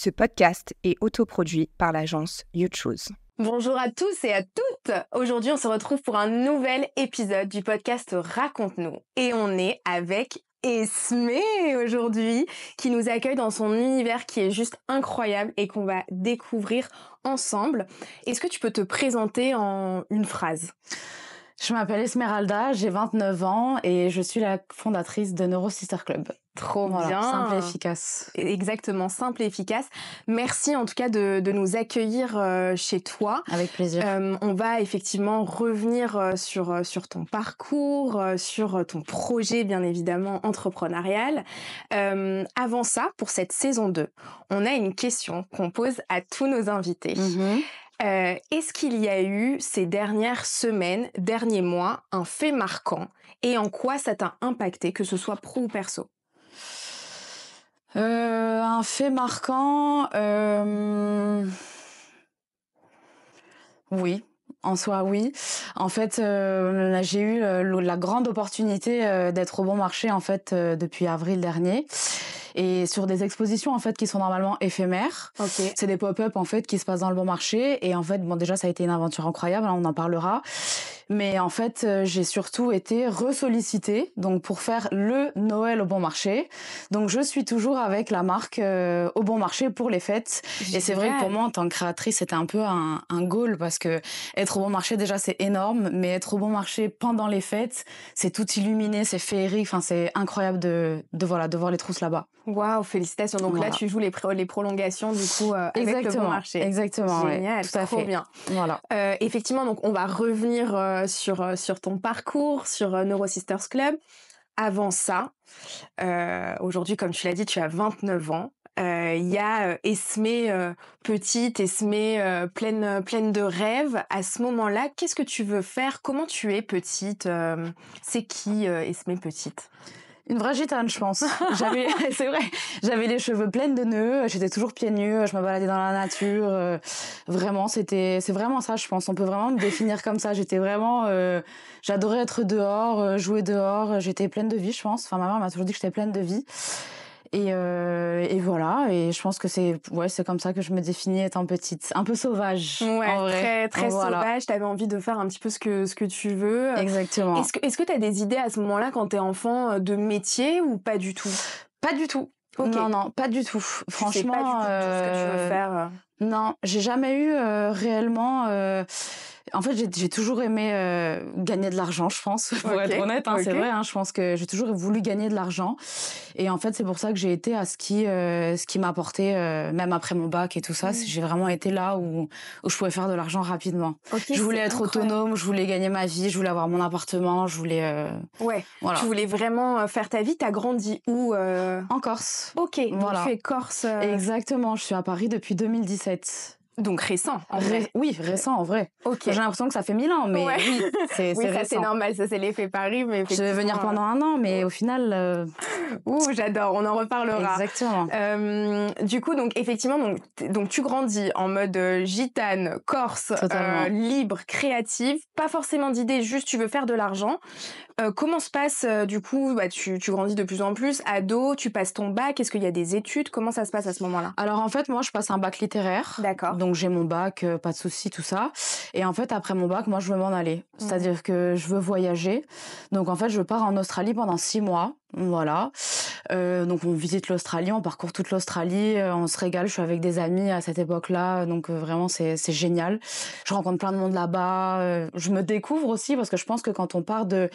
Ce podcast est autoproduit par l'agence You Choose. Bonjour à tous et à toutes. Aujourd'hui, on se retrouve pour un nouvel épisode du podcast Raconte-nous. Et on est avec Esmé aujourd'hui, qui nous accueille dans son univers qui est juste incroyable et qu'on va découvrir ensemble. Est-ce que tu peux te présenter en une phrase ? Je m'appelle Esmeralda, j'ai 29 ans et je suis la fondatrice de Neurosister Club. Trop bien. Simple et efficace. Exactement, simple et efficace. Merci en tout cas de nous accueillir chez toi. Avec plaisir. On va effectivement revenir sur ton parcours, sur ton projet bien évidemment entrepreneurial. Avant ça, pour cette saison 2, on a une question qu'on pose à tous nos invités. Est-ce qu'il y a eu ces dernières semaines, derniers mois, un fait marquant et en quoi ça t'a impacté, que ce soit pro ou perso ? Un fait marquant, oui. En soi, oui. En fait, j'ai eu la grande opportunité d'être au Bon Marché en fait depuis avril dernier. Et sur des expositions en fait qui sont normalement éphémères. Okay. C'est des pop-up en fait qui se passent dans le Bon Marché et en fait bon déjà ça a été une aventure incroyable, hein, on en parlera. Mais en fait, j'ai surtout été ressollicitée donc pour faire le Noël au Bon Marché. Donc je suis toujours avec la marque au Bon Marché pour les fêtes. Génial. Et c'est vrai que pour moi en tant que créatrice, c'était un peu un goal parce que être au Bon Marché déjà c'est énorme, mais être au Bon Marché pendant les fêtes, c'est tout illuminé, c'est féerique, enfin c'est incroyable de voir les trousses là-bas. Waouh, félicitations. Donc là, tu joues les prolongations du coup avec le Bon Marché. Exactement. Génial, ouais, tout à trop fait. Bien. Voilà. Effectivement, donc on va revenir sur ton parcours, sur Neurosisters Club. Avant ça, aujourd'hui, comme tu l'as dit, tu as 29 ans. Il y a Esmé petite, Esmé pleine de rêves. À ce moment-là, qu'est-ce que tu veux faire ? Comment tu es petite ? C'est qui Esmé petite ? Une vraie gitane, je pense. C'est vrai, j'avais les cheveux pleins de nœuds, j'étais toujours pieds nus, je me baladais dans la nature. Vraiment, c'est vraiment ça, je pense. On peut vraiment me définir comme ça. J'étais vraiment, j'adorais être dehors, jouer dehors. J'étais pleine de vie, je pense. Enfin, ma mère m'a toujours dit que j'étais pleine de vie. Et voilà, et je pense que c'est comme ça que je me définis étant petite, un peu sauvage. Ouais, en vrai. très voilà. sauvage, t'avais envie de faire un petit peu ce que tu veux. Exactement. Est-ce que t'as des idées à ce moment-là quand t'es enfant de métier ou pas du tout ? Pas du tout. Okay. Non, pas du tout. Franchement, tu sais pas du tout ce que tu veux faire. Non, j'ai jamais eu réellement. En fait, j'ai toujours aimé gagner de l'argent, je pense, pour être honnête. Hein, c'est vrai, hein, je pense que j'ai toujours voulu gagner de l'argent. Et en fait, c'est pour ça que j'ai été à ce qui m'a apporté, même après mon bac et tout ça. J'ai vraiment été là où je pouvais faire de l'argent rapidement. Je voulais être autonome, je voulais gagner ma vie, je voulais avoir mon appartement, je voulais... voilà. Tu voulais vraiment faire ta vie. T'as grandi où En Corse. Ok, voilà. Donc tu es Corse. Exactement, je suis à Paris depuis 2017. Donc récent, en vrai. Oui, récent, en vrai. Okay. J'ai l'impression que ça fait 1000 ans, mais oui, c'est oui, récent. Ça, c'est normal, ça, c'est l'effet Paris. Mais je vais venir pendant un an, mais au final... j'adore, on en reparlera. Exactement. Du coup, donc, effectivement, donc, tu grandis en mode gitane, corse, libre, créative, pas forcément d'idées, juste tu veux faire de l'argent. Comment se passe, du coup, tu grandis de plus en plus, ado, tu passes ton bac, est-ce qu'il y a des études ? Comment ça se passe à ce moment-là ? Alors, en fait, moi, je passe un bac littéraire. D'accord. Donc, j'ai mon bac, pas de souci, tout ça. Et en fait, après mon bac, moi, je veux m'en aller. C'est-à-dire que je veux voyager. Donc, en fait, je pars en Australie pendant 6 mois. Voilà. Donc, on visite l'Australie, on parcourt toute l'Australie, on se régale. Je suis avec des amis à cette époque-là. Donc, vraiment, c'est génial. Je rencontre plein de monde là-bas. Je me découvre aussi parce que je pense que quand on part de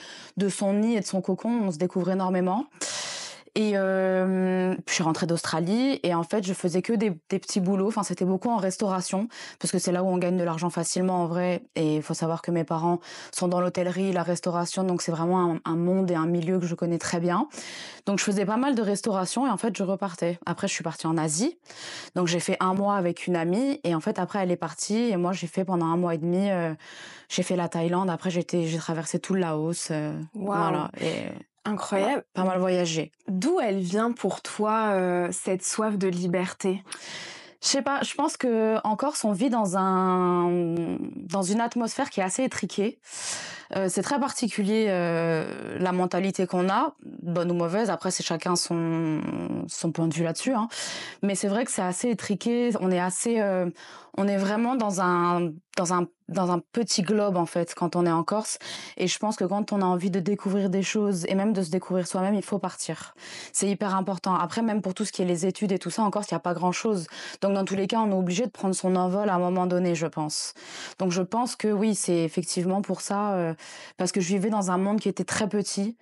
son nid et de son cocon, on se découvre énormément. Et puis je suis rentrée d'Australie et en fait je faisais que des petits boulots, enfin c'était beaucoup en restauration parce que c'est là où on gagne de l'argent facilement en vrai, et il faut savoir que mes parents sont dans l'hôtellerie, la restauration, donc c'est vraiment un monde et un milieu que je connais très bien. Donc je faisais pas mal de restauration et en fait je repartais. Après je suis partie en Asie, donc j'ai fait 1 mois avec une amie et en fait après elle est partie et moi j'ai fait pendant 1 mois et demi, j'ai fait la Thaïlande, après j'ai traversé tout le Laos, voilà. Et incroyable. Pas mal voyagé. D'où elle vient pour toi cette soif de liberté ? Je sais pas, je pense que en Corse on vit dans une atmosphère qui est assez étriquée. C'est très particulier, la mentalité qu'on a, bonne ou mauvaise. Après, c'est chacun son point de vue là-dessus, hein. Mais c'est vrai que c'est assez étriqué. On est vraiment dans un petit globe, en fait, quand on est en Corse. Et je pense que quand on a envie de découvrir des choses et même de se découvrir soi-même, il faut partir. C'est hyper important. Après, même pour tout ce qui est les études et tout ça, en Corse, il n'y a pas grand-chose. Donc, dans tous les cas, on est obligé de prendre son envol à un moment donné, je pense. Donc, je pense que oui, c'est effectivement pour ça, parce que je vivais dans un monde qui était très petit.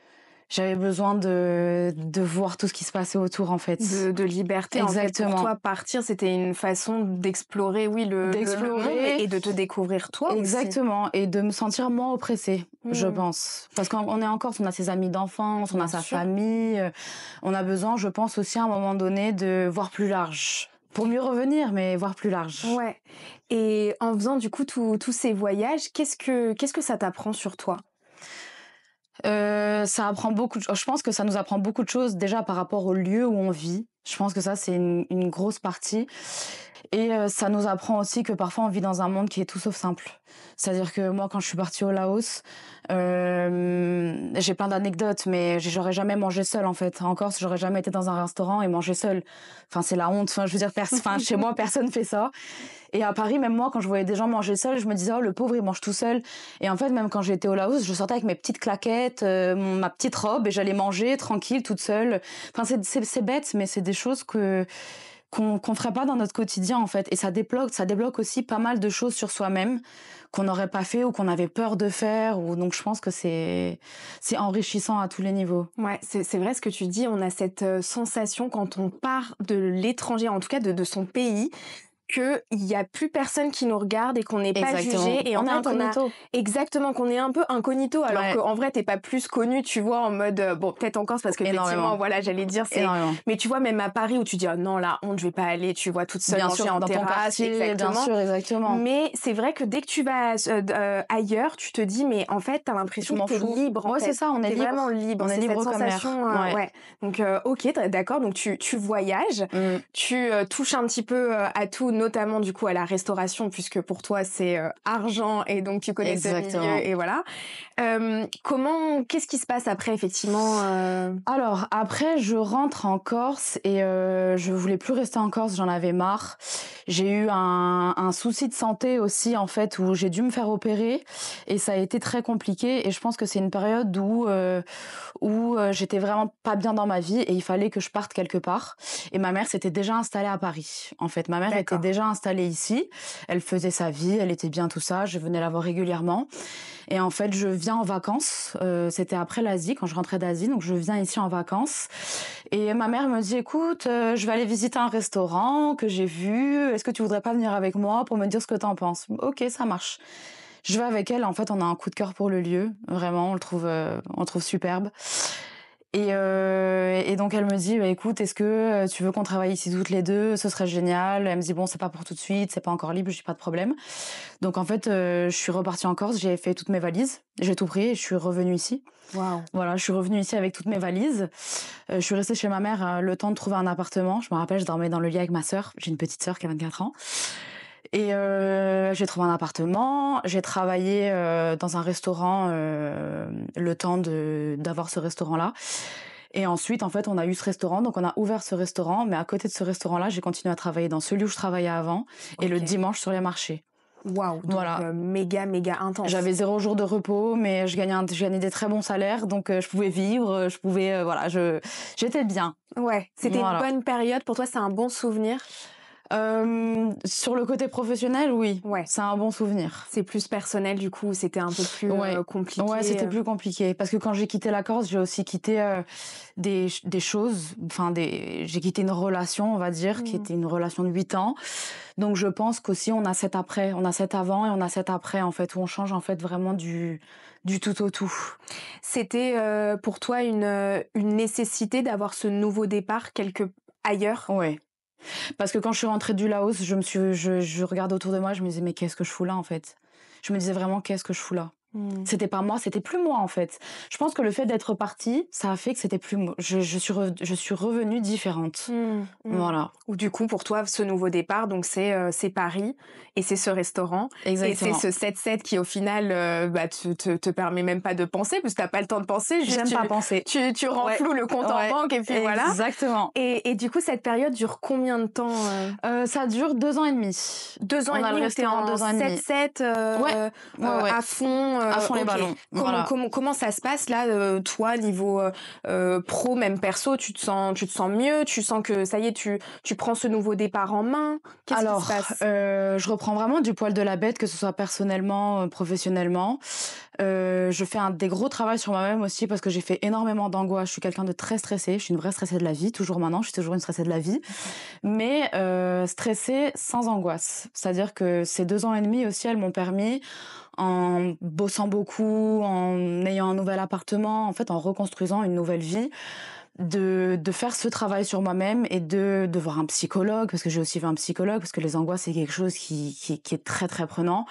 J'avais besoin de voir tout ce qui se passait autour, en fait. De liberté, en fait. Pour Exactement. toi, partir, c'était une façon d'explorer, oui, le monde D'explorer. et de te découvrir toi aussi. Exactement. Et de me sentir moins oppressée, je Mm. pense. Parce qu'on est en Corse, on a ses amis d'enfance, on Bien a sa sûr. famille. On a besoin, je pense aussi à un moment donné, de voir plus large. Pour mieux revenir, mais voir plus large. Ouais. Et en faisant du coup tous ces voyages, qu'est-ce que ça t'apprend sur toi? Ça apprend je pense que ça nous apprend beaucoup de choses déjà par rapport au lieu où on vit. Je pense que ça, c'est une grosse partie. Et ça nous apprend aussi que parfois on vit dans un monde qui est tout sauf simple. C'est-à-dire que moi, quand je suis partie au Laos, j'ai plein d'anecdotes, mais j'aurais jamais mangé seule, en fait. En Corse, j'aurais jamais été dans un restaurant et mangé seule. Enfin, c'est la honte. Enfin, je veux dire, chez moi, personne fait ça. Et à Paris, même moi, quand je voyais des gens manger seuls, je me disais, oh, le pauvre, il mange tout seul. Et en fait, même quand j'étais au Laos, je sortais avec mes petites claquettes, ma petite robe, et j'allais manger tranquille, toute seule. Enfin, c'est bête, mais c'est des choses qu'on ferait pas dans notre quotidien, en fait. Et ça débloque aussi pas mal de choses sur soi-même qu'on n'aurait pas fait ou qu'on avait peur de faire. Donc, je pense que c'est enrichissant à tous les niveaux. Ouais, c'est vrai ce que tu dis. On a cette sensation quand on part de l'étranger, en tout cas de son pays, qu'il n'y a plus personne qui nous regarde et qu'on n'est pas Exactement. jugé. Et en On est fait, incognito. exactement, qu'on est un peu incognito, alors Ouais. qu'en vrai, t'es pas plus connu, tu vois, en mode, bon, peut-être encore, parce que effectivement, Énormément. voilà, j'allais dire, Énormément. mais tu vois, même à Paris, où tu dis, oh non, la honte, je vais pas aller, tu vois, toute seule Bien manger sûr, en dans ton terrasse, quartier, exactement. bien sûr, exactement. Mais c'est vrai que dès que tu vas ailleurs, tu te dis, mais en fait, t'as l'impression Je m'en que t'es fous. libre, en Ouais, fait. c'est ça, on est T'es libre. vraiment libre. On est C'est libre cette comme air. sensation, Ouais. ouais. Donc, ok, d'accord. Donc, tu voyages, tu touches un petit peu à tout, notamment, du coup, à la restauration, puisque pour toi, c'est argent, et donc tu connais ce Exactement. milieu, et voilà. Qu'est-ce qui se passe après, effectivement Alors, après, je rentre en Corse et je voulais plus rester en Corse, j'en avais marre. J'ai eu un souci de santé aussi, en fait, où j'ai dû me faire opérer et ça a été très compliqué. Et je pense que c'est une période où j'étais vraiment pas bien dans ma vie et il fallait que je parte quelque part. Et ma mère s'était déjà installée à Paris. En fait, ma mère était déjà installée ici. Elle faisait sa vie, elle était bien, tout ça. Je venais la voir régulièrement. Et en fait, je viens en vacances. C'était après l'Asie, quand je rentrais d'Asie. Donc, je viens ici en vacances. Et ma mère me dit, écoute, je vais aller visiter un restaurant que j'ai vu. Est-ce que tu voudrais pas venir avec moi pour me dire ce que t'en penses? Ok, ça marche. Je vais avec elle. En fait, on a un coup de cœur pour le lieu. Vraiment, on le trouve superbe. Et donc elle me dit, bah, écoute, est-ce que tu veux qu'on travaille ici toutes les deux? Ce serait génial. Elle me dit, bon, c'est pas pour tout de suite, c'est pas encore libre, je dis pas de problème. Donc en fait, je suis repartie en Corse, j'ai fait toutes mes valises, j'ai tout pris et je suis revenue ici. Wow. Voilà, je suis revenue ici avec toutes mes valises. Je suis restée chez ma mère le temps de trouver un appartement. Je me rappelle, je dormais dans le lit avec ma sœur. J'ai une petite sœur qui a 24 ans. Et j'ai trouvé un appartement, j'ai travaillé dans un restaurant le temps d'avoir ce restaurant-là. Et ensuite, en fait, on a eu ce restaurant, donc on a ouvert ce restaurant, mais à côté de ce restaurant-là, j'ai continué à travailler dans celui où je travaillais avant, et le dimanche sur les marchés. Waouh, donc Voilà. méga intense. J'avais 0 jour de repos, mais je gagnais des très bons salaires, donc je pouvais vivre, j'étais bien. Ouais, c'était une bonne période, pour toi, c'est un bon souvenir? Sur le côté professionnel, oui. Ouais. C'est un bon souvenir. C'est plus personnel, du coup, c'était un peu plus compliqué. Ouais, c'était plus compliqué. Parce que quand j'ai quitté la Corse, j'ai aussi quitté des choses. Enfin, j'ai quitté une relation, on va dire, qui était une relation de 8 ans. Donc, je pense qu'aussi, on a cet après. On a cet avant et on a cet après, en fait, où on change, en fait, vraiment du tout au tout. C'était pour toi une nécessité d'avoir ce nouveau départ quelque ailleurs? Ouais. Parce que quand je suis rentrée du Laos, je regardais autour de moi, je me disais, mais qu'est-ce que je fous là, en fait? Je me disais vraiment, qu'est-ce que je fous là? C'était pas moi, c'était plus moi en fait. Je pense que le fait d'être partie, ça a fait que c'était plus moi. Je suis revenue différente. Voilà. Ou du coup, pour toi, ce nouveau départ, donc c'est Paris et c'est ce restaurant. Exactement. Et c'est ce 7-7 qui, au final, te permet même pas de penser, parce que t'as pas le temps de penser. J'aime pas penser. Tu renfloues le compte en banque et puis voilà. Exactement. Et du coup, cette période dure combien de temps Ça dure 2 ans et demi. 2 ans et demi, t'es en 2 ans et demi. 7-7 à fond. À fond les ballons. Voilà. Comment ça se passe là, toi, niveau pro, même perso, tu te sens mieux, tu sens que ça y est, tu prends ce nouveau départ en main. Qu'est-ce qui se passe? Je reprends vraiment du poil de la bête, que ce soit personnellement, professionnellement. Je fais des gros travaux sur moi-même aussi, parce que j'ai fait énormément d'angoisse. Je suis quelqu'un de très stressé. Je suis une vraie stressée de la vie. Toujours maintenant, je suis toujours une stressée de la vie. Mais stressée sans angoisse. C'est-à-dire que ces 2 ans et demi aussi, elles m'ont permis, en bossant beaucoup, en ayant un nouvel appartement, en fait, en reconstruisant une nouvelle vie, de faire ce travail sur moi-même et de voir un psychologue, parce que j'ai aussi vu un psychologue, parce que les angoisses, c'est quelque chose qui est très, très prenant.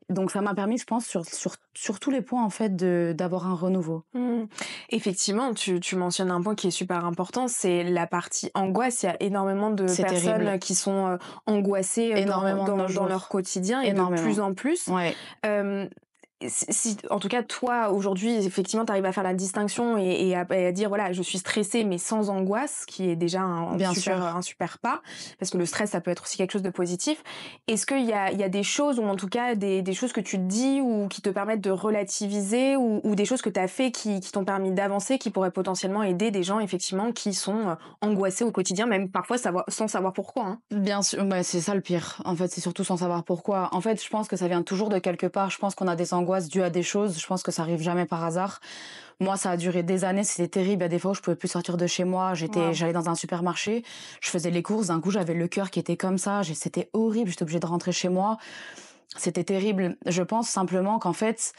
Donc ça m'a permis, je pense, sur tous les points, en fait, d'avoir un renouveau. Effectivement, tu mentionnes un point qui est super important, c'est la partie angoisse. Il y a énormément de personnes terrible. Qui sont angoissées Énormément dans leur quotidien, et de plus en plus. Ouais. Si, en tout cas, toi, aujourd'hui, effectivement, tu arrives à faire la distinction et à dire, voilà, je suis stressée, mais sans angoisse, qui est déjà un super pas, parce que le stress, ça peut être aussi quelque chose de positif. Est-ce qu'il y a des choses, ou en tout cas des choses que tu te dis, ou qui te permettent de relativiser, ou des choses que tu as fait qui t'ont permis d'avancer, qui pourraient potentiellement aider des gens, effectivement, qui sont angoissés au quotidien, même parfois sans savoir pourquoi, hein. Bien sûr, c'est ça le pire. En fait, c'est surtout sans savoir pourquoi. En fait, je pense que ça vient toujours de quelque part. Je pense qu'on a des angoisses dues à des choses. Je pense que ça arrive jamais par hasard. Moi, ça a duré des années, c'était terrible. Il y a des fois où je pouvais plus sortir de chez moi. J'allais dans un supermarché, je faisais les courses. D'un coup, j'avais le cœur qui était comme ça. C'était horrible. J'étais obligée de rentrer chez moi. C'était terrible. Je pense simplement qu'en fait,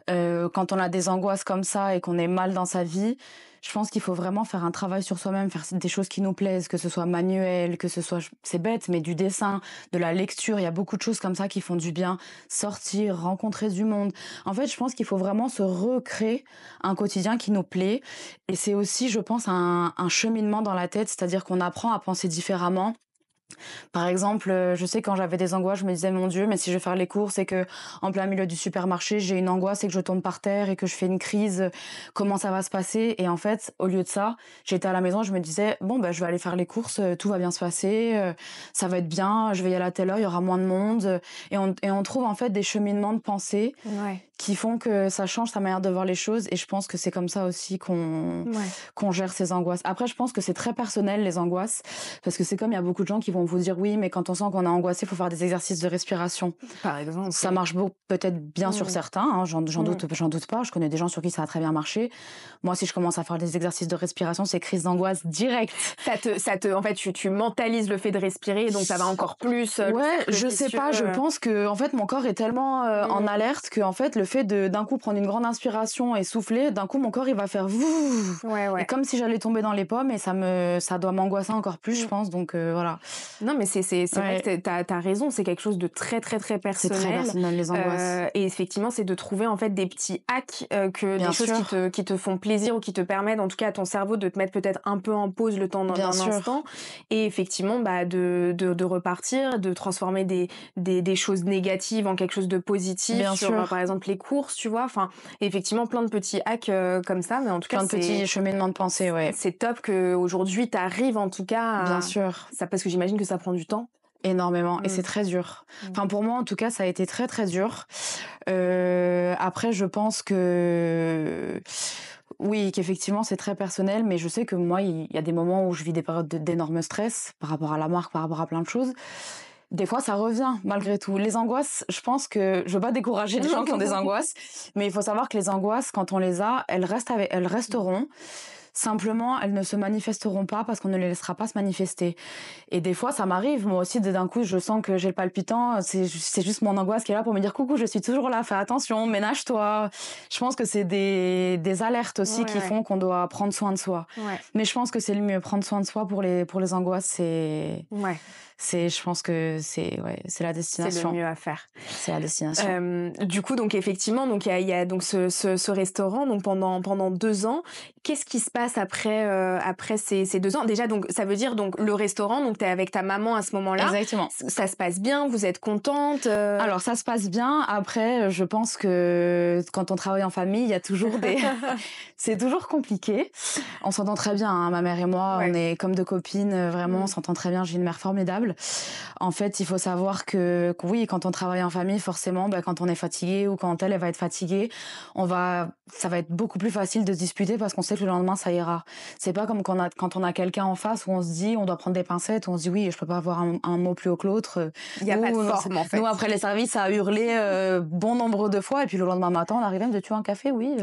quand on a des angoisses comme ça et qu'on est mal dans sa vie, je pense qu'il faut vraiment faire un travail sur soi-même, faire des choses qui nous plaisent, que ce soit manuel, que ce soit, c'est bête, mais du dessin, de la lecture. Il y a beaucoup de choses comme ça qui font du bien. Sortir, rencontrer du monde. En fait, je pense qu'il faut vraiment se recréer un quotidien qui nous plaît. Et c'est aussi, je pense, un cheminement dans la tête, c'est-à-dire qu'on apprend à penser différemment. Par exemple, je sais, quand j'avais des angoisses, je me disais, mon Dieu, mais si je vais faire les courses et que en plein milieu du supermarché, j'ai une angoisse et que je tombe par terre et que je fais une crise, comment ça va se passer? Et en fait, au lieu de ça, j'étais à la maison, je me disais, bon, je vais aller faire les courses, tout va bien se passer, ça va être bien, je vais y aller à telle heure, il y aura moins de monde. Et on trouve en fait des cheminements de pensée qui font que ça change sa manière de voir les choses. Et je pense que c'est comme ça aussi qu'on gère ses angoisses. Après, je pense que c'est très personnel, les angoisses, parce que c'est comme, il y a beaucoup de gens qui vont vous dire, oui, mais quand on sent qu'on est angoissé, il faut faire des exercices de respiration. Par exemple. Ça marche peut-être bien sur certains, hein, j'en doute pas. Je connais des gens sur qui ça a très bien marché. Moi, si je commence à faire des exercices de respiration, c'est crise d'angoisse directe. En fait, tu mentalises le fait de respirer, donc ça va encore plus. Je sais pas, je pense que, en fait, mon corps est tellement en alerte que, en fait, le fait d'un coup prendre une grande inspiration et souffler, d'un coup, mon corps, il va faire et comme si j'allais tomber dans les pommes, et ça doit m'angoisser encore plus, je pense. Donc, voilà. Non, mais c'est vrai que t'as raison, c'est quelque chose de très, très, très personnel. C'est très personnel, les angoisses. Et effectivement, c'est de trouver, en fait, des petits hacks, des choses qui te font plaisir, ou qui te permettent, en tout cas, à ton cerveau, de te mettre peut-être un peu en pause le temps d'un instant. Et effectivement, de repartir, de transformer des choses négatives en quelque chose de positif. Par exemple, les courses, tu vois. Enfin, effectivement, plein de petits hacks comme ça. Mais en tout cas, plein de petits cheminements de pensée, c'est top qu'aujourd'hui, t'arrives, en tout cas, bien sûr. Ça, parce que j'imagine que ça prend du temps. Énormément, et c'est très dur. Enfin, pour moi, en tout cas, ça a été très, très dur. Après, je pense que... Oui, qu'effectivement, c'est très personnel, mais je sais que moi, il y a des moments où je vis des périodes d'énorme stress par rapport à la marque, par rapport à plein de choses. Des fois, ça revient, malgré tout. Les angoisses, je pense que... Je veux pas décourager les gens qui ont des angoisses, mais il faut savoir que les angoisses, quand on les a, elles resteront. Simplement, elles ne se manifesteront pas parce qu'on ne les laissera pas se manifester. Et des fois, ça m'arrive. Moi aussi, d'un coup, je sens que j'ai le palpitant. C'est juste mon angoisse qui est là pour me dire, coucou, je suis toujours là, fais attention, ménage-toi. Je pense que c'est des alertes aussi qui font qu'on doit prendre soin de soi. Mais je pense que c'est le mieux. Prendre soin de soi pour les angoisses, Je pense que c'est la C'est destination. le mieux à faire. C'est la destination. Du coup, donc effectivement, donc il y a donc ce restaurant donc pendant 2 ans. Qu'est-ce qui se passe après ces 2 ans? Déjà, donc ça veut dire donc le restaurant, donc tu es avec ta maman à ce moment-là. Exactement. Ça se passe bien, vous êtes contente? Alors ça se passe bien. Après, je pense que quand on travaille en famille, il y a toujours c'est toujours compliqué. On s'entend très bien, hein, ma mère et moi, Ouais. on est comme deux copines, vraiment, on s'entend très bien. J'ai une mère formidable. En fait, il faut savoir que oui, quand on travaille en famille, forcément, quand on est fatigué ou quand elle va être fatiguée, ça va être beaucoup plus facile de se disputer parce qu'on sait que le lendemain, ça ira. C'est pas comme quand on a quelqu'un en face où on se dit, on doit prendre des pincettes, où on se dit oui, je peux pas avoir un mot plus haut que l'autre. Il y a pas de Nous, forme en fait. Nous, après les services, ça a hurlé bon nombre de fois. Et puis le lendemain matin, on arrivait, me dit, tu veux un café? Oui.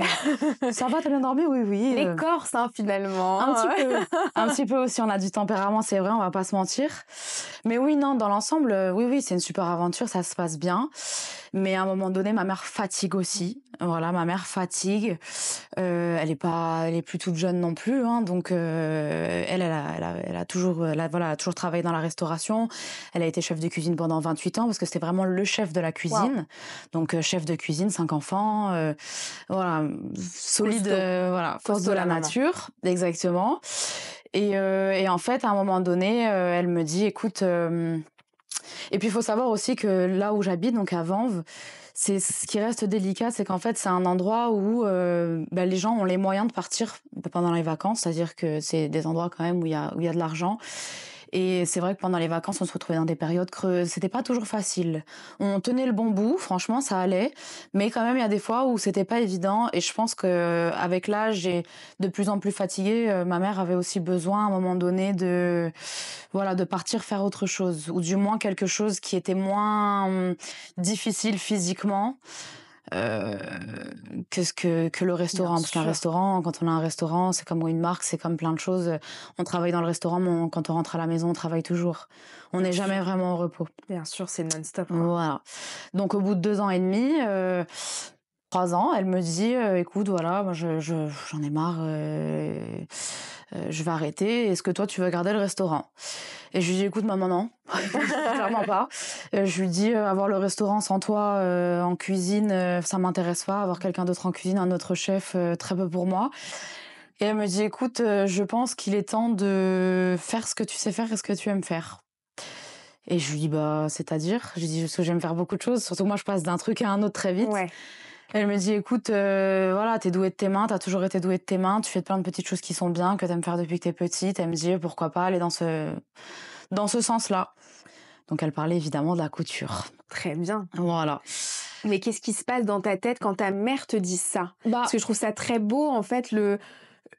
Ça va, t'as bien dormi? Oui, oui. Les Corses, hein, finalement. Un petit peu. Un petit peu aussi, on a du tempérament, c'est vrai, on va pas se mentir. Mais oui, non, dans l'ensemble, oui, c'est une super aventure, ça se passe bien. Mais à un moment donné, ma mère fatigue aussi. Voilà, ma mère fatigue. Elle est plus toute jeune non plus, hein, donc elle a toujours, elle a toujours travaillé dans la restauration. Elle a été chef de cuisine pendant 28 ans parce que c'était vraiment le chef de la cuisine. Wow. Donc chef de cuisine, 5 enfants, voilà, solide, Costaud. voilà, force Costaud, de la la maman. nature, exactement. Et en fait, à un moment donné, elle me dit, écoute. Et puis il faut savoir aussi que là où j'habite, donc à Vanves, c'est ce qui reste délicat, c'est qu'en fait c'est un endroit où les gens ont les moyens de partir pendant les vacances, c'est-à-dire que c'est des endroits quand même où il y a de l'argent. Et c'est vrai que pendant les vacances, on se retrouvait dans des périodes creuses. C'était pas toujours facile. On tenait le bon bout, franchement, ça allait. Mais quand même, il y a des fois où c'était pas évident. Et je pense que avec l'âge et de plus en plus fatiguée, ma mère avait aussi besoin, à un moment donné, de partir faire autre chose. Ou du moins quelque chose qui était moins difficile physiquement. Que le restaurant. Bien Parce qu'un sûr. restaurant, quand on a un restaurant, c'est comme une marque, c'est comme plein de choses. On travaille dans le restaurant, mais quand on rentre à la maison, on travaille toujours. On n'est jamais vraiment au repos. Bien sûr, c'est non-stop, quoi. Voilà. Donc au bout de 2 ans et demi, 3 ans, elle me dit, écoute, voilà, moi j'en ai marre, je vais arrêter. Est-ce que toi tu veux garder le restaurant? Et je lui dis, écoute maman, non, clairement pas. Je lui dis, avoir le restaurant sans toi en cuisine, ça m'intéresse pas. Avoir quelqu'un d'autre en cuisine, un autre chef, très peu pour moi. Et elle me dit, écoute, je pense qu'il est temps de faire ce que tu sais faire et ce que tu aimes faire. Et je lui dis, c'est-à-dire? Je lui dis, parce que j'aime faire beaucoup de choses, surtout moi je passe d'un truc à un autre très vite. Ouais. Elle me dit, écoute, voilà, t'es douée de tes mains, t'as toujours été douée de tes mains, tu fais plein de petites choses qui sont bien, que t'aimes faire depuis que t'es petite. Elle me dit, pourquoi pas aller dans ce sens-là. Donc elle parlait évidemment de la couture. Très bien. Voilà. Mais qu'est-ce qui se passe dans ta tête quand ta mère te dit ça? Parce que je trouve ça très beau, en fait,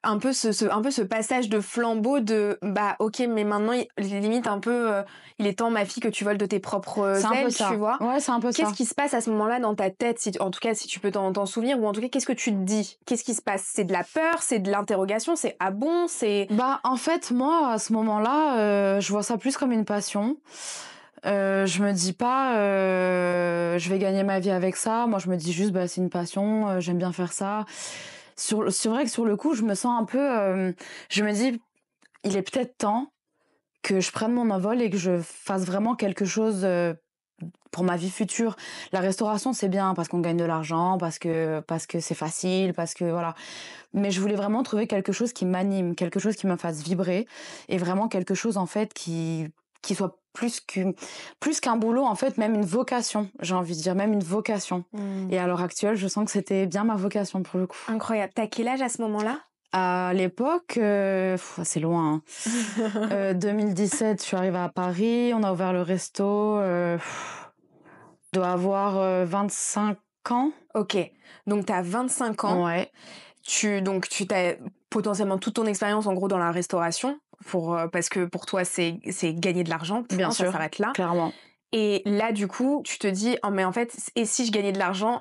un peu ce passage de flambeau de ok, mais maintenant limite un peu il est temps, ma fille, que tu voles de tes propres C'est un peu ailes, ça. tu vois. Ouais, c'est un peu ça. Qu'est-ce qui se passe à ce moment-là dans ta tête, en tout cas si tu peux t'en souvenir, ou en tout cas qu'est-ce que tu te dis? Qu'est-ce qui se passe? C'est de la peur, c'est de l'interrogation, c'est ah bon, c'est En fait, moi à ce moment-là, je vois ça plus comme une passion. Je me dis pas je vais gagner ma vie avec ça. Moi je me dis juste c'est une passion, j'aime bien faire ça. C'est vrai que sur le coup je me sens un peu je me dis il est peut-être temps que je prenne mon envol et que je fasse vraiment quelque chose pour ma vie future. La restauration c'est bien parce qu'on gagne de l'argent, parce que c'est facile, parce que voilà. Mais je voulais vraiment trouver quelque chose qui m'anime, quelque chose qui me fasse vibrer et vraiment quelque chose en fait qui soit plus qu'un boulot, en fait, même une vocation, j'ai envie de dire, même une vocation. Et à l'heure actuelle, je sens que c'était bien ma vocation pour le coup. incroyable. T'as quel âge à ce moment-là? À l'époque, c'est loin, hein. 2017, je suis arrivée à Paris, on a ouvert le resto, je dois avoir 25 ans. Ok, donc t'as 25 ans. Ouais. Tu t'as potentiellement toute ton expérience en gros dans la restauration parce que pour toi c'est gagner de l'argent, Bien sûr, ça s'arrête là. clairement. Et là du coup tu te dis mais en fait, et si je gagnais de l'argent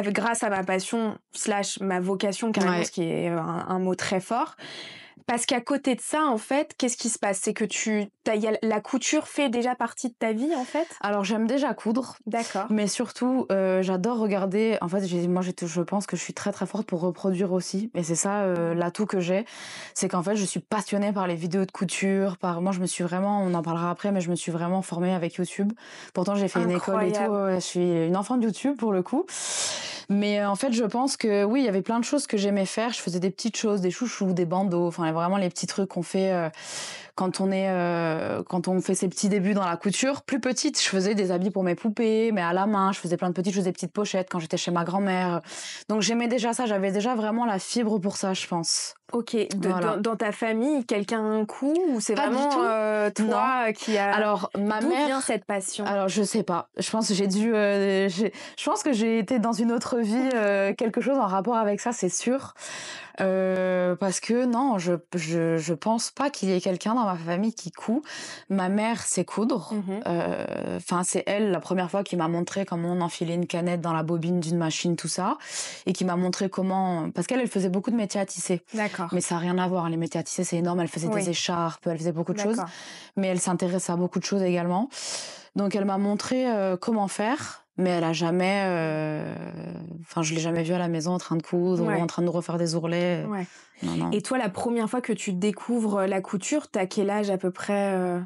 grâce à ma passion / ma vocation carrément, Ouais. ce qui est un mot très fort, Parce qu'à côté de ça, en fait, qu'est-ce qui se passe? C'est que la couture fait déjà partie de ta vie, en fait? Alors j'aime déjà coudre, D'accord. mais surtout j'adore regarder. En fait, je pense que je suis très très forte pour reproduire aussi, et c'est ça l'atout que j'ai, c'est qu'en fait je suis passionnée par les vidéos de couture. Moi, je me suis vraiment, on en parlera après, mais je me suis vraiment formée avec YouTube. Pourtant, j'ai fait une école et tout. Incroyable. Je suis une enfant de YouTube pour le coup. Mais en fait, je pense que oui, il y avait plein de choses que j'aimais faire. Je faisais des petites choses, des chouchous, des bandeaux, enfin vraiment les petits trucs qu'on fait quand on fait ses petits débuts dans la couture. Plus petite, je faisais des habits pour mes poupées, mais à la main. Je faisais plein de petites choses, des petites pochettes quand j'étais chez ma grand-mère. Donc j'aimais déjà ça. J'avais déjà vraiment la fibre pour ça, je pense. Ok. Voilà. Dans ta famille, quelqu'un a un coup ou c'est Pas du vraiment tout. toi qui a... Alors ma D'où mère. vient cette passion? Alors je sais pas. Je pense que je pense que j'ai été dans une autre vie quelque chose en rapport avec ça, c'est sûr. Parce que non, je pense pas qu'il y ait quelqu'un dans ma famille qui coud. Ma mère sait coudre. Enfin, c'est elle la première fois qui m'a montré comment on enfilait une canette dans la bobine d'une machine, tout ça, et qui m'a montré comment. Parce qu'elle faisait beaucoup de métiers à tisser. D'accord. Mais ça n'a rien à voir. Les métiers à tisser, c'est énorme. Elle faisait des écharpes, elle faisait beaucoup de choses. Mais elle s'intéresse à beaucoup de choses également. Donc elle m'a montré comment faire. Mais elle a jamais, enfin je l'ai jamais vue à la maison en train de coudre ou en train de nous refaire des ourlets. Ouais. Non. Et toi, la première fois que tu découvres la couture, t'as quel âge à peu près?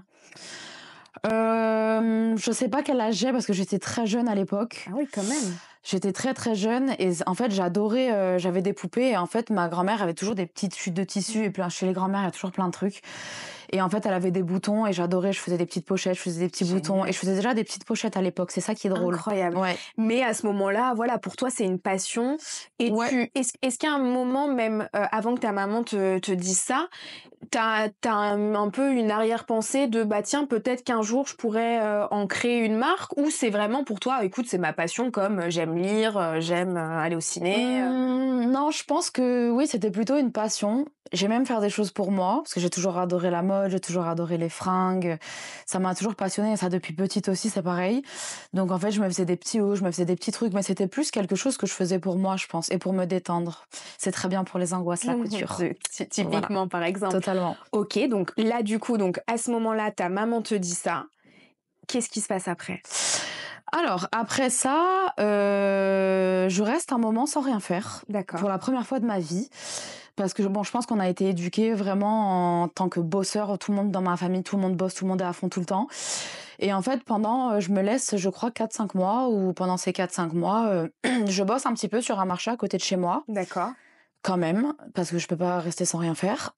Je sais pas quel âge j'ai parce que j'étais très jeune à l'époque. Ah oui, quand même. J'étais très très jeune et en fait j'adorais, j'avais des poupées et en fait ma grand-mère avait toujours des petites chutes de tissu et chez les grand-mères il y a toujours plein de trucs. Et en fait elle avait des boutons et j'adorais, je faisais des petites pochettes, je faisais des petits boutons et je faisais déjà des petites pochettes à l'époque, c'est ça qui est drôle. Incroyable. Ouais. Mais à ce moment-là, voilà, pour toi c'est une passion. Et est-ce qu'il y a un moment même avant que ta maman te dise ça, t'as un peu une arrière-pensée de bah tiens peut-être qu'un jour je pourrais en créer une marque, ou c'est vraiment pour toi écoute c'est ma passion comme j'aime lire, j'aime aller au ciné Non, je pense que oui, c'était plutôt une passion. J'ai même faire des choses pour moi parce que j'ai toujours adoré la mode, j'ai toujours adoré les fringues. Ça m'a toujours passionnée, et ça depuis petite aussi, c'est pareil. Donc en fait, je me faisais des petits hauts, je me faisais des petits trucs, mais c'était plus quelque chose que je faisais pour moi, je pense, et pour me détendre. C'est très bien pour les angoisses, la couture. Typiquement, voilà. Par exemple. Totalement. Ok, donc là du coup, donc à ce moment-là, ta maman te dit ça. Qu'est-ce qui se passe après? Alors, après ça, je reste un moment sans rien faire. D'accord. Pour la première fois de ma vie. Parce que bon, je pense qu'on a été éduqués vraiment en tant que bosseurs. Tout le monde dans ma famille, tout le monde bosse, tout le monde est à fond tout le temps. Et en fait, je me laisse, je crois, 4-5 mois, ou pendant ces 4-5 mois, je bosse un petit peu sur un marché à côté de chez moi. D'accord. Quand même, parce que je peux pas rester sans rien faire.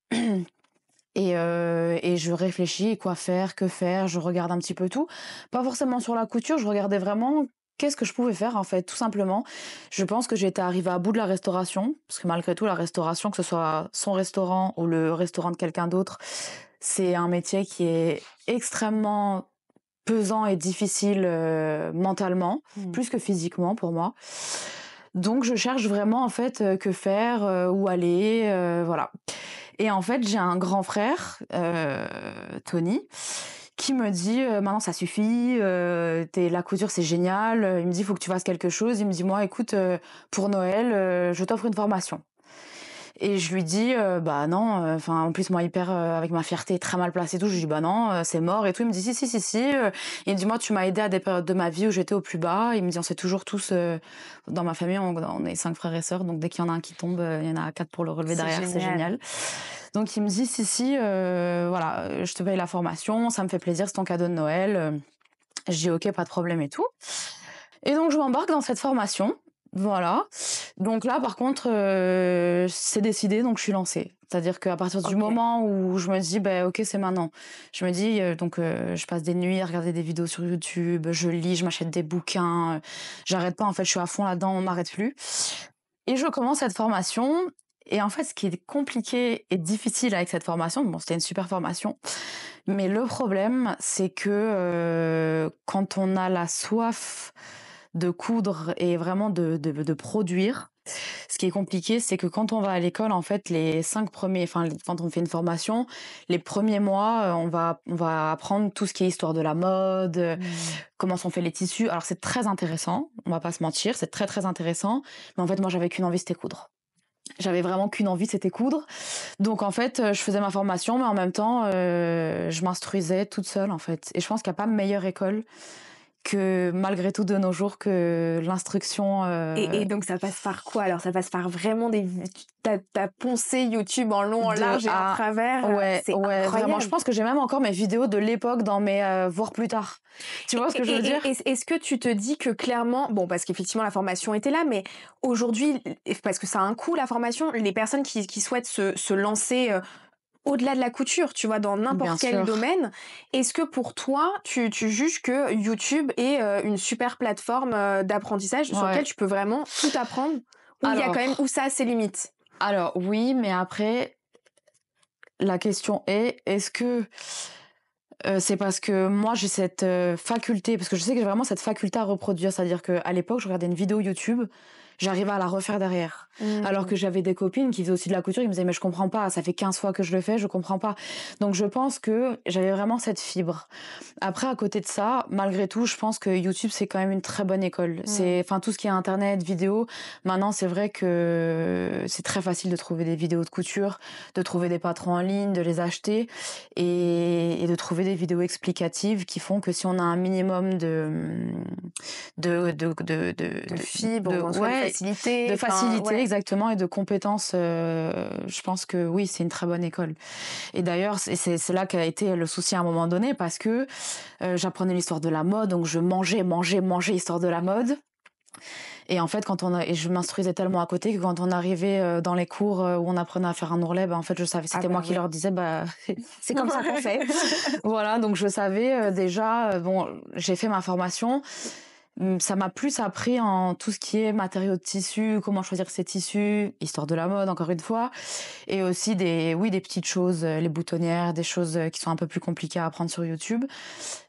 Et je réfléchis, quoi faire, que faire, je regarde un petit peu tout. Pas forcément sur la couture, je regardais vraiment qu'est-ce que je pouvais faire en fait, tout simplement. Je pense que j'étais arrivée à bout de la restauration, parce que malgré tout, la restauration, que ce soit son restaurant ou le restaurant de quelqu'un d'autre, c'est un métier qui est extrêmement pesant et difficile mentalement, plus que physiquement pour moi. Donc je cherche vraiment en fait que faire, où aller, voilà. Et en fait, j'ai un grand frère, Tony, qui me dit maintenant ça suffit, la couture c'est génial. Il me dit il faut que tu fasses quelque chose. Il me dit moi écoute pour Noël je t'offre une formation. Et je lui dis bah non, enfin en plus moi hyper avec ma fierté très mal placée et tout, je lui dis bah non c'est mort et tout. Il me dit si. Il me dit moi tu m'as aidé à des périodes de ma vie où j'étais au plus bas. Il me dit on sait toujours tous dans ma famille on est 5 frères et sœurs, donc dès qu'il y en a un qui tombe il y en a 4 pour le relever derrière, c'est génial. Donc il me dit si voilà je te paye la formation, ça me fait plaisir, c'est ton cadeau de Noël. Je dis ok pas de problème et tout. Et donc je m'embarque dans cette formation. Voilà. Donc là, par contre, c'est décidé, donc je suis lancée. C'est-à-dire qu'à partir du moment où je me dis, bah, ok, c'est maintenant. Je me dis, je passe des nuits à regarder des vidéos sur YouTube, je lis, je m'achète des bouquins, j'arrête pas, en fait, je suis à fond là-dedans, on m'arrête plus. Et je commence cette formation. Et en fait, ce qui est compliqué et difficile avec cette formation, bon, c'était une super formation, mais le problème, c'est que quand on a la soif de coudre et vraiment de produire. Ce qui est compliqué, c'est que quand on va à l'école, en fait, quand on fait une formation, les premiers mois, on va apprendre tout ce qui est histoire de la mode, comment sont faits les tissus. Alors c'est très intéressant, on va pas se mentir, c'est très très intéressant. Mais en fait, moi, j'avais qu'une envie, c'était coudre. J'avais vraiment qu'une envie, c'était coudre. Donc en fait, je faisais ma formation, mais en même temps, je m'instruisais toute seule en fait. Et je pense qu'il n'y a pas meilleure école que malgré tout de nos jours que l'instruction. Et donc ça passe par quoi? Alors ça passe par vraiment t'as poncé YouTube en long, en large et en travers. Ouais, c'est vraiment. incroyable. Je pense que j'ai même encore mes vidéos de l'époque dans mes voire plus tard. Tu vois ce que je veux dire? Est-ce que tu te dis que clairement, bon, parce qu'effectivement la formation était là, mais aujourd'hui, parce que ça a un coût la formation, les personnes qui souhaitent se lancer au-delà de la couture, tu vois, dans Bien n'importe quel sûr. domaine, est-ce que pour toi, tu juges que YouTube est une super plateforme d'apprentissage sur Ouais. laquelle tu peux vraiment tout apprendre, ou il y a quand même, où ça a ses limites? Alors oui, mais après, la question est, est-ce que c'est parce que moi j'ai cette faculté, parce que je sais que j'ai vraiment cette faculté à reproduire, c'est-à-dire qu'à l'époque, je regardais une vidéo YouTube, j'arrivais à la refaire derrière. Alors que j'avais des copines qui faisaient aussi de la couture, ils me disaient mais je comprends pas, ça fait 15 fois que je le fais, je comprends pas. Donc je pense que j'avais vraiment cette fibre. Après, à côté de ça, malgré tout, je pense que YouTube c'est quand même une très bonne école. C'est, enfin, tout ce qui est internet, vidéo, maintenant c'est vrai que c'est très facile de trouver des vidéos de couture, de trouver des patrons en ligne, de les acheter et de trouver des vidéos explicatives qui font que si on a un minimum de fibre, de facilité, ouais. exactement, et de compétences, je pense que oui, c'est une très bonne école. Et d'ailleurs, c'est là qu'a été le souci à un moment donné, parce que j'apprenais l'histoire de la mode, donc je mangeais histoire de la mode. Et en fait, et je m'instruisais tellement à côté que quand on arrivait dans les cours où on apprenait à faire un ourlet, en fait, je savais, c'était moi qui leur disais, c'est comme ça qu'on fait. Voilà, donc je savais déjà, bon, j'ai fait ma formation. Ça m'a plus appris en tout ce qui est matériaux de tissu, comment choisir ses tissus, histoire de la mode encore une fois, et aussi des petites choses, les boutonnières, des choses qui sont un peu plus compliquées à apprendre sur YouTube.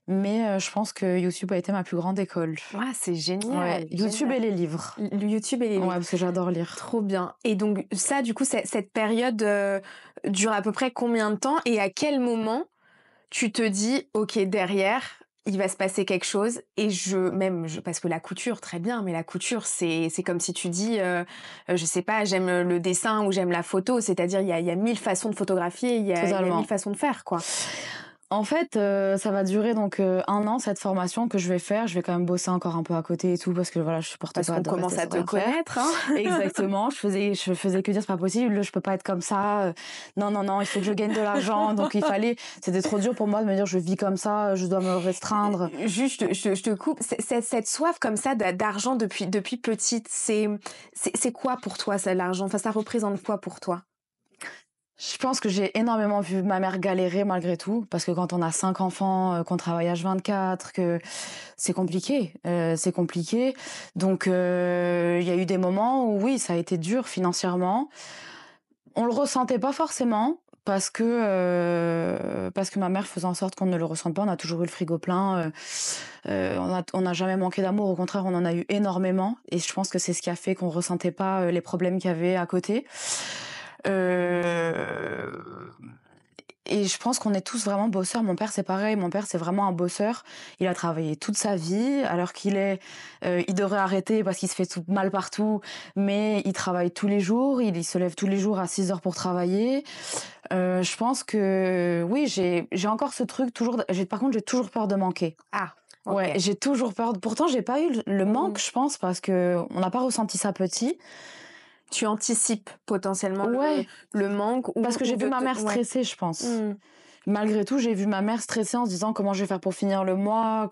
Mais je pense que YouTube a été ma plus grande école. Ah, c'est génial. Ouais, YouTube et les livres. YouTube et les livres. Ouais, parce que j'adore lire. Trop bien. Et donc ça, du coup, cette période dure à peu près combien de temps, et à quel moment tu te dis, ok, derrière, il va se passer quelque chose, et parce que la couture, très bien, mais la couture, c'est comme si tu dis, je sais pas, j'aime le dessin ou j'aime la photo, c'est-à-dire il y a 1000 façons de photographier, il y a 1000 façons de faire, quoi. En fait, ça va durer donc 1 an, cette formation que je vais faire. Je vais quand même bosser encore un peu à côté et tout, parce que voilà, je supporte pas de rester sans rien faire. Parce qu'on commence à te connaître, hein. Exactement. Je faisais que dire c'est pas possible, je peux pas être comme ça. Non, il faut que je gagne de l'argent. Donc c'était trop dur pour moi de me dire je vis comme ça, je dois me restreindre. Juste, je te coupe. Cette soif comme ça d'argent depuis petite, c'est quoi pour toi, ça, l'argent? Enfin, ça représente quoi pour toi? Je pense que j'ai énormément vu ma mère galérer malgré tout, parce que quand on a 5 enfants, qu'on travaille H24, que c'est compliqué, Donc il y a eu des moments où oui, ça a été dur financièrement. On le ressentait pas forcément, parce que ma mère faisait en sorte qu'on ne le ressente pas. On a toujours eu le frigo plein. On n'a jamais manqué d'amour. Au contraire, on en a eu énormément. Et je pense que c'est ce qui a fait qu'on ressentait pas les problèmes qu'il y avait à côté. Et je pense qu'on est tous vraiment bosseurs. Mon père, c'est pareil. Mon père, c'est vraiment un bosseur. Il a travaillé toute sa vie, alors il devrait arrêter parce qu'il se fait tout mal partout, mais il travaille tous les jours. Il se lève tous les jours à 6 heures pour travailler. Je pense que oui, j'ai encore ce truc toujours. Par contre, j'ai toujours peur de manquer. Ah. Okay. Ouais, j'ai toujours peur. Pourtant, j'ai pas eu le manque, je pense, parce que on n'a pas ressenti ça petit. Tu anticipes potentiellement le manque, parce que j'ai vu ma mère stressée, je pense. Malgré tout, j'ai vu ma mère stressée en se disant comment je vais faire pour finir le mois,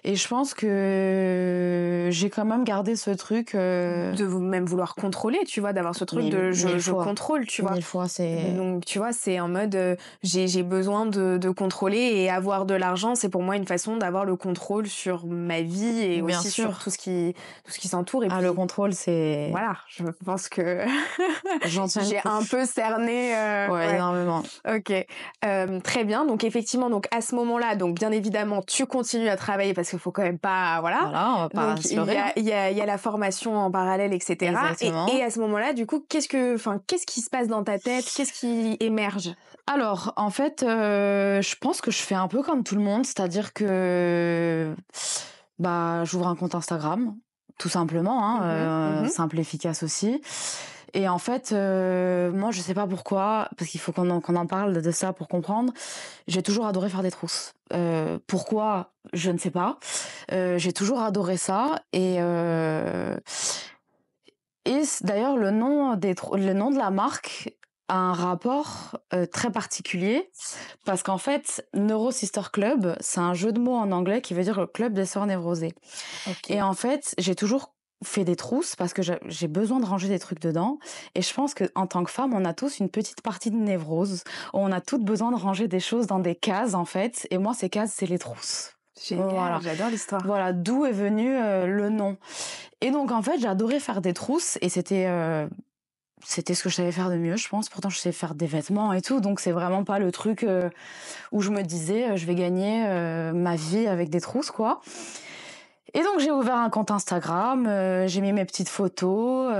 et je pense que j'ai quand même gardé ce truc de même vouloir contrôler, tu vois, d'avoir ce truc de je contrôle, tu vois. 1000 fois, c'est donc tu vois, c'est en mode j'ai besoin de contrôler, et avoir de l'argent, c'est pour moi une façon d'avoir le contrôle sur ma vie et bien aussi sûr. sur tout ce qui s'entoure. Et puis, le contrôle, c'est voilà, je pense que j'ai un peu cerné. énormément. Ok. Très bien. Donc effectivement, donc à ce moment-là, donc bien évidemment, tu continues à travailler parce qu'il faut quand même pas, on va pas se leurrer. Il y a la formation en parallèle, etc. Exactement. Et à ce moment-là, du coup, qu'est-ce qui se passe dans ta tête? Qu'est-ce qui émerge? Alors, en fait, je pense que je fais un peu comme tout le monde, c'est-à-dire que j'ouvre un compte Instagram, tout simplement, simple et efficace aussi. Et en fait, moi, je sais pas pourquoi, parce qu'il faut qu'on en parle de ça pour comprendre. J'ai toujours adoré faire des trousses. Pourquoi? Je ne sais pas. J'ai toujours adoré ça d'ailleurs le nom de la marque a un rapport très particulier parce qu'en fait, Neuro Sister Club, c'est un jeu de mots en anglais qui veut dire le club des sœurs névrosées. Ok. Et en fait, j'ai toujours fait des trousses parce que j'ai besoin de ranger des trucs dedans. Et je pense qu'en tant que femme, on a tous une petite partie de névrose où on a toutes besoin de ranger des choses dans des cases, en fait. Et moi, ces cases, c'est les trousses. Génial, Voilà. j'adore l'histoire. Voilà, d'où est venu le nom. Et donc, en fait, j'adorais faire des trousses et c'était ce que je savais faire de mieux, je pense. Pourtant, je sais faire des vêtements et tout. Donc, c'est vraiment pas le truc où je me disais, je vais gagner ma vie avec des trousses, quoi. Et donc, j'ai ouvert un compte Instagram, j'ai mis mes petites photos.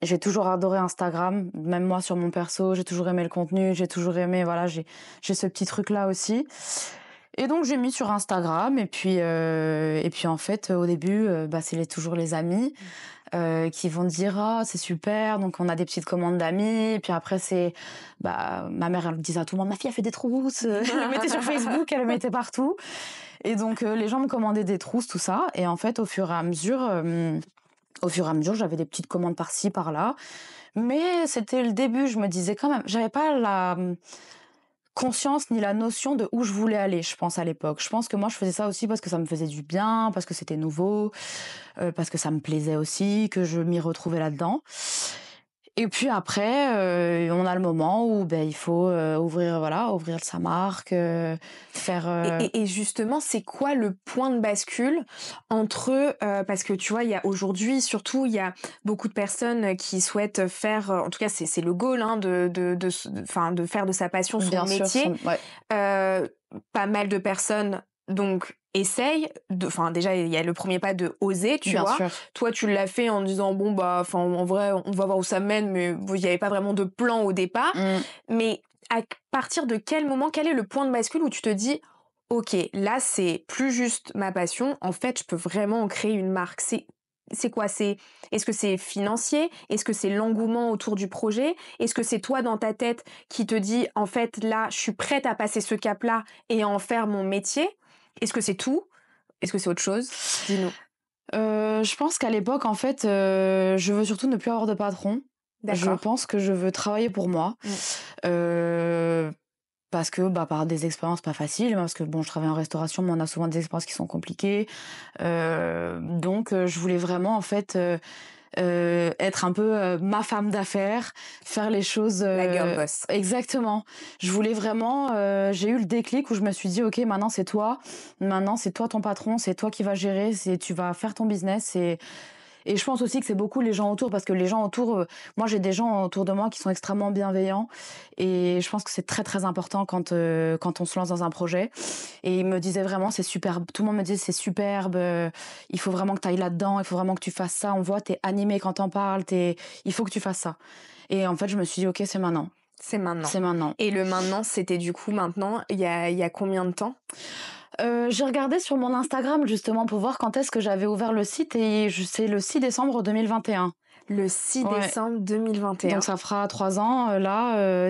J'ai toujours adoré Instagram, même moi sur mon perso, j'ai toujours aimé le contenu, j'ai toujours aimé, voilà, j'ai ce petit truc-là aussi. Et donc, j'ai mis sur Instagram, et puis en fait, au début, c'est toujours les amis qui vont dire « Ah, c'est super », donc on a des petites commandes d'amis, et puis après, ma mère, elle disait à tout le monde « Ma fille a fait des trousses », elle le mettait sur Facebook, elle le mettait partout. Et donc, les gens me commandaient des trousses, tout ça, et en fait, au fur et à mesure, j'avais des petites commandes par-ci, par-là, mais c'était le début, je me disais quand même, j'avais pas la conscience ni la notion de où je voulais aller, je pense, à l'époque. Je pense que moi, je faisais ça aussi parce que ça me faisait du bien, parce que c'était nouveau, parce que ça me plaisait aussi, que je m'y retrouvais là-dedans. Et puis après, on a le moment où il faut ouvrir sa marque, faire... Et justement, c'est quoi le point de bascule entre parce que tu vois, il y a aujourd'hui surtout il y a beaucoup de personnes qui souhaitent faire, en tout cas c'est le goal hein, de faire de sa passion son Bien sûr, métier. ouais. Pas mal de personnes donc essayent enfin déjà il y a le premier pas de oser, tu Bien vois. sûr. Toi tu l'as fait en disant bon enfin en vrai on va voir où ça mène, mais il y avait pas vraiment de plan au départ. Mais à partir de quel moment, quel est le point de bascule où tu te dis ok, là c'est plus juste ma passion, en fait je peux vraiment en créer une marque. C'est quoi? Est-ce que c'est financier? Est-ce que c'est l'engouement autour du projet? Est-ce que c'est toi dans ta tête qui te dit en fait là je suis prête à passer ce cap-là et à en faire mon métier? Est-ce que c'est tout? Est-ce que c'est autre chose? Dis-nous. Je pense qu'à l'époque, en fait, je veux surtout ne plus avoir de patron. Je D'accord. pense que je veux travailler pour moi. Parce que par des expériences pas faciles, parce que je travaille en restauration, mais on a souvent des expériences qui sont compliquées. Donc je voulais vraiment en fait être un peu ma femme d'affaires, faire les choses La girl boss. Exactement. Je voulais vraiment j'ai eu le déclic où je me suis dit OK, maintenant c'est toi ton patron, c'est toi qui vas gérer, tu vas faire ton business et je pense aussi que c'est beaucoup les gens autour, parce que les gens autour, moi j'ai des gens autour de moi qui sont extrêmement bienveillants, et je pense que c'est très très important quand on se lance dans un projet. Et ils me disaient vraiment c'est superbe, tout le monde me disait c'est superbe, il faut vraiment que tu ailles là-dedans, il faut vraiment que tu fasses ça, on voit t'es animé quand t'en parles, il faut que tu fasses ça. Et en fait je me suis dit OK, c'est maintenant. C'est maintenant. C'est maintenant. Et le maintenant, c'était du coup maintenant, il y a combien de temps? J'ai regardé sur mon Instagram justement pour voir quand est-ce que j'avais ouvert le site, et c'est le 6 décembre 2021. Le 6 Ouais. décembre 2021. Donc ça fera 3 ans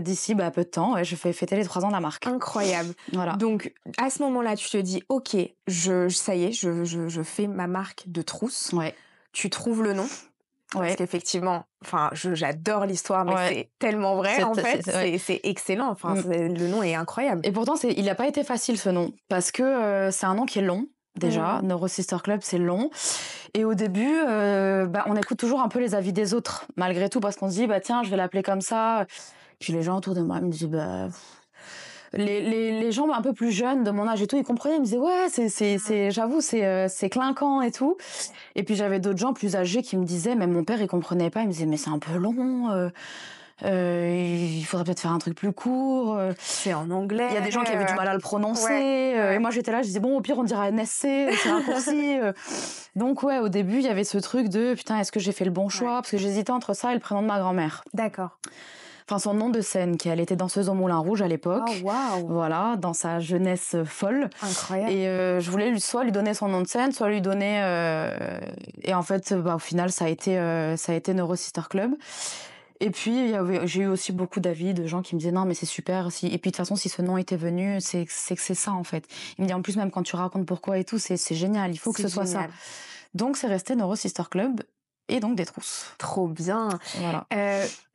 d'ici peu de temps, et je fais fêter les 3 ans de la marque. Incroyable. Voilà. Donc à ce moment-là, tu te dis ok, ça y est, je fais ma marque de trousse. Ouais. Tu trouves le nom. Parce qu'effectivement, enfin, j'adore l'histoire, mais c'est tellement vrai en fait, c'est excellent. Enfin, le nom est incroyable. Et pourtant, il n'a pas été facile ce nom, parce que c'est un nom qui est long. Déjà, Neuro Sister Club, c'est long. Et au début, on écoute toujours un peu les avis des autres, malgré tout, parce qu'on se dit, tiens, je vais l'appeler comme ça. Puis les gens autour de moi me disent, les gens un peu plus jeunes de mon âge et tout, ils comprenaient, ils me disaient, ouais, j'avoue, c'est clinquant et tout. Et puis j'avais d'autres gens plus âgés qui me disaient, même mon père, il comprenait pas, il me disait, mais c'est un peu long, il faudrait peut-être faire un truc plus court. C'est en anglais. Il y a des gens qui avaient du mal à le prononcer. Et moi, j'étais là, je disais, bon, au pire, on dirait NSC, c'est raccourci. Donc, au début, il y avait ce truc de, putain, est-ce que j'ai fait le bon choix? Parce que j'hésitais entre ça et le prénom de ma grand-mère. D'accord. enfin son nom de scène, qu'elle était danseuse au Moulin Rouge à l'époque. Oh, waouh! Voilà, dans sa jeunesse folle. Incroyable. Et je voulais soit lui donner son nom de scène, soit lui donner... Et en fait, au final, ça a été Neuro Sister Club. Et puis, j'ai eu aussi beaucoup d'avis de gens qui me disaient non, mais c'est super. Et puis, de toute façon, si ce nom était venu, c'est que c'est ça, en fait. Il me dit en plus, même quand tu racontes pourquoi et tout, c'est génial. Il faut que ce soit ça. Donc, c'est resté Neuro Sister Club et donc des trousses. Trop bien. Voilà.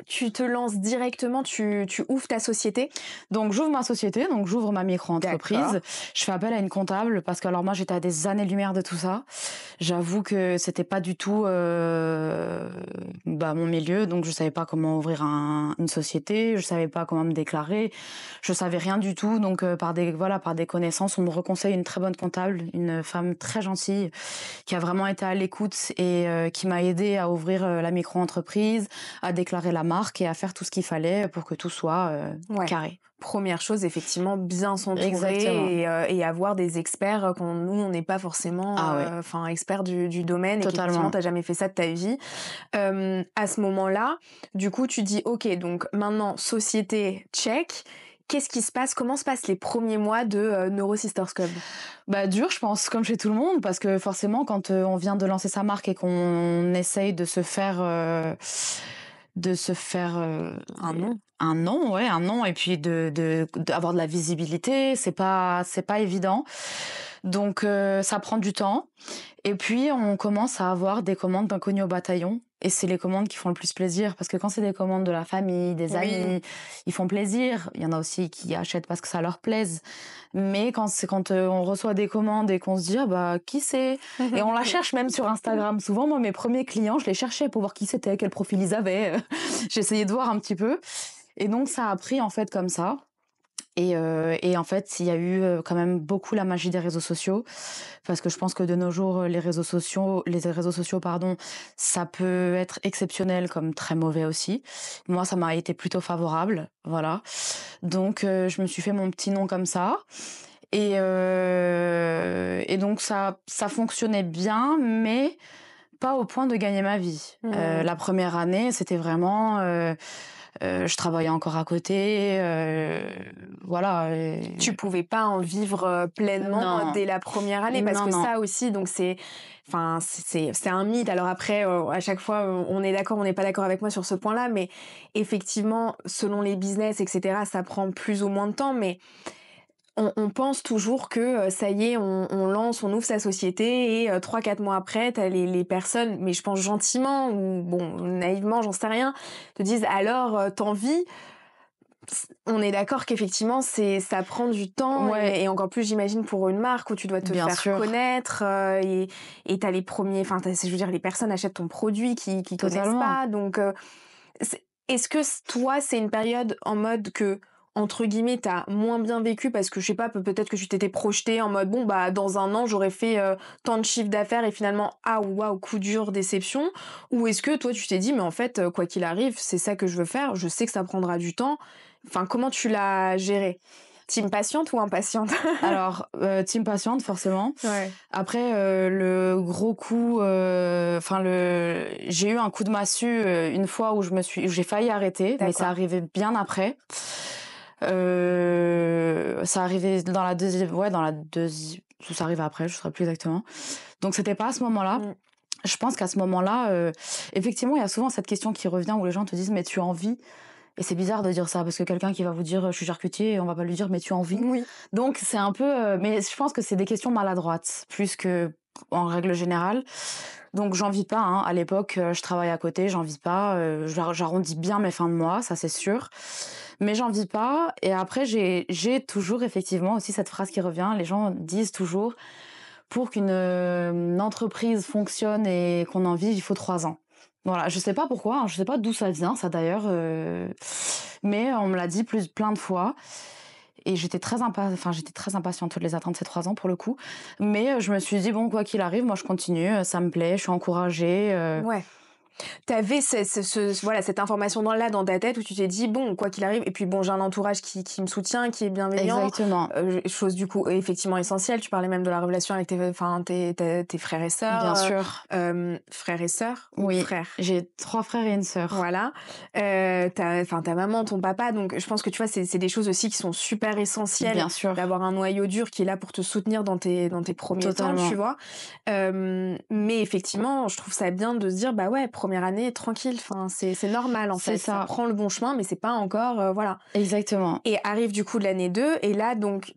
Tu te lances directement, tu ouvres ta société? Donc, j'ouvre ma société, donc j'ouvre ma micro-entreprise. D'accord. Je fais appel à une comptable parce que, alors moi, j'étais à des années-lumière de tout ça. J'avoue que c'était pas du tout mon milieu, donc je savais pas comment ouvrir une société, je savais pas comment me déclarer, je savais rien du tout. Donc, par des connaissances, on me reconseille une très bonne comptable, une femme très gentille qui a vraiment été à l'écoute et qui m'a aidée à ouvrir la micro-entreprise, à déclarer la marque et à faire tout ce qu'il fallait pour que tout soit carré. Première chose, effectivement, bien s'entourer et avoir des experts nous, on n'est pas forcément experts du domaine. Totalement. Et qu'effectivement, tu n'as jamais fait ça de ta vie. À ce moment-là, du coup, tu dis, OK, donc maintenant, société, check. Qu'est-ce qui se passe? Comment se passent les premiers mois de Neuro Sisters Club? Dur, je pense, comme chez tout le monde, parce que forcément, quand on vient de lancer sa marque et qu'on essaye de se faire un nom, et puis d'avoir de la visibilité, c'est pas évident. Donc ça prend du temps. Et puis on commence à avoir des commandes d'inconnus au bataillon. Et c'est les commandes qui font le plus plaisir, parce que quand c'est des commandes de la famille, des amis, ils font plaisir. Il y en a aussi qui achètent parce que ça leur plaise. Mais quand on reçoit des commandes et qu'on se dit qui c'est, et on la cherche même sur Instagram. Souvent, moi, mes premiers clients, je les cherchais pour voir qui c'était, quel profil ils avaient. J'essayais de voir un petit peu. Et donc ça a pris en fait comme ça. Et en fait, il y a eu quand même beaucoup la magie des réseaux sociaux, parce que je pense que de nos jours, les réseaux sociaux, ça peut être exceptionnel comme très mauvais aussi. Moi, ça m'a été plutôt favorable, voilà. Donc, je me suis fait mon petit nom comme ça. Et donc, ça fonctionnait bien, mais pas au point de gagner ma vie. La première année, c'était vraiment... je travaillais encore à côté, voilà. Tu pouvais pas en vivre pleinement dès la première année, parce que ça aussi, donc c'est un mythe. Alors après, à chaque fois, on est d'accord, on n'est pas d'accord avec moi sur ce point-là, mais effectivement, selon les business, etc., ça prend plus ou moins de temps, mais on pense toujours que ça y est, on lance, on ouvre sa société et 3-4 mois après, t'as les personnes, mais je pense gentiment ou naïvement, j'en sais rien, te disent alors t'en vis. On est d'accord qu'effectivement ça prend du temps, et encore plus j'imagine pour une marque où tu dois te faire connaître et t'as les premiers, je veux dire, les personnes achètent ton produit qui connaissent pas, donc est-ce que toi c'est une période en mode que entre guillemets t'as moins bien vécu parce que je sais pas, peut-être que tu t'étais projeté en mode dans un an j'aurais fait tant de chiffre d'affaires et finalement coup dur, déception, ou est-ce que toi tu t'es dit mais en fait quoi qu'il arrive c'est ça que je veux faire, je sais que ça prendra du temps, comment tu l'as géré? Team patiente ou impatiente? Alors, team patiente, forcément. Ouais. Après, le gros coup, j'ai eu un coup de massue une fois où j'ai failli arrêter. D'accord. Mais ça arrivait bien après. Ça arrivait dans la deuxième, ça arrivait après, je ne saurais plus exactement. Donc, c'était pas à ce moment-là. Je pense qu'à ce moment-là, effectivement, il y a souvent cette question qui revient où les gens te disent, mais tu as envie? Et c'est bizarre de dire ça, parce que quelqu'un qui va vous dire je suis charcutier, on va pas lui dire mais tu as envie. Oui. Donc c'est un peu, mais je pense que c'est des questions maladroites plus que en règle générale. Donc j'en vis pas, hein. À l'époque, je travaille à côté, j'en vis pas. J'arrondis bien mes fins de mois, ça c'est sûr. Mais j'en vis pas. Et après j'ai toujours effectivement aussi cette phrase qui revient. Les gens disent toujours pour qu'une entreprise fonctionne et qu'on en vive, il faut 3 ans. Voilà, je sais pas pourquoi, hein, je sais pas d'où ça vient, ça d'ailleurs, mais on me l'a dit plein de fois. Et j'étais très impatiente de les attendre ces 3 ans pour le coup. Mais je me suis dit, bon, quoi qu'il arrive, moi je continue, ça me plaît, je suis encouragée. Ouais. T'avais voilà, cette information-là dans ta tête où tu t'es dit, bon, quoi qu'il arrive, et puis bon, j'ai un entourage qui me soutient, qui est bienveillant. Exactement. Chose du coup effectivement essentielle. Tu parlais même de la relation avec tes frères et sœurs. Bien sûr. Frères et sœurs ou Oui, frères? j'ai 3 frères et une sœur. Voilà. Ta maman, ton papa, donc je pense que tu vois, c'est des choses aussi qui sont super essentielles. Bien sûr. D'avoir un noyau dur qui est là pour te soutenir dans tes premiers Totalement. temps, tu vois. Mais effectivement, je trouve ça bien de se dire, bah ouais, première année, tranquille, enfin, c'est normal en fait. C'est ça. prend le bon chemin, mais c'est pas encore, voilà. Exactement. Et arrive du coup l'année 2, et là donc,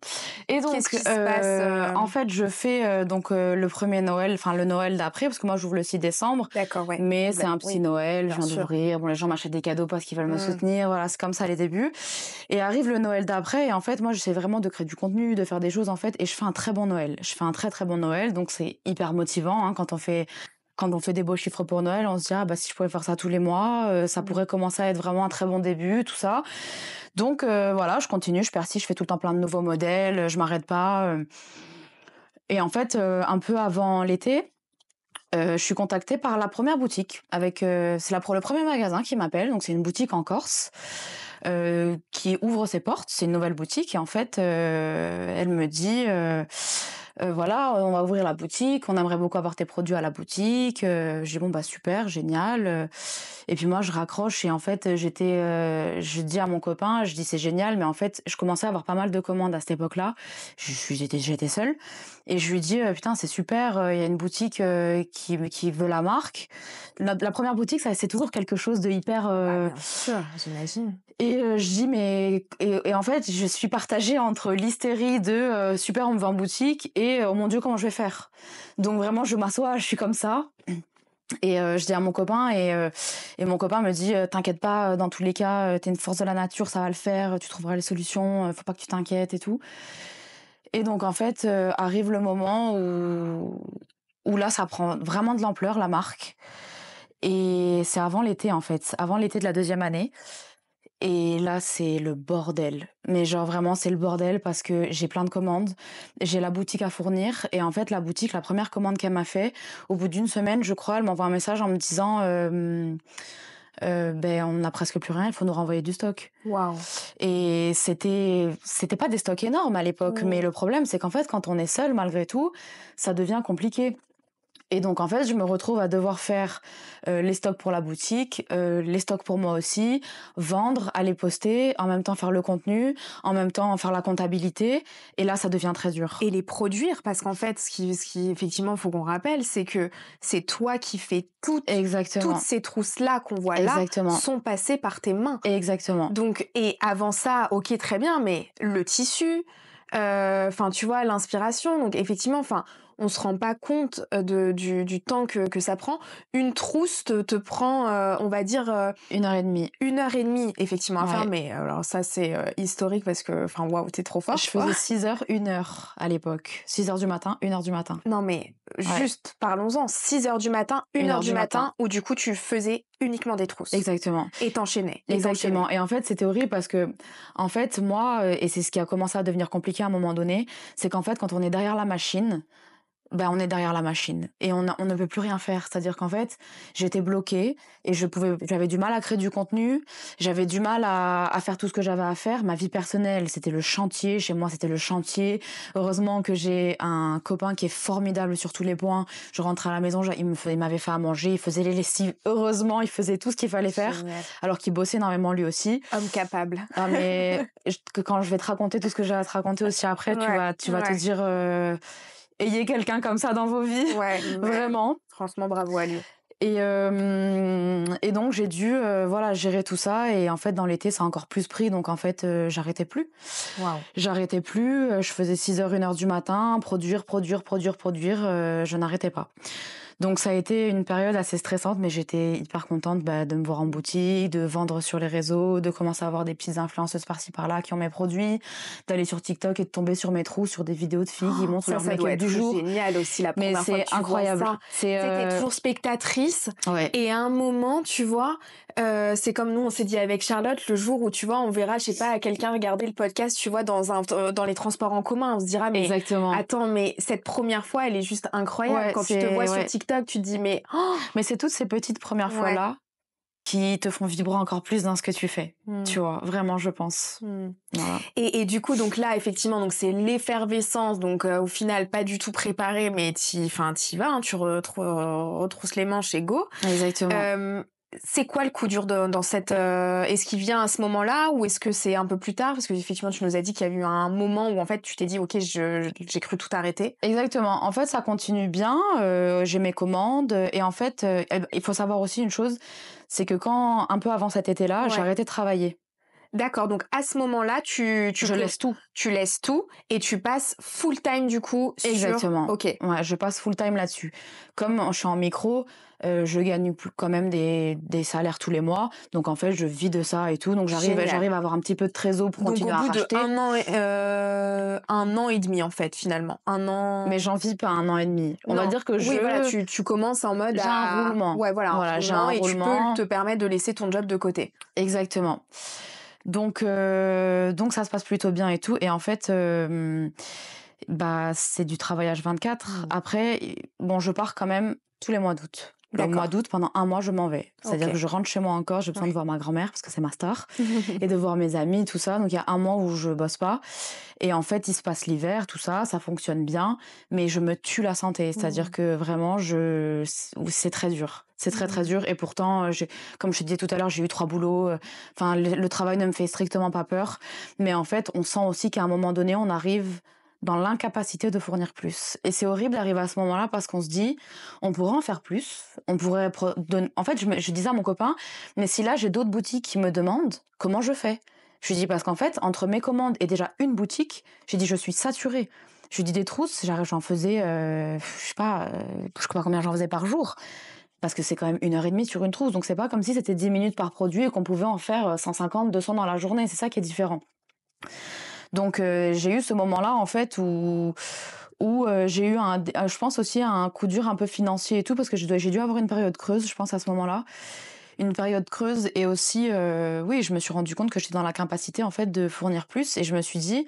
qu'est-ce qui se passe en fait, je fais le premier Noël, enfin le Noël d'après, parce que moi j'ouvre le 6 décembre. D'accord, ouais. Mais c'est un petit Noël, je bien viens sûr. d'ouvrir, bon les gens m'achètent des cadeaux parce qu'ils veulent me soutenir, voilà, c'est comme ça les débuts. Et arrive le Noël d'après, et en fait moi j'essaie vraiment de créer du contenu, de faire des choses en fait, et je fais un très bon Noël. Je fais un très très bon Noël, donc c'est hyper motivant, hein, quand on fait des beaux chiffres pour Noël, on se dit ah bah si je pouvais faire ça tous les mois, ça pourrait commencer à être vraiment un très bon début, tout ça. Donc voilà, je continue, je persiste, je fais tout le temps plein de nouveaux modèles, je m'arrête pas. Et en fait, un peu avant l'été, je suis contactée par la première boutique avec c'est le premier magasin qui m'appelle, donc c'est une boutique en Corse qui ouvre ses portes, c'est une nouvelle boutique, et en fait elle me dit voilà, on va ouvrir la boutique, on aimerait beaucoup avoir tes produits à la boutique. Je dis bon bah super, génial. Et puis moi je raccroche, et en fait je dis à mon copain, je dis c'est génial, mais en fait je commençais à avoir pas mal de commandes à cette époque-là. J'étais seule, et je lui dis putain c'est super, il y a une boutique qui veut la marque. La première boutique c'est toujours quelque chose de hyper. Bien sûr, j'imagine. Et je dis mais et en fait je suis partagée entre l'hystérie de super on me veut en boutique et oh mon Dieu comment je vais faire. Donc vraiment je m'assois, je suis comme ça. Et je dis à mon copain, et mon copain me dit t'inquiète pas, dans tous les cas t'es une force de la nature, ça va le faire, tu trouveras les solutions, faut pas que tu t'inquiètes et tout. Et donc en fait arrive le moment où là ça prend vraiment de l'ampleur, la marque. Et c'est avant l'été en fait, avant l'été de la 2e année. Et là, c'est le bordel. Mais genre vraiment, c'est le bordel parce que j'ai plein de commandes, j'ai la boutique à fournir, et en fait, la boutique, la première commande qu'elle m'a fait, au bout d'une semaine, je crois, elle m'envoie un message en me disant ben on n'a presque plus rien, il faut nous renvoyer du stock. Waouh. Et c'était pas des stocks énormes à l'époque, mais le problème, c'est qu'en fait, quand on est seul, malgré tout, ça devient compliqué. Et donc en fait je me retrouve à devoir faire les stocks pour la boutique, les stocks pour moi aussi, vendre, aller poster, en même temps faire le contenu, en même temps faire la comptabilité, et là ça devient très dur. Et les produire, parce qu'en fait ce qui effectivement faut qu'on rappelle, c'est que c'est toi qui fais Exactement. toutes ces trousses là qu'on voit Exactement. là sont passées par tes mains. Exactement. Donc, et avant ça, ok, très bien, mais le tissu, enfin tu vois, l'inspiration, donc effectivement, enfin on se rend pas compte du temps que ça prend. Une trousse te prend, on va dire 1h30. 1h30 effectivement à faire, Ouais. mais alors ça c'est historique parce que, enfin waouh, t'es trop fort. Je faisais 6h, 1h à l'époque. 6h du matin, 1h du matin. Non mais juste parlons-en, 6h du matin, 1h du matin, où du coup tu faisais uniquement des trousses. Exactement. Et t'enchaînais. Exactement. Et en fait, c'était horrible parce que, en fait, moi, et c'est ce qui a commencé à devenir compliqué à un moment donné, c'est qu'en fait, quand on est derrière la machine, ben on est derrière la machine et on ne peut plus rien faire. C'est-à-dire qu'en fait, j'étais bloquée et j'avais du mal à créer du contenu, j'avais du mal à faire tout ce que j'avais à faire. Ma vie personnelle, c'était le chantier. Chez moi, c'était le chantier. Heureusement que j'ai un copain qui est formidable sur tous les points. Je rentrais à la maison, il m'avait fait à manger, il faisait les lessives. Heureusement, il faisait tout ce qu'il fallait faire. Génial. Alors qu'il bossait énormément lui aussi. Homme capable. Ah mais quand je vais te raconter tout ce que j'ai à te raconter aussi après, tu vas te dire ayez quelqu'un comme ça dans vos vies. Ouais. Vraiment. Franchement, bravo à lui. Et donc j'ai dû gérer tout ça, et en fait dans l'été ça a encore plus pris, donc en fait j'arrêtais plus. Waouh. J'arrêtais plus, je faisais 6h, 1h du matin, produire, je n'arrêtais pas. Donc ça a été une période assez stressante, mais j'étais hyper contente de me voir en boutique, de vendre sur les réseaux, de commencer à avoir des petites influenceuses par-ci par-là qui ont mes produits, d'aller sur TikTok et de tomber sur mes trous, sur des vidéos de filles qui montrent leur make-up du jour. C'est génial aussi la première fois mais que tu c'est incroyable. vois ça. T'étais toujours spectatrice. actrice. Ouais. Et à un moment, tu vois, c'est comme nous, on s'est dit avec Charlotte, le jour où, tu vois, on verra, je sais pas, quelqu'un regarder le podcast, tu vois, dans les transports en commun, on se dira, mais Exactement. attends, mais cette première fois, elle est juste incroyable. Quand tu te vois sur TikTok, tu te dis, mais... Mais c'est toutes ces petites premières fois-là qui te font vibrer encore plus dans ce que tu fais. Tu vois, vraiment, je pense. Voilà. Et du coup, donc là, effectivement, donc c'est l'effervescence, donc au final, pas du tout préparé, mais t'y vas, hein, tu retrousses les manches et go. Exactement. C'est quoi le coup dur dans cette... est-ce qu'il vient à ce moment-là ou est-ce que c'est un peu plus tard? Parce que effectivement, tu nous as dit qu'il y a eu un moment où en fait, tu t'es dit, ok, j'ai cru tout arrêter. Exactement. En fait, ça continue bien. J'ai mes commandes. Et en fait, il faut savoir aussi une chose, c'est que un peu avant cet été-là, j'ai arrêté de travailler. D'accord, donc à ce moment-là, je laisse tout. Tu laisses tout et tu passes full time du coup sur... Exactement. Ok. Ouais, je passe full time là-dessus. Comme je suis en micro, je gagne quand même des salaires tous les mois. Donc en fait, je vis de ça et tout. Donc j'arrive à avoir un petit peu de trésor pour continuer à racheter. Donc au bout un an et demi en fait finalement. Un an. Mais j'en vis pas 1 an et demi. On va dire que oui, voilà, tu commences en mode j'ai un roulement. Ouais, voilà, j'ai un et roulement. tu peux te permettre de laisser ton job de côté. Exactement. Donc ça se passe plutôt bien et tout. Et en fait, c'est du travail H24. Après, bon, je pars quand même tous les mois d'août. Au mois d'août, pendant 1 mois, je m'en vais. C'est-à-dire que je rentre chez moi encore, j'ai besoin de voir ma grand-mère parce que c'est ma star, et de voir mes amis, tout ça. Donc il y a 1 mois où je bosse pas. Et en fait, il se passe l'hiver, tout ça, ça fonctionne bien, mais je me tue la santé. C'est-à-dire que vraiment, c'est très dur. C'est très, très dur. Et pourtant, comme je te disais tout à l'heure, j'ai eu 3 boulots. Enfin, le travail ne me fait strictement pas peur. Mais en fait, on sent aussi qu'à un moment donné, on arrive dans l'incapacité de fournir plus. Et c'est horrible d'arriver à ce moment-là parce qu'on se dit, on pourrait en faire plus. On pourrait... En fait, je disais à mon copain, mais si là, j'ai d'autres boutiques qui me demandent, comment je fais ? Je lui dis parce qu'en fait, entre mes commandes et déjà une boutique, j'ai dit je suis saturée. Je lui dis des trousses, j'en faisais, je sais pas combien j'en faisais par jour. Parce que c'est quand même 1h30 sur une trousse. Donc c'est pas comme si c'était 10 minutes par produit et qu'on pouvait en faire 150, 200 dans la journée. C'est ça qui est différent. Donc j'ai eu ce moment-là en fait où j'ai eu je pense aussi un coup dur un peu financier et tout parce que j'ai dû avoir une période creuse, je pense à ce moment-là. Une période creuse et aussi, oui, je me suis rendu compte que j'étais dans l'incapacité en fait de fournir plus et je me suis dit,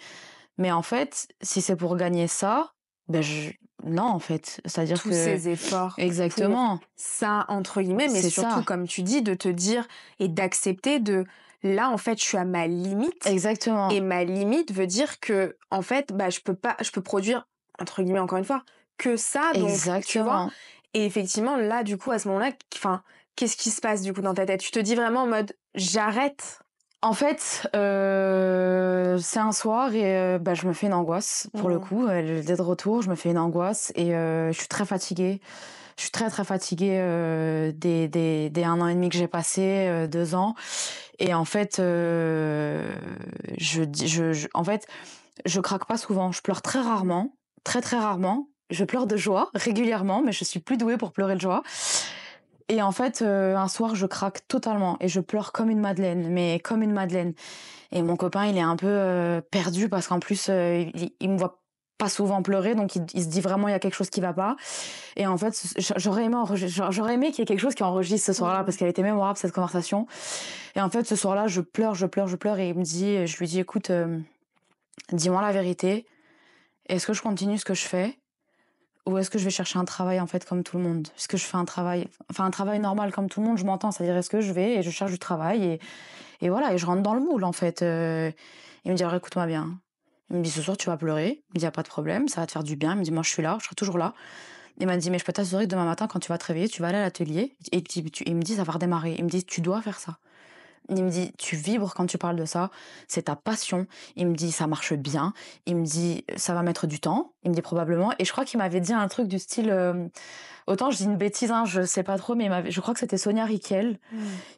mais en fait, si c'est pour gagner ça, non en fait, c'est-à-dire tous ces efforts. Exactement. Ça entre guillemets, mais surtout comme tu dis, de te dire et d'accepter de là en fait, je suis à ma limite. Exactement. Et ma limite veut dire que en fait, je peux produire entre guillemets encore une fois que ça. Donc Exactement. tu vois. Et effectivement, là du coup à ce moment-là, qu'est-ce qui se passe du coup dans ta tête? Tu te dis vraiment en mode j'arrête? En fait, c'est un soir et je me fais une angoisse pour le coup. Dès de retour, je me fais une angoisse et je suis très fatiguée. Je suis très très fatiguée des 1 an et demi que j'ai passé, 2 ans. Et en fait, en fait, je craque pas souvent. Je pleure très rarement, très très rarement. Je pleure de joie régulièrement, mais je suis plus douée pour pleurer de joie. Et en fait, un soir, je craque totalement et je pleure comme une madeleine, mais comme une madeleine. Et mon copain, il est un peu perdu parce qu'en plus, il me voit pas souvent pleurer, donc il se dit vraiment il y a quelque chose qui va pas. Et en fait, j'aurais aimé qu'il y ait quelque chose qui enregistre ce soir-là parce qu'elle était mémorable cette conversation. Et en fait, ce soir-là, je pleure et je lui dis écoute, dis-moi la vérité. Est-ce que je continue ce que je fais? Ou est-ce que je vais chercher un travail en fait comme tout le monde? Est-ce que je fais un travail normal comme tout le monde, je m'entends, c'est-à-dire est-ce que je vais et je cherche du travail et voilà, et je rentre dans le moule en fait. Il me dit alors écoute-moi bien. Il me dit ce soir tu vas pleurer. Il me dit y a pas de problème, ça va te faire du bien. Il me dit moi je suis là, je serai toujours là. Il m'a dit mais je peux t'assurer que demain matin quand tu vas te réveiller, tu vas aller à l'atelier et il me dit ça va redémarrer. Il me dit tu dois faire ça. Il me dit, tu vibres quand tu parles de ça, c'est ta passion. Il me dit, ça marche bien. Il me dit, ça va mettre du temps. Il me dit probablement. Et je crois qu'il m'avait dit un truc du style, autant je dis une bêtise, hein, je sais pas trop, mais je crois que c'était Sonia Rykiel.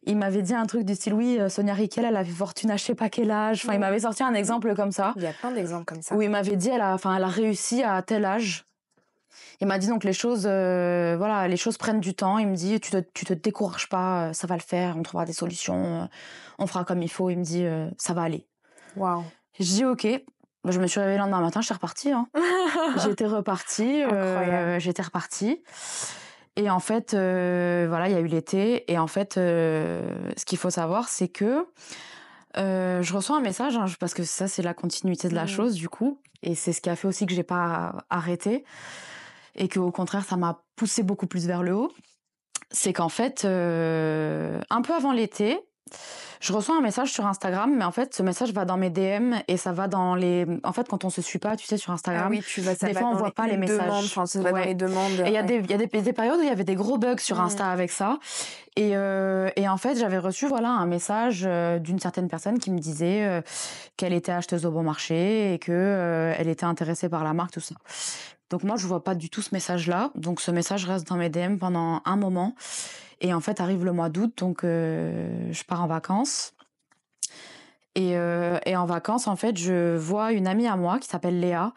Il m'avait dit un truc du style, oui, Sonia Rykiel, elle avait fortune à je sais pas quel âge. Enfin, il m'avait sorti un exemple comme ça. Il y a plein d'exemples comme ça. Où il m'avait dit, elle a réussi à tel âge. Il m'a dit donc les choses prennent du temps. Il me dit tu te décourages pas, ça va le faire, on trouvera des solutions, on fera comme il faut. Il me dit ça va aller. Waouh. Je dis ok. Je me suis réveillée le lendemain matin, j'étais repartie. Hein. J'étais repartie. Et en fait, voilà, il y a eu l'été et en fait, ce qu'il faut savoir, c'est que, je reçois un message, hein, parce que ça, c'est la continuité de la Mmh. chose, du coup et c'est ce qui a fait aussi que j'ai pas arrêté et qu'au contraire, ça m'a poussée beaucoup plus vers le haut. C'est qu'en fait, un peu avant l'été, je reçois un message sur Instagram, mais en fait, ce message va dans mes DM et ça va dans les en fait, quand on se suit pas, tu sais, sur Ah Instagram, oui, ça des va fois, on dans voit pas les les demandes, messages. enfin, ça va dans les Ouais demandes, et ouais. il y a des périodes où il y avait des gros bugs sur Mmh. Insta avec ça et en fait, j'avais reçu, voilà, un message, d'une certaine personne qui me disait, qu'elle était acheteuse au bon marché et que, elle était intéressée par la marque, tout ça. Donc moi, je vois pas du tout ce message-là. Donc ce message reste dans mes DM pendant un moment et en fait, arrive le mois d'août, donc je pars en vacances et en vacances, en fait, je vois une amie à moi qui s'appelle Léa,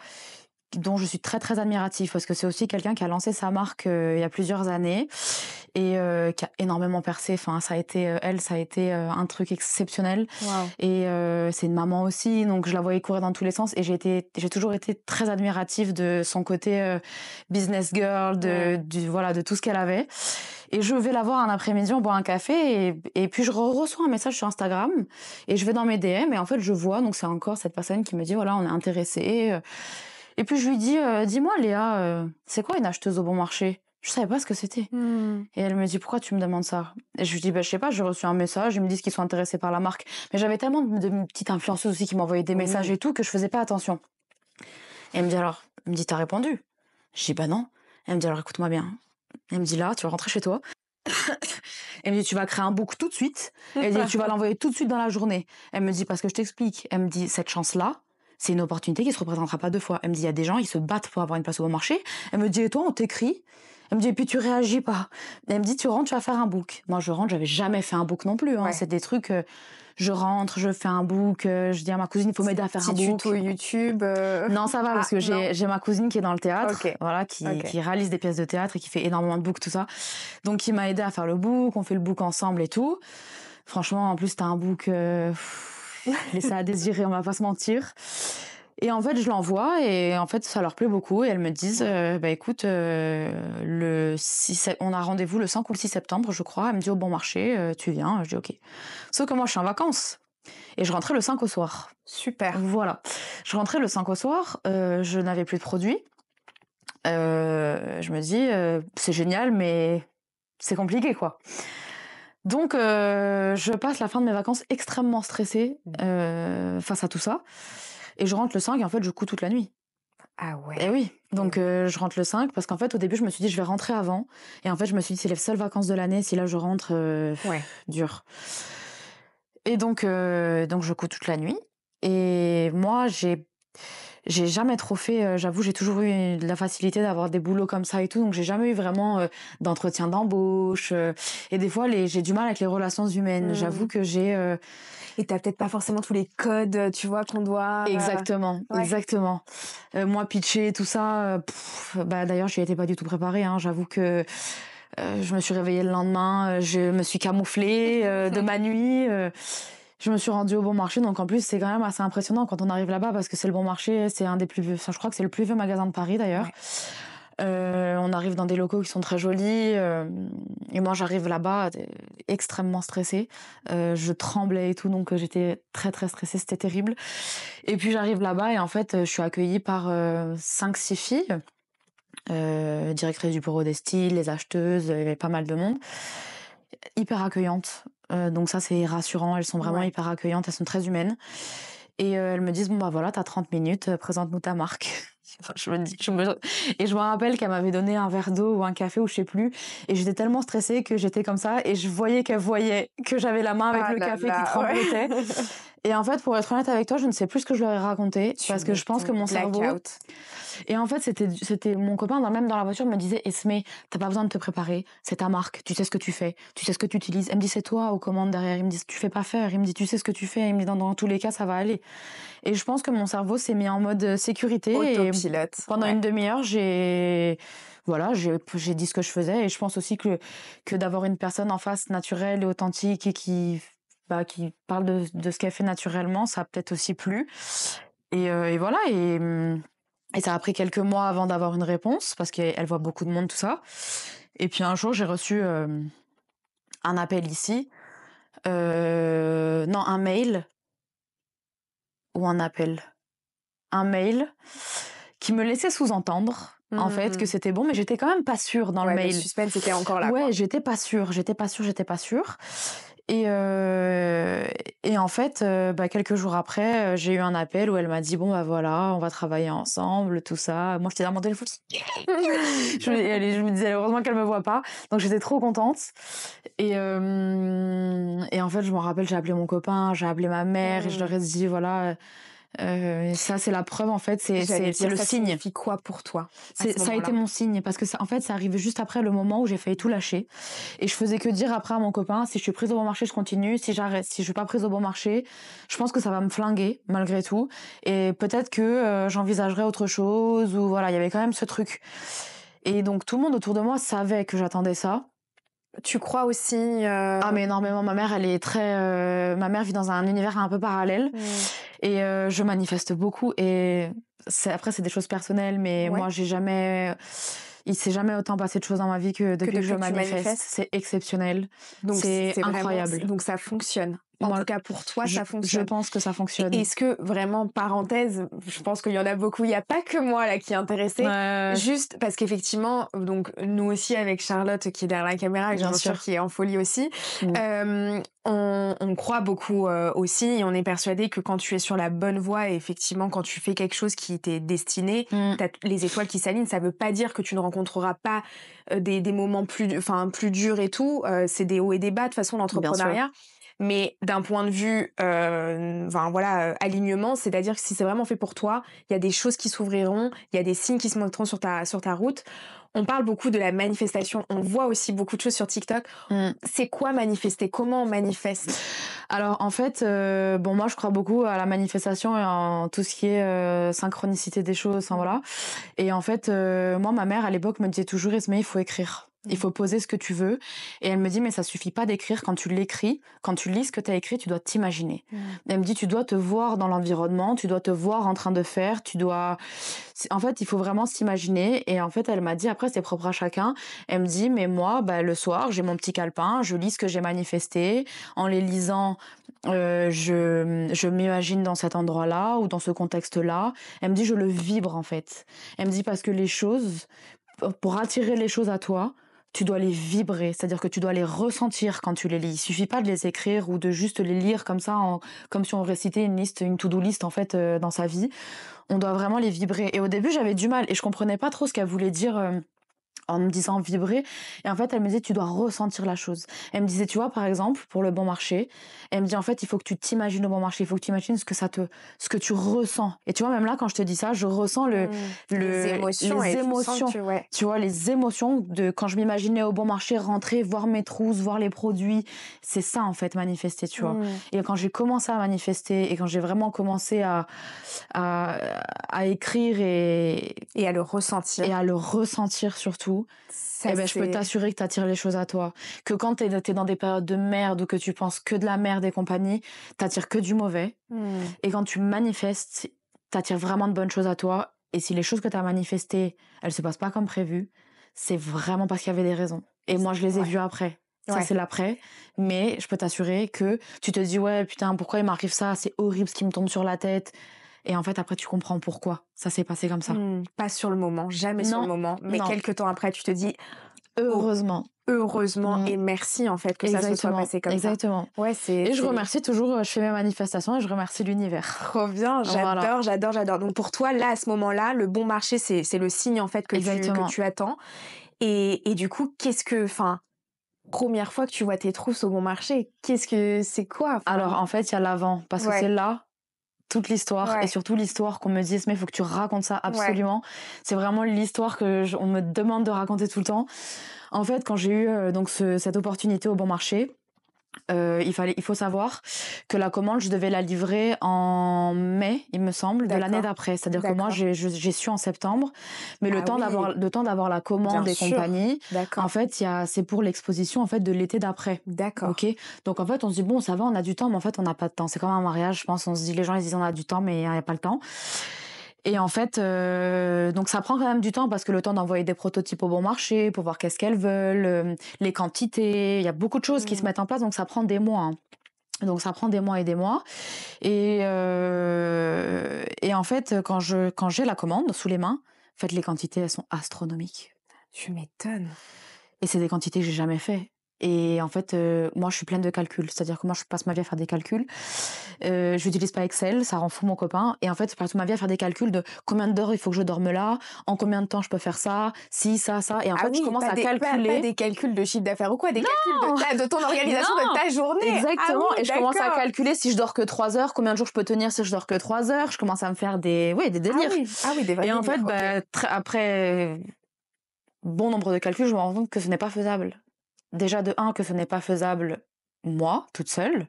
dont je suis très, très admirative parce que c'est aussi quelqu'un qui a lancé sa marque, il y a plusieurs années et qui a énormément percé. Enfin, ça a été, elle, ça a été, un truc exceptionnel Waouh. et c'est une maman aussi, donc je la voyais courir dans tous les sens et j'ai toujours été très admirative de son côté, business girl, Mmh. voilà, de tout ce qu'elle avait et je vais la voir un après-midi, on boit un café et puis je reçois un message sur Instagram et je vais dans mes DM et en fait, je vois donc c'est encore cette personne qui me dit: «Voilà, on est intéressés», et puis je lui dis: «Dis-moi Léa, c'est quoi une acheteuse au bon marché?» Je savais pas ce que c'était Mmh. et elle me dit: «Pourquoi tu me demandes ça?» Et je lui dis: «Bah, je sais pas, j'ai reçu un message, ils me disent qu'ils sont intéressés par la marque». Mais j'avais tellement de petites influenceuses aussi qui m'envoyaient des messages Oui. et tout que je faisais pas attention. Et elle me dit: «Alors?» Elle me dit: «Tu as répondu?» Je dis: «Bah, non». Elle me dit: «Alors écoute-moi bien». Elle me dit: «Là, tu vas rentrer chez toi». Elle me dit: «Tu vas créer un book tout de suite». Elle dit: «Tu vas l'envoyer tout de suite dans la journée». Elle me dit: «Parce que je t'explique». Elle me dit: «Cette chance-là, c'est une opportunité qui se représentera pas 2 fois». Elle me dit: «Il y a des gens, ils se battent pour avoir une place au bon marché». Elle me dit: «Et toi, on t'écrit». Elle me dit: «Et puis tu réagis pas». Elle me dit: «Tu rentres, tu vas faire un book». Moi, je rentre, j'avais jamais fait un book non plus, hein. Ouais. C'est des trucs, je rentre, je fais un book, je dis à ma cousine: «Il faut m'aider à faire un Petit tuto book». YouTube, Non, ça va Ah parce que non? j'ai ma cousine qui est dans le théâtre, OK, voilà, OK. qui réalise des pièces de théâtre et qui fait énormément de books, tout ça. Donc il m'a aidée à faire le book, on fait le book ensemble et tout. Franchement, en plus, c'était un book, qui laissait à désirer, on va pas se mentir. Et en fait, je l'envoie et en fait, ça leur plaît beaucoup et elles me disent, «Bah, écoute, le 6 sept on a rendez-vous le 5 ou le 6 septembre, je crois». Elle me dit: «Au bon marché, tu viens?» Je dis: «OK». Sauf que moi, je suis en vacances et je rentrais le 5 au soir. Super. Voilà. Je rentrais le 5 au soir, je n'avais plus de produits. Je me dis, «C'est génial, mais c'est compliqué, quoi». Donc je passe la fin de mes vacances extrêmement stressée, face à tout ça et je rentre le 5 et en fait, je couds toute la nuit. Ah Et ouais. oui, donc Mmh. je rentre le 5 parce qu'en fait, au début, je me suis dit: «Je vais rentrer avant» et en fait, je me suis dit: «C'est les seules vacances de l'année, si là je rentre, Ouais. dur». Et donc je couds toute la nuit et moi, j'ai jamais trop fait, j'avoue, j'ai toujours eu de la facilité d'avoir des boulots comme ça et tout, donc j'ai jamais eu vraiment, d'entretien d'embauche, et des fois j'ai du mal avec les relations humaines. Mmh. J'avoue que j'ai, Et tu peut-être pas forcément tous les codes, tu vois, qu'on doit, exactement, ouais. exactement. Moi pitcher tout ça, bah, d'ailleurs j'y étais pas du tout préparée, hein. J'avoue que, je me suis réveillée le lendemain, je me suis camouflée, de ma nuit, je me suis rendue au Bon Marché, donc en plus c'est quand même assez impressionnant quand on arrive là-bas parce que c'est le Bon Marché, c'est un des plus vieux, enfin je crois que c'est le plus vieux magasin de Paris d'ailleurs. Ouais. On arrive dans des locaux qui sont très jolis, et moi j'arrive là-bas, extrêmement stressée. Je tremblais et tout, donc j'étais très, très stressée, c'était terrible. Et puis j'arrive là-bas et en fait, je suis accueillie par, 5-6 filles, directrices du bureau des styles, les acheteuses, il y avait pas mal de monde. Hyper accueillantes, donc ça c'est rassurant, elles sont vraiment Ouais. hyper accueillantes, elles sont très humaines et elles me disent: «Bon bah voilà, tu as 30 minutes, présente-nous ta marque». Enfin, je me rappelle qu'elle m'avait donné un verre d'eau ou un café ou je sais plus et j'étais tellement stressée que j'étais comme ça et je voyais qu'elle voyait que j'avais la main avec Ah le là café qui là, ouais. tremblotait et en fait, pour être honnête avec toi, je ne sais plus ce que je leur ai raconté Tu parce que je pense que m'étonnes, mon cerveau blackout. et en fait, c'était mon copain même dans la voiture me disait: «Esmé, t'as pas besoin de te préparer, c'est ta marque, tu sais ce que tu fais, tu sais ce que tu utilises». Elle me dit: «C'est toi aux commandes derrière». Il me dit: «Tu fais pas faire». Il me dit: «Tu sais ce que tu fais». Il me dit: «Dans tous les cas, ça va aller». Et je pense que mon cerveau s'est mis en mode, sécurité et Autopilote, pendant ouais. une demi-heure, voilà, j'ai dit ce que je faisais et je pense aussi que d'avoir une personne en face naturelle et authentique et qui parle de ce qu'elle fait naturellement, ça a peut-être aussi plu et voilà Et ça a pris quelques mois avant d'avoir une réponse, parce qu'elle voit beaucoup de monde, tout ça. Et puis un jour, j'ai reçu un appel ici. Non, un mail. Ou un appel. Un mail qui me laissait sous-entendre, en fait, que c'était bon, mais j'étais quand même pas sûre dans le mail. Le suspense était encore là. Ouais, j'étais pas sûre. Et en fait, quelques jours après, j'ai eu un appel où elle m'a dit bon bah voilà, on va travailler ensemble, tout ça. Moi j'étais dans mon téléphone. je me disais heureusement qu'elle me voit pas. Donc j'étais trop contente. Et en fait, je me rappelle, j'ai appelé mon copain, j'ai appelé ma mère et je leur ai dit voilà. Ça c'est la preuve en fait, c'est le ça signe. signifie quoi pour toi Ça a été mon signe parce que ça, en fait, ça arrivait juste après le moment où j'ai failli tout lâcher et je faisais que dire après à mon copain si je suis prise au bon marché je continue, si j'arrête, si je suis pas prise au bon marché, je pense que ça va me flinguer malgré tout et peut-être que j'envisagerais autre chose ou voilà, il y avait quand même ce truc. Et donc tout le monde autour de moi savait que j'attendais ça. Tu crois aussi Ah mais énormément, ma mère elle est très ma mère vit dans un univers un peu parallèle et je manifeste beaucoup et après c'est des choses personnelles mais moi il s'est jamais autant passé de choses dans ma vie que depuis que je manifeste. C'est exceptionnel. Donc c'est incroyable. Vraiment, donc ça fonctionne. En tout cas, pour toi, ça fonctionne. Je pense que ça fonctionne. Est-ce que, vraiment, parenthèse, je pense qu'il y en a beaucoup, il n'y a pas que moi là qui est intéressée, juste parce qu'effectivement, donc nous aussi avec Charlotte qui est derrière la caméra, et bien sûr qui est en folie aussi, on croit beaucoup aussi et on est persuadé que quand tu es sur la bonne voie et effectivement quand tu fais quelque chose qui t'est destiné, t'as les étoiles qui s'alignent, ça veut pas dire que tu ne rencontreras pas des moments plus durs et tout, c'est des hauts et des bas de toute façon l'entrepreneuriat. Mais d'un point de vue alignement, c'est-à-dire que si c'est vraiment fait pour toi, il y a des choses qui s'ouvriront, il y a des signes qui se montreront sur ta route. On parle beaucoup de la manifestation, on voit aussi beaucoup de choses sur TikTok. C'est quoi manifester? Comment on manifeste? Alors en fait, moi je crois beaucoup à la manifestation et en tout ce qui est synchronicité des choses, voilà. Et en fait, moi ma mère à l'époque me disait toujours Esmée, il faut écrire. Il faut poser ce que tu veux. Et elle me dit, mais ça suffit pas d'écrire. Quand tu l'écris, quand tu lis ce que tu as écrit, tu dois t'imaginer. Elle me dit, tu dois te voir dans l'environnement, tu dois te voir en train de faire, en fait, il faut vraiment s'imaginer. Et en fait, elle m'a dit, après, c'est propre à chacun. Elle me dit, mais moi, le soir, j'ai mon petit calepin, je lis ce que j'ai manifesté. En les lisant, je m'imagine dans cet endroit-là ou dans ce contexte-là. Elle me dit, je le vibre, en fait. Elle me dit, parce que les choses, pour attirer les choses à toi, tu dois les vibrer, c'est-à-dire que tu dois les ressentir quand tu les lis. Il suffit pas de les écrire ou de juste les lire comme ça, comme si on récitait une to-do list en fait dans sa vie. On doit vraiment les vibrer. Et au début, j'avais du mal et je comprenais pas trop ce qu'elle voulait dire en me disant vibrer. Et en fait, elle me disait, tu dois ressentir la chose. Elle me disait, tu vois, par exemple, pour le bon marché, elle me dit, en fait, il faut que tu t'imagines au bon marché, il faut que tu imagines ce que tu ressens. Et tu vois, même là, quand je te dis ça, je ressens les émotions. Tu vois, les émotions de quand je m'imaginais au bon marché, rentrer, voir mes trousses, voir les produits. C'est ça, en fait, manifester, tu vois. Et quand j'ai commencé à manifester et quand j'ai vraiment commencé à écrire et à le ressentir. Et à le ressentir surtout, je peux t'assurer que t'attires les choses à toi. Que quand t'es dans des périodes de merde ou que tu penses que de la merde et compagnie, t'attires que du mauvais. Et quand tu manifestes, t'attires vraiment de bonnes choses à toi. Et si les choses que t'as manifestées, elles se passent pas comme prévu, c'est vraiment parce qu'il y avait des raisons. Et moi, je les ai vues après. Ça, c'est l'après. Mais je peux t'assurer que tu te dis, ouais, putain, pourquoi il m'arrive ça? C'est horrible ce qui me tombe sur la tête. Et en fait, après, tu comprends pourquoi ça s'est passé comme ça. Pas sur le moment, jamais sur le moment. Mais quelques temps après, tu te dis... Heureusement. Heureusement et merci en fait que ça se soit passé comme ça. Exactement. Ouais, et je remercie toujours, je fais mes manifestations et je remercie l'univers. Trop bien, j'adore. Donc pour toi, là, à ce moment-là, le bon marché, c'est le signe en fait que tu attends. Et du coup, première fois que tu vois tes trousses au bon marché, c'est quoi? Alors en fait, il y a l'avant, parce que c'est là toute l'histoire et surtout l'histoire qu'on me dit mais il faut que tu racontes ça absolument. C'est vraiment l'histoire on me demande de raconter tout le temps. En fait, quand j'ai eu cette opportunité au bon marché, il faut savoir que la commande, je devais la livrer en mai, il me semble, de l'année d'après. C'est-à-dire que moi, j'ai su en septembre, mais le temps d'avoir la commande et compagnie, en fait, c'est pour l'exposition en fait de l'été d'après. D'accord. Ok. Donc en fait, on se dit bon, ça va, on a du temps, mais en fait, on n'a pas de temps. C'est comme un mariage, je pense. On se dit les gens ils disent on a du temps, mais il n'y a pas le temps. Et en fait, donc ça prend quand même du temps parce que le temps d'envoyer des prototypes au bon marché pour voir qu'est-ce qu'elles veulent, les quantités, il y a beaucoup de choses qui se mettent en place, donc ça prend des mois, hein. Donc ça prend des mois et des mois. Et en fait, quand j'ai la commande sous les mains, en fait, les quantités, elles sont astronomiques. Tu m'étonnes. Et c'est des quantités que j'ai jamais fait. Et en fait, moi, je suis pleine de calculs. C'est-à-dire que moi, je passe ma vie à faire des calculs. Je n'utilise pas Excel, ça rend fou mon copain. Et en fait, je passe ma vie à faire des calculs de combien d'heures il faut que je dorme là, en combien de temps je peux faire ça, si, ça, ça. Et en fait, je commence à calculer. Pas des calculs de chiffre d'affaires ou quoi, des calculs de ton organisation Non. de ta journée. Exactement. Ah oui, et je commence à calculer si je dors que 3 heures, combien de jours je peux tenir si je dors que 3 heures. Je commence à me faire des délires. Ah oui, des vrais Et en délires, fait, après bon nombre de calculs, je me rends compte que ce n'est pas faisable. Déjà de 1, que ce n'est pas faisable moi, toute seule.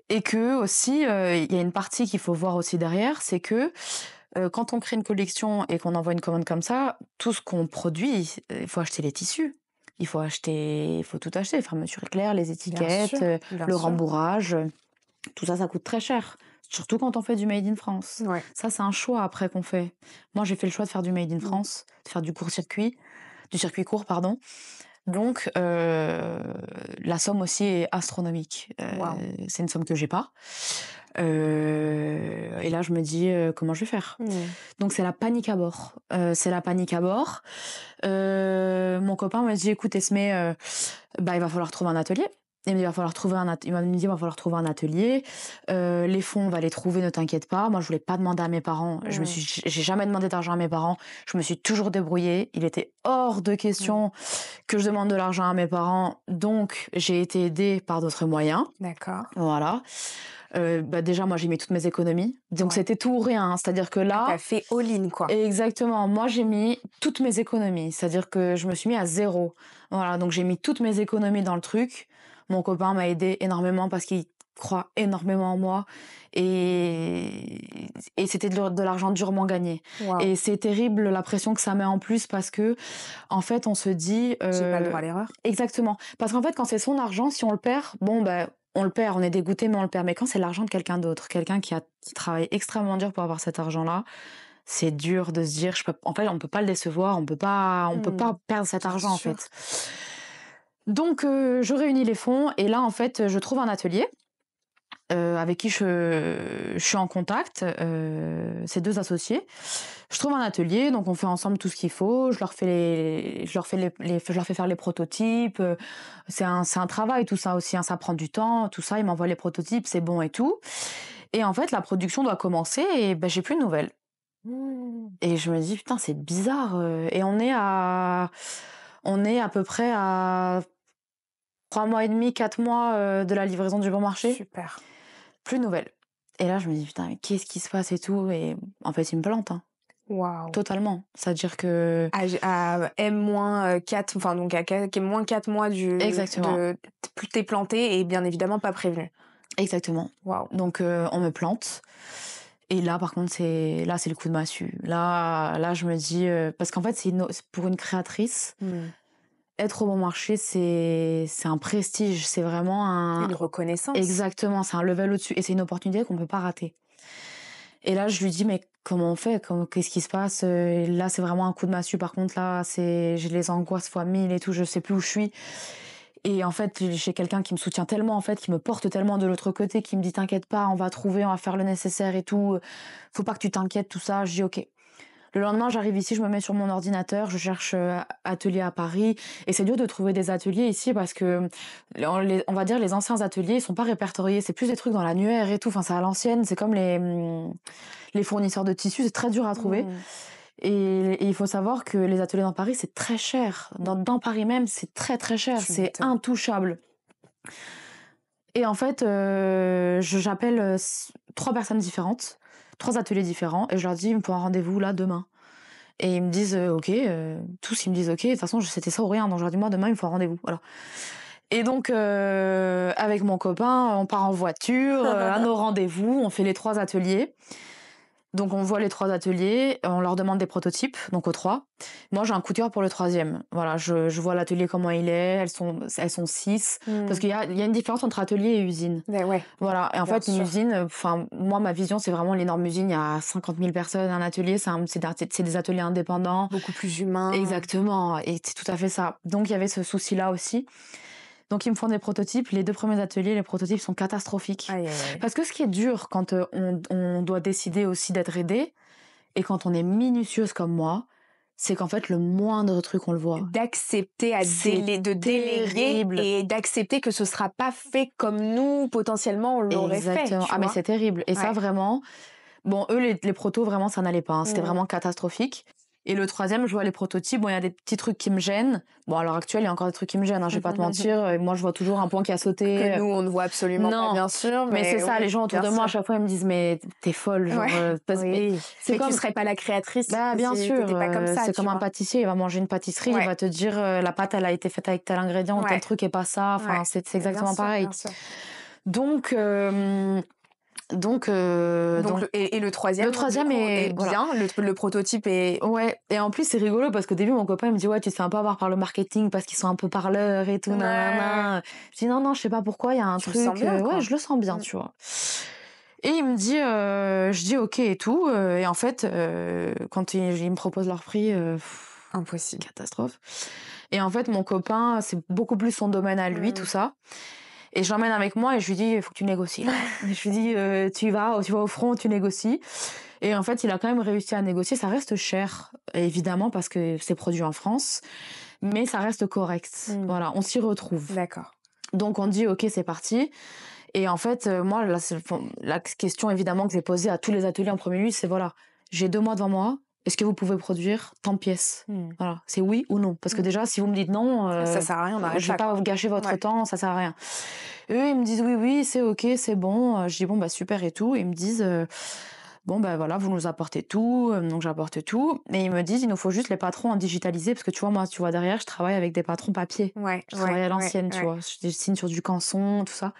Et que aussi, il y a une partie qu'il faut voir aussi derrière, c'est que quand on crée une collection et qu'on envoie une commande comme ça, tout ce qu'on produit, il faut acheter les tissus. Il faut tout acheter, les fermetures éclairs, les étiquettes, le rembourrage. Tout ça, ça coûte très cher. Surtout quand on fait du Made in France. Ouais. Ça, c'est un choix après qu'on fait. Moi, j'ai fait le choix de faire du Made in France, de faire du circuit court, pardon. Donc, la somme aussi est astronomique. Wow. C'est une somme que j'ai pas. Et là, je me dis, comment je vais faire ? Donc, c'est la panique à bord. Mon copain m'a dit, écoute, Esmé, il va falloir trouver un atelier. Il m'a dit, il va falloir trouver un atelier. Les fonds, on va les trouver, ne t'inquiète pas. Moi, je voulais pas demander à mes parents. J'ai jamais demandé d'argent à mes parents. Je me suis toujours débrouillée. Il était hors de question que je demande de l'argent à mes parents. Donc, j'ai été aidée par d'autres moyens. D'accord. Voilà. Déjà, moi, j'ai mis toutes mes économies. Donc, c'était tout ou rien. C'est-à-dire que là... T'as fait all-in, quoi. Exactement. Moi, j'ai mis toutes mes économies. C'est-à-dire que je me suis mis à 0. Voilà. Donc, j'ai mis toutes mes économies dans le truc. Mon copain m'a aidé énormément parce qu'il croit énormément en moi. Et c'était de l'argent durement gagné. Wow. Et c'est terrible la pression que ça met en plus parce que, en fait, on se dit... J'ai pas le droit à l'erreur. Exactement. Parce qu'en fait, quand c'est son argent, si on le perd, on le perd, on est dégoûté, mais on le perd. Mais quand c'est l'argent de quelqu'un d'autre, quelqu'un qui travaille extrêmement dur pour avoir cet argent-là, c'est dur de se dire, on peut pas le décevoir, on peut pas perdre cet argent, en fait. Donc, je réunis les fonds et là, en fait, je trouve un atelier avec qui je suis en contact, c'est 2 associés. Je trouve un atelier, donc on fait ensemble tout ce qu'il faut. Je leur fais faire les prototypes. C'est un travail tout ça aussi, hein, ça prend du temps, tout ça. Ils m'envoient les prototypes, c'est bon et tout. Et en fait, la production doit commencer et j'ai plus de nouvelles. Et je me dis putain, c'est bizarre. Et on est à peu près à 3 mois et demi, 4 mois de la livraison du bon marché. Super. Plus de nouvelles. Et là, je me dis, putain, mais qu'est-ce qui se passe et tout. Et en fait, il me plante. Hein. Waouh. Totalement. C'est-à-dire que... À M-4, enfin, donc à moins 4 mois Exactement. T'es planté et bien évidemment pas prévenu. Exactement. Waouh. Donc, on me plante. Et là, par contre, c'est le coup de massue. Là, je me dis... parce qu'en fait, pour une créatrice... Être au bon marché, c'est un prestige, c'est vraiment une reconnaissance. Exactement, c'est un level au-dessus et c'est une opportunité qu'on peut pas rater. Et là, je lui dis mais comment on fait, qu'est-ce qui se passe? Là, c'est vraiment un coup de massue. Par contre, là, j'ai les angoisses fois 1000 et tout, je sais plus où je suis. Et en fait, j'ai quelqu'un qui me soutient tellement, en fait, qui me porte tellement de l'autre côté, qui me dit t'inquiète pas, on va trouver, on va faire le nécessaire et tout. Faut pas que tu t'inquiètes, tout ça. Je dis ok. Le lendemain, j'arrive ici, je me mets sur mon ordinateur, je cherche atelier à Paris. Et c'est dur de trouver des ateliers ici parce que, on va dire, les anciens ateliers, ils sont pas répertoriés. C'est plus des trucs dans l'annuaire et tout. Enfin, c'est à l'ancienne. C'est comme les fournisseurs de tissus. C'est très dur à trouver. Et il faut savoir que les ateliers dans Paris, c'est très cher. Dans Paris même, c'est très, très cher. C'est intouchable. Et en fait, j'appelle 3 personnes différentes. 3 ateliers différents et je leur dis il me faut un rendez-vous là demain et ils me disent ok, tous ils me disent ok, de toute façon c'était ça ou rien, donc je leur dis moi demain il me faut un rendez-vous, voilà. Et donc avec mon copain on part en voiture à nos rendez-vous, on fait les 3 ateliers. Donc, on voit les 3 ateliers, on leur demande des prototypes, donc aux 3. Moi, j'ai un coup de cœur pour le 3e. Voilà, je vois l'atelier comment il est, elles sont 6. Parce qu'il y a une différence entre atelier et usine. Ouais, Voilà, et en bien fait, une sûr. usine, moi, ma vision, c'est vraiment l'énorme usine. Il y a 50 000 personnes, un atelier, c'est des ateliers indépendants. Beaucoup plus humain. Exactement, et c'est tout à fait ça. Donc, il y avait ce souci-là aussi. Donc, ils me font des prototypes. Les 2 premiers ateliers, les prototypes sont catastrophiques. Aïe, aïe, aïe. Parce que ce qui est dur quand on doit décider aussi d'être aidé, et quand on est minutieuse comme moi, c'est qu'en fait, le moindre truc, on le voit. D'accepter C'est de déléguer terrible. et d'accepter que ce sera pas fait comme nous, potentiellement, on l'aurait fait. Exactement. Tu Mais vois. c'est terrible. Et ça, Ouais. vraiment, bon, eux, les protos, vraiment, ça n'allait pas. Hein. C'était vraiment catastrophique. Et le 3e, je vois les prototypes. Bon, il y a des petits trucs qui me gênent. Bon, à l'heure actuelle, il y a encore des trucs qui me gênent. Hein, je vais pas te mentir. Et moi, je vois toujours un point qui a sauté. Que nous, on ne voit absolument pas, Non. bien sûr. Mais c'est ça, oui, les gens autour bien de moi, à sûr. chaque fois, ils me disent, mais t'es folle. Genre, Ouais. oui. C'est comme tu serais pas la créatrice. Bah, bien si sûr. t'étais pas comme ça, c'est tu comme un vois. pâtissier. Il va manger une pâtisserie. Ouais. Il va te dire, la pâte, elle a été faite avec tel ingrédient ou tel Ouais. truc et pas ça. Enfin, Ouais. c'est Bien exactement sûr, pareil. bien sûr. Donc, Donc, et le 3e, le 3e est est, voilà. bien. Le prototype est... Ouais, et en plus, c'est rigolo parce qu'au début, mon copain, il me dit, ouais, tu te fais un peu avoir par le marketing parce qu'ils sont un peu parleurs et tout, Ouais. nanana. Je dis, non, je sais pas pourquoi, il y a un Tu le truc. sens bien, quoi. Ouais, je le sens bien, tu vois. Et il me dit, je dis, ok et tout. Et en fait, quand ils me proposent leur prix, Impossible. catastrophe. Et en fait, mon copain, c'est beaucoup plus son domaine à lui, tout ça. Et je l'emmène avec moi et je lui dis, il faut que tu négocies. Là. Et je lui dis, tu vas au front, tu négocies. Et en fait, il a quand même réussi à négocier. Ça reste cher, évidemment, parce que c'est produit en France. Mais ça reste correct. Voilà, on s'y retrouve. D'accord. Donc, on dit, ok, c'est parti. Et en fait, moi, la question, évidemment, que j'ai posée à tous les ateliers en premier lieu, c'est, voilà, j'ai 2 mois devant moi. Est-ce que vous pouvez produire tant de pièces? Voilà, c'est oui ou non. Parce que déjà, si vous me dites non, Ça sert à rien, on arrête je vais là, pas quoi. gâcher votre Ouais. temps, ça sert à rien. Eux, ils me disent oui, c'est ok, c'est bon. Je dis bon, bah super et tout. Ils me disent bon, bah voilà, vous nous apportez tout. Donc j'apporte tout. Et ils me disent, il nous faut juste les patrons en digitalisé. Parce que tu vois, moi, tu vois, derrière, je travaille avec des patrons papier. Ouais. Je travaille à l'ancienne, tu vois. Je dessine sur du canson, tout ça.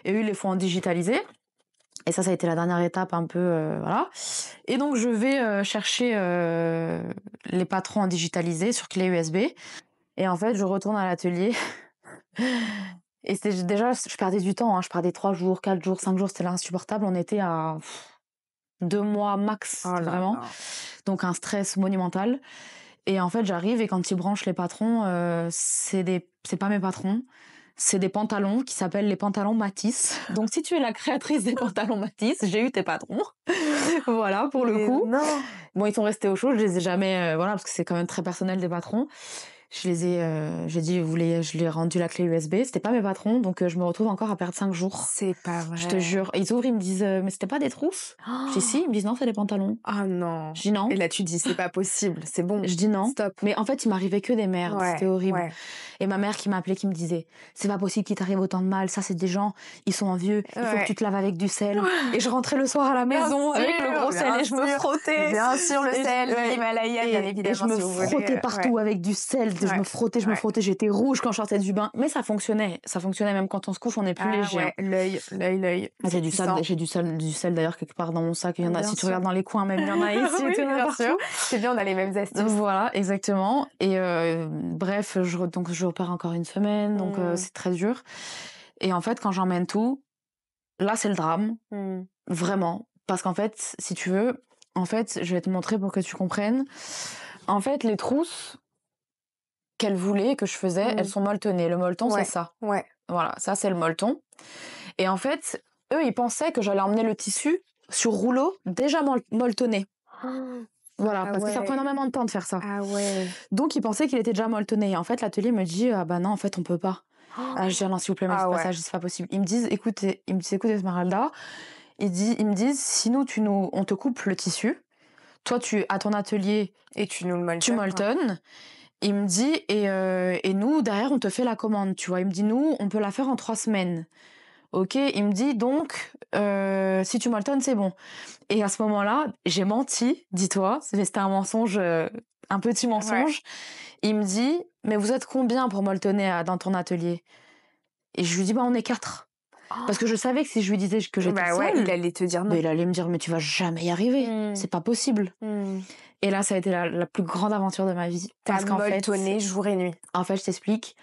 Et eux, ils les font en digitalisé. Et ça a été la dernière étape un peu, voilà. Et donc, je vais chercher les patrons en digitalisé sur clé USB. Et en fait, je retourne à l'atelier. Et c'était déjà, je perdais du temps. Hein. Je perdais 3 jours, 4 jours, 5 jours. C'était insupportable. On était à 2 mois max, vraiment. Donc, un stress monumental. Et en fait, j'arrive et quand ils branchent les patrons, c'est pas mes patrons. C'est des pantalons qui s'appellent les pantalons Matisse. Donc, si tu es la créatrice des pantalons Matisse, j'ai eu tes patrons. Voilà, pour le coup. Non. Bon, ils sont restés au chaud. Je les ai jamais... voilà, parce que c'est quand même très personnel des patrons. J'ai dit, je lui ai rendu la clé USB. C'était pas mes patrons, donc je me retrouve encore à perdre 5 jours. C'est pas vrai. Je te jure. Et ils ouvrent, ils me disent, mais c'était pas des trousses? Je dis si. Ils me disent non, c'est des pantalons. Ah non. Je dis non. Et là, tu dis, c'est pas possible, c'est bon. Je dis non. Stop. Mais en fait, il m'arrivait que des merdes. Ouais, C'était horrible. ouais. Et ma mère qui m'appelait, qui me disait, c'est pas possible qu'il t'arrive autant de mal. Ça, c'est des gens, ils sont vieux. Il faut que tu te laves avec du sel. Et je rentrais le soir à la maison avec le gros sel et je me frottais. Bien sûr, le sel, l'Himalaya, bien évidemment. Et je me frottais partout avec du sel. Je me frottais. J'étais rouge quand je sortais du bain. Mais ça fonctionnait. Ça fonctionnait même quand on se couche, on est plus léger. Ouais, l'œil. J'ai du sel d'ailleurs quelque part dans mon sac. Il y en a, si tu regardes dans les coins, même il y en a ici. Oui, tout bien partout. sûr. C'est bien, on a les mêmes astuces. Voilà, exactement. Et bref, donc je repars encore une semaine, donc c'est très dur. Et en fait, quand j'emmène tout, là c'est le drame, vraiment. Parce qu'en fait, si tu veux, en fait, je vais te montrer pour que tu comprennes. En fait, les trousses qu'elle voulait, que je faisais, elles sont molletonnées. Le molleton, c'est ça. Ouais. Voilà, ça c'est le molleton. Et en fait, eux, ils pensaient que j'allais emmener le tissu sur rouleau déjà molletonné. Voilà, parce que ça prend énormément de temps de faire ça. Ah ouais. Donc, ils pensaient qu'il était déjà molletonné. Et en fait, l'atelier me dit, ah bah non, en fait, on peut pas. Je dis, ah non, s'il vous plaît, mais c'est pas possible. Ils me disent, écoutez, Esmeralda, ils me disent, si on te coupe le tissu, toi, tu à ton atelier, et tu nous le molletonnes. Tu molletonnes. Il me dit, et nous, derrière, on te fait la commande, tu vois. Il me dit, nous, on peut la faire en 3 semaines. Ok, il me dit, donc, si tu molletonnes, c'est bon. Et à ce moment-là, j'ai menti, dis-toi. C'était un mensonge, un petit mensonge. Il me dit, mais vous êtes combien pour molletonner dans ton atelier? Et je lui dis, bah, on est 4. Parce que je savais que si je lui disais que j'étais Bah ouais, seule, il allait te dire non. mais il allait me dire mais tu vas jamais y arriver, c'est pas possible. Et là, ça a été la plus grande aventure de ma vie. T'as molletonné jour et nuit. En fait, je t'explique.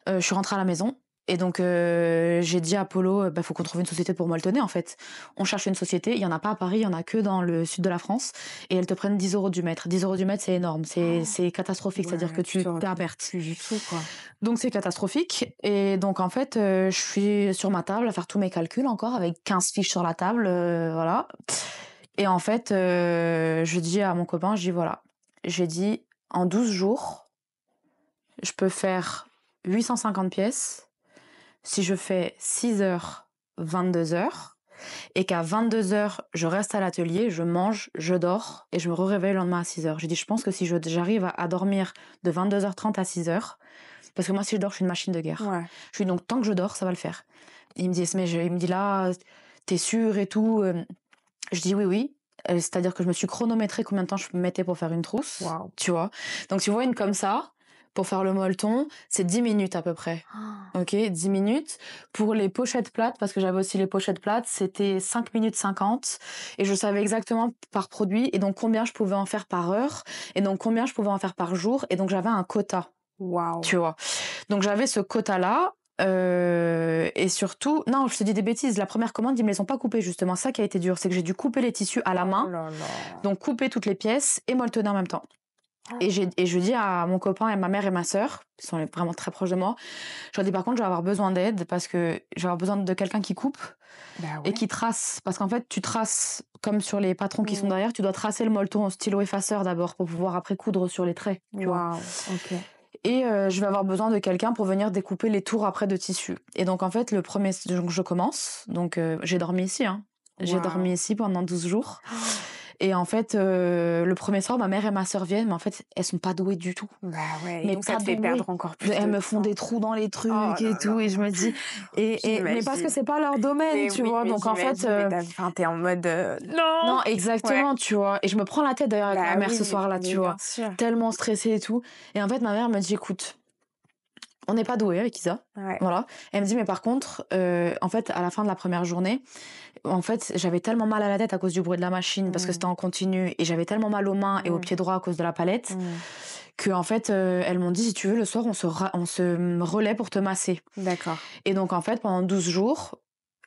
Je suis rentrée à la maison. Et donc, j'ai dit à Polo, faut qu'on trouve une société pour molletonner, en fait. On cherche une société. Il n'y en a pas à Paris, il y en a que dans le sud de la France. Et elles te prennent 10 € du mètre. 10 € du mètre, c'est énorme. C'est catastrophique. Ouais, c'est-à-dire que tu t'es à perte. Plus du tout, quoi. Donc, c'est catastrophique. Et donc, en fait, je suis sur ma table à faire tous mes calculs encore avec 15 fiches sur la table. Voilà. Et en fait, je dis à mon copain, voilà. J'ai dit, en 12 jours, je peux faire 850 pièces si je fais 6 heures, 22 heures, et qu'à 22 heures, je reste à l'atelier, je mange, je dors, et je me réveille le lendemain à 6 heures. J'ai dit, je pense que si j'arrive à dormir de 22h30 à 6 heures, parce que moi, si je dors, je suis une machine de guerre. Ouais. Je suis donc, tant que je dors, ça va le faire. Il me dit, il me dit là, t'es sûre et tout. Je dis oui. C'est-à-dire que je me suis chronométré combien de temps je mettais pour faire une trousse. Wow. Tu vois. Donc, tu vois, une comme ça, pour faire le molleton, c'est 10 minutes à peu près. Ok, 10 minutes. Pour les pochettes plates, parce que j'avais aussi les pochettes plates, c'était 5 minutes 50. Et je savais exactement par produit, et donc combien je pouvais en faire par heure, et donc combien je pouvais en faire par jour. Et donc, j'avais un quota. Wow. Tu vois. Donc, j'avais ce quota-là. Et surtout, non, je te dis des bêtises. La première commande, ils me les ont pas coupées, justement. Ça qui a été dur, c'est que j'ai dû couper les tissus à la main. Oh là là. Donc, couper toutes les pièces et molletonner en même temps. Et je dis à mon copain et ma mère et ma sœur, qui sont vraiment très proches de moi, je leur dis par contre, je vais avoir besoin d'aide parce que je vais avoir besoin de quelqu'un qui coupe et qui trace. Parce qu'en fait, tu traces, comme sur les patrons qui sont derrière, tu dois tracer le molleton au stylo effaceur d'abord pour pouvoir après coudre sur les traits. Tu vois. Ok. Et je vais avoir besoin de quelqu'un pour venir découper les tours après de tissu. Et donc, en fait, le premier, donc, je commence. Donc, j'ai dormi ici. J'ai dormi ici pendant 12 jours. Et en fait, le premier soir, ma mère et ma sœur viennent, mais en fait, elles sont pas douées du tout. Bah ouais, mais donc ça te fait perdre encore plus. Elles me font des trous dans les trucs et tout, et je me dis, mais parce que c'est pas leur domaine, tu vois. Donc en fait, t'es en mode non, exactement, tu vois. Et je me prends la tête d'ailleurs avec ma mère ce soir-là, tu vois, tellement stressée et tout. Et en fait, ma mère me dit, écoute, on n'est pas doué avec Isa, voilà. Elle me dit, mais par contre, en fait, à la fin de la première journée, en fait, j'avais tellement mal à la tête à cause du bruit de la machine, parce que c'était en continu, et j'avais tellement mal aux mains et aux pieds droits à cause de la palette, que en fait, elles m'ont dit, si tu veux, le soir, on se relaie pour te masser. D'accord. Et donc, en fait, pendant 12 jours,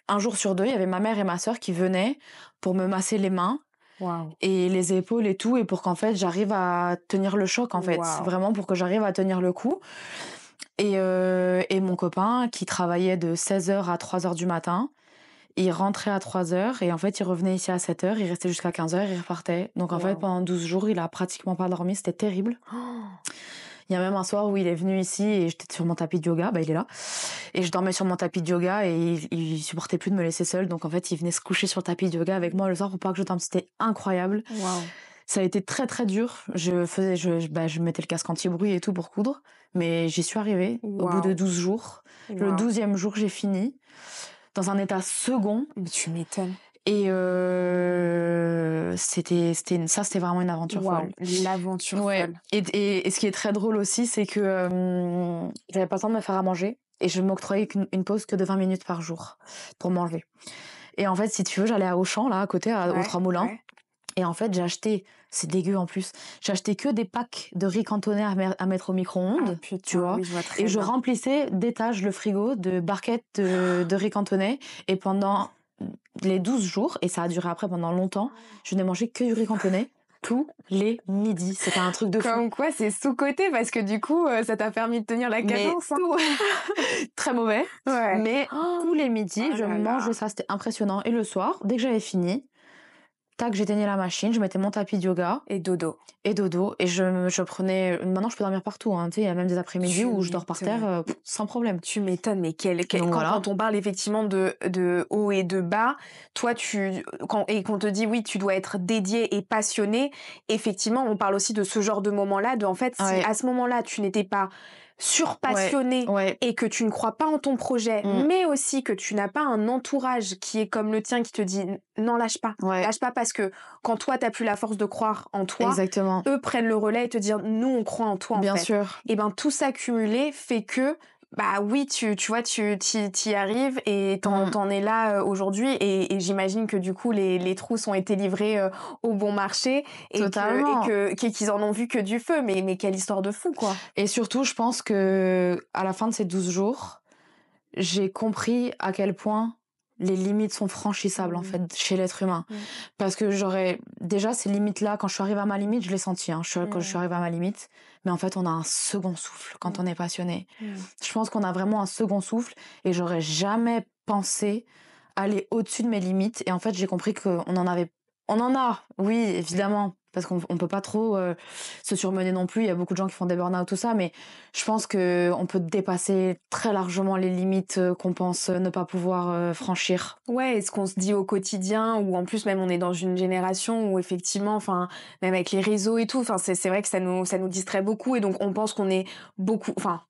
un jour sur deux, il y avait ma mère et ma sœur qui venaient pour me masser les mains. Et les épaules et tout, et pour qu'en fait, j'arrive à tenir le choc, en fait. Vraiment pour que j'arrive à tenir le coup. Et mon copain, qui travaillait de 16h à 3h du matin, il rentrait à 3h et en fait, il revenait ici à 7h, il restait jusqu'à 15h, il repartait. Donc en fait, pendant 12 jours, il a pratiquement pas dormi, c'était terrible. Il y a même un soir où il est venu ici et j'étais sur mon tapis de yoga, il est là. Et je dormais sur mon tapis de yoga et il supportait plus de me laisser seule. Donc en fait, il venait se coucher sur le tapis de yoga avec moi le soir pour pas que je dorme. C'était incroyable. Ça a été très très dur. Je mettais le casque anti-bruit et tout pour coudre. Mais j'y suis arrivée au bout de 12 jours. Le 12e jour, j'ai fini. Dans un état second. Mais tu m'étonnes. Et c'était vraiment une aventure folle. L'aventure folle. Et ce qui est très drôle aussi, c'est que j'avais pas le temps de me faire à manger. Et je m'octroyais une pause que de 20 minutes par jour pour manger. Et en fait, si tu veux, j'allais à Auchan, là, à côté, aux Trois Moulins. Et en fait, j'ai acheté, c'est dégueu en plus, j'ai acheté que des packs de riz cantonais à mettre au micro-ondes, tu vois. Et je remplissais d'étages le frigo de barquettes de riz cantonais. Et pendant les 12 jours, et ça a duré après pendant longtemps, je n'ai mangé que du riz cantonais tous les midis. C'était un truc de fou. Comme quoi, c'est sous-coté parce que du coup, ça t'a permis de tenir la cadence. Très mauvais. Mais tous les midis, je mangeais ça. C'était impressionnant. Et le soir, dès que j'avais fini, tac, j'éteignais la machine, je mettais mon tapis de yoga. Et dodo. Et je prenais... Maintenant, je peux dormir partout. Tu sais, il y a même des après-midi où je dors par terre sans problème. Tu m'étonnes, mais quand on parle effectivement de haut et de bas, toi, et qu'on te dit, oui, tu dois être dédié et passionné, effectivement, on parle aussi de ce genre de moment-là, en fait, si à ce moment-là, tu n'étais pas surpassionné et que tu ne crois pas en ton projet, mais aussi que tu n'as pas un entourage qui est comme le tien qui te dit non, lâche pas, lâche pas, parce que quand toi t'as plus la force de croire en toi, eux prennent le relais et te dire nous on croit en toi en fait. Bien sûr. Et ben tout ça cumulé fait que Bah oui, tu vois, t'y arrives et t'en es là aujourd'hui et j'imagine que du coup les trousses ont été livrées au bon marché et Totalement. qu'ils en ont vu que du feu. Mais quelle histoire de fou, quoi. Et surtout, je pense que à la fin de ces 12 jours, j'ai compris à quel point les limites sont franchissables, en fait, chez l'être humain. Parce que déjà, ces limites-là, quand je suis arrivée à ma limite, je l'ai senti, hein, quand je suis arrivée à ma limite. Mais en fait, on a un second souffle quand on est passionné. Je pense qu'on a vraiment un second souffle et j'aurais jamais pensé aller au-dessus de mes limites. Et en fait, j'ai compris on en a, oui, évidemment, parce qu'on peut pas trop se surmener non plus. Il y a beaucoup de gens qui font des burn-out, tout ça, mais je pense qu'on peut dépasser très largement les limites qu'on pense ne pas pouvoir franchir. Ouais, et ce qu'on se dit au quotidien, ou en plus même on est dans une génération où effectivement, enfin même avec les réseaux et tout, enfin c'est vrai que ça nous distrait beaucoup et donc on pense qu'on est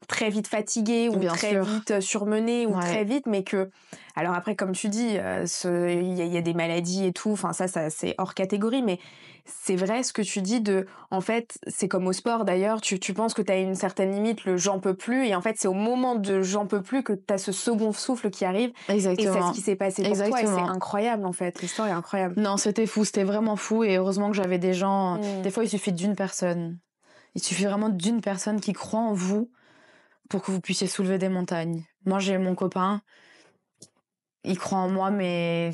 très vite fatigué ou Bien très sûr. vite surmené ou Ouais. très vite, mais que alors après comme tu dis, il y a des maladies et tout, enfin ça c'est hors catégorie, mais c'est vrai ce que tu dis en fait, c'est comme au sport d'ailleurs, tu penses que tu as une certaine limite, le j'en peux plus, et en fait c'est au moment de j'en peux plus que tu as ce second souffle qui arrive. Et c'est ce qui s'est passé pour toi et c'est incroyable en fait, l'histoire est incroyable. Non, c'était fou, c'était vraiment fou et heureusement que j'avais des gens. Des fois, il suffit d'une personne. Il suffit vraiment d'une personne qui croit en vous pour que vous puissiez soulever des montagnes. Moi, j'ai mon copain, il croit en moi, mais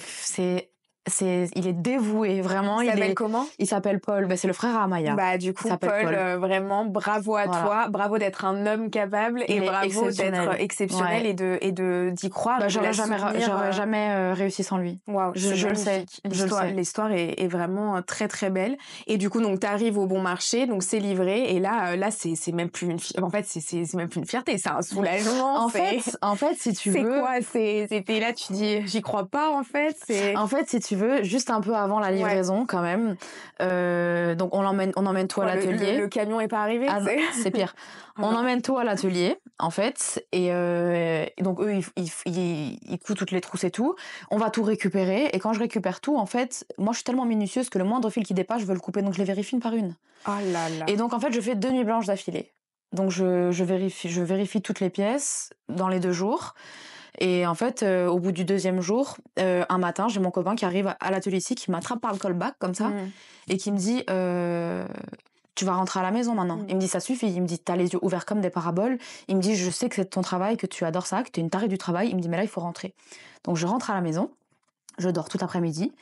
il est dévoué, vraiment. Il s'appelle comment? Il s'appelle Paul. Bah, c'est le frère à Amaya. Bah, du coup, Paul, vraiment, bravo à toi. Bravo d'être un homme capable et bravo d'être exceptionnel et d'y croire. Bah, j'aurais jamais réussi sans lui. Waouh, je le sais. L'histoire est vraiment très, très belle. Et du coup, donc, t'arrives au bon marché, donc c'est livré. Et là, c'est même plus une fierté. En fait, c'est même plus une fierté, c'est un soulagement. En fait, si tu veux. C'est quoi? C'était là, tu dis, j'y crois pas, en fait. En fait, si tu veux, juste un peu avant la livraison, quand même. Donc, on emmène tout à l'atelier. Le camion est pas arrivé. C'est pire. On emmène tout à l'atelier, en fait. Et donc, eux, ils coupent toutes les trousses et tout. On va tout récupérer. Et quand je récupère tout, en fait, moi, je suis tellement minutieuse que le moindre fil qui dépasse, je veux le couper. Donc, je les vérifie une par une. Oh là là. Et donc, en fait, je fais 2 nuits blanches d'affilée. Donc, je vérifie toutes les pièces dans les 2 jours. Et en fait, au bout du 2e jour, un matin, j'ai mon copain qui arrive à l'atelier ici, qui m'attrape par le callback comme ça, et qui me dit tu vas rentrer à la maison maintenant. Il me dit ça suffit. Il me dit t'as les yeux ouverts comme des paraboles. Il me dit je sais que c'est ton travail, que tu adores ça, que t'es une tarée du travail. Il me dit mais là il faut rentrer. Donc je rentre à la maison, je dors tout l'après-midi.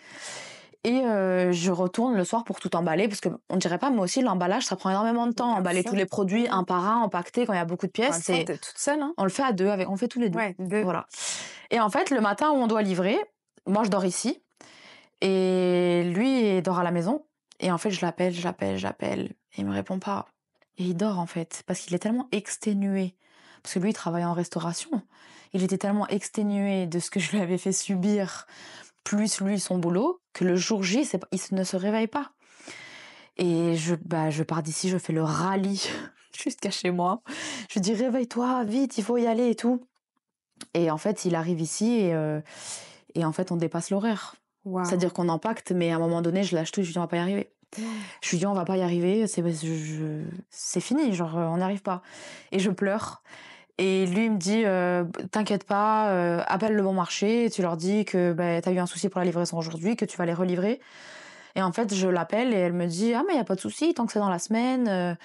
Et je retourne le soir pour tout emballer, parce qu'on dirait pas, mais aussi l'emballage, ça prend énormément de temps. Emballer tous les produits un par un, empaqueter quand il y a beaucoup de pièces. T'es toute seule, hein? On le fait à 2, on fait tous les 2. Ouais, 2. Voilà. Et en fait, le matin où on doit livrer, moi je dors ici, et lui il dort à la maison. Et en fait, je l'appelle, et il me répond pas. Et il dort en fait, parce qu'il est tellement exténué. Parce que lui, il travaille en restauration. Il était tellement exténué de ce que je lui avais fait subir, plus lui son boulot, que le jour J, il ne se réveille pas. Et je pars d'ici, je fais le rallye jusqu'à chez moi. Je dis réveille-toi, vite, il faut y aller et tout. Et en fait, il arrive ici et en fait, on dépasse l'horaire. Wow. C'est-à-dire qu'on empaquete, mais à un moment donné, je lâche tout, je lui dis on va pas y arriver. Je lui dis on va pas y arriver, c'est fini, genre on n'y arrive pas. Et je pleure. Et lui, il me dit, t'inquiète pas, appelle le bon marché, tu leur dis que t'as eu un souci pour la livraison aujourd'hui, que tu vas les relivrer. Et en fait, je l'appelle et elle me dit, ah mais y a pas de souci, tant que c'est dans la semaine.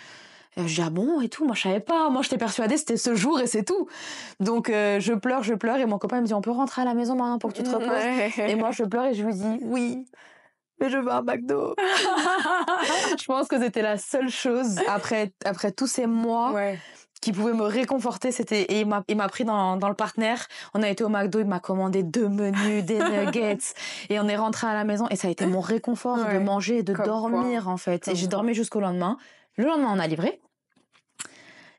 Je dis, ah bon, et tout, moi je savais pas, moi j'étais persuadée c'était ce jour et c'est tout. Donc je pleure et mon copain me dit, on peut rentrer à la maison maintenant pour que tu te reposes. Et moi je pleure et je lui dis, oui, mais je veux un McDo. Je pense que c'était la seule chose après tous ces mois qui pouvait me réconforter. Et il m'a pris dans le partenaire. On a été au McDo, il m'a commandé 2 menus, des nuggets, et on est rentré à la maison. Et ça a été mon réconfort de manger et de dormir en fait. Et j'ai dormi jusqu'au lendemain. Le lendemain, on a livré.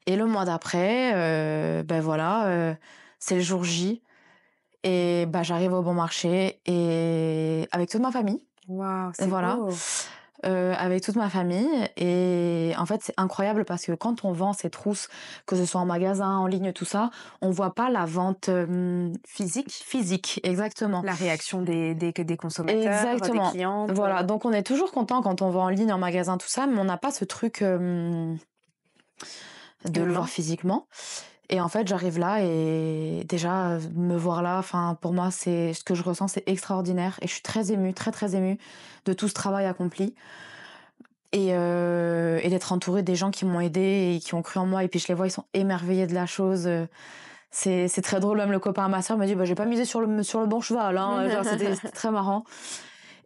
Et le mois d'après, c'est le jour J. Et j'arrive au bon marché et avec toute ma famille. Waouh, c'est beau. Avec toute ma famille. Et en fait, c'est incroyable parce que quand on vend ces trousses, que ce soit en magasin, en ligne, tout ça, on voit pas la vente physique, exactement. La réaction des consommateurs, exactement. Des clients. Voilà, donc on est toujours content quand on vend en ligne, en magasin, tout ça, mais on n'a pas ce truc de le voir physiquement. Et en fait, j'arrive là et déjà, me voir là, enfin, pour moi, c'est ce que je ressens, c'est extraordinaire et je suis très émue, très, très émue de tout ce travail accompli et d'être entourée des gens qui m'ont aidée et qui ont cru en moi et puis je les vois, ils sont émerveillés de la chose, c'est très drôle. Même le copain à ma sœur me dit: «Bah, j'ai pas misé sur le bon cheval, hein», genre c'était très marrant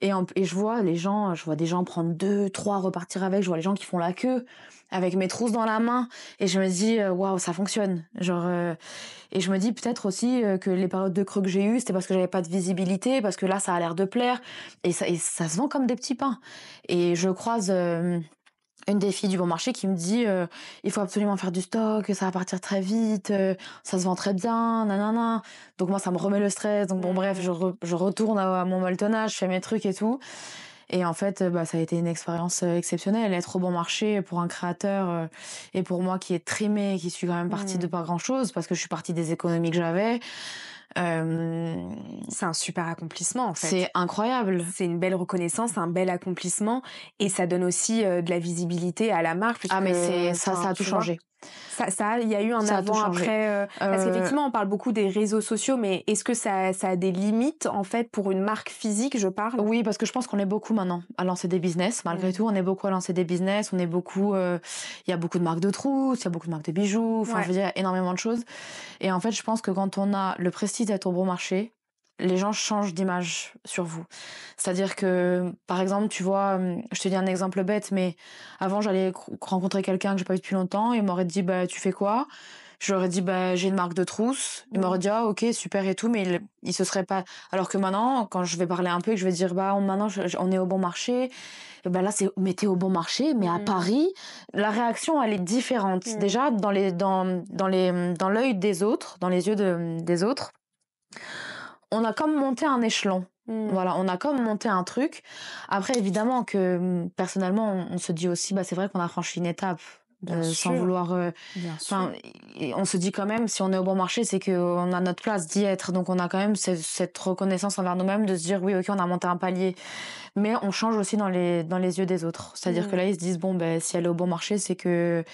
et je vois des gens prendre 2 3 repartir avec, je vois les gens qui font la queue avec mes trousses dans la main et je me dis: «Waouh, ça fonctionne». Genre, et je me dis peut-être aussi, que les périodes de creux que j'ai eues, c'était parce que j'avais pas de visibilité, parce que là, ça a l'air de plaire et ça se vend comme des petits pains et je croise, une des filles du bon marché qui me dit, «Il faut absolument faire du stock, ça va partir très vite, ça se vend très bien, nanana». Donc moi, ça me remet le stress. Donc bon, bref, je retourne à mon molletonnage, je fais mes trucs et tout. Et en fait, bah, ça a été une expérience exceptionnelle. Être au bon marché pour un créateur et pour moi qui est trimée, qui suis quand même partie de pas grand-chose parce que je suis partie des économies que j'avais. Euh, C'est un super accomplissement en fait. c'est incroyable. C'est une belle reconnaissance, un bel accomplissement et ça donne aussi de la visibilité à la marque. Ah, mais Puisque, ça a tout tu vois, changé. il y a eu un Ça a tout avant changé. après. Parce qu'effectivement, on parle beaucoup des réseaux sociaux, mais est-ce que ça a des limites en fait pour une marque physique, je parle? Oui, parce que je pense qu'on est beaucoup maintenant à lancer des business. Malgré tout, on est beaucoup à lancer des business. On est beaucoup. Il y a beaucoup de marques de trousses, il y a beaucoup de marques de bijoux. Enfin, Ouais. je veux dire, il y a énormément de choses. Et en fait, je pense que quand on a le prestige d'être au bon marché, les gens changent d'image sur vous. C'est-à-dire que, par exemple, tu vois, je te dis un exemple bête, mais avant, j'allais rencontrer quelqu'un que j'ai pas vu depuis longtemps. Il m'aurait dit, bah, tu fais quoi? Je leur ai dit, bah, j'ai une marque de trousse. Il m'aurait dit, ah, ok, super et tout, mais il se serait pas. Alors que maintenant, quand je vais parler un peu et que je vais dire, bah, maintenant, on est au bon marché, et ben là, c'est, mais t'es au bon marché, mais à Paris, la réaction, elle est différente. Déjà, dans l'œil des autres, dans les yeux des autres, on a comme monté un échelon. Voilà, on a comme monté un truc. Après, évidemment que personnellement, on se dit aussi, bah, c'est vrai qu'on a franchi une étape. Bien Sans sûr. vouloir. Bien sûr. Enfin, on se dit quand même, si on est au bon marché, c'est qu'on a notre place d'y être. Donc, on a quand même cette reconnaissance envers nous-mêmes de se dire, oui, ok, on a monté un palier. Mais on change aussi dans les yeux des autres. C'est-à-dire que là, ils se disent, bon, ben, si elle est au bon marché, c'est que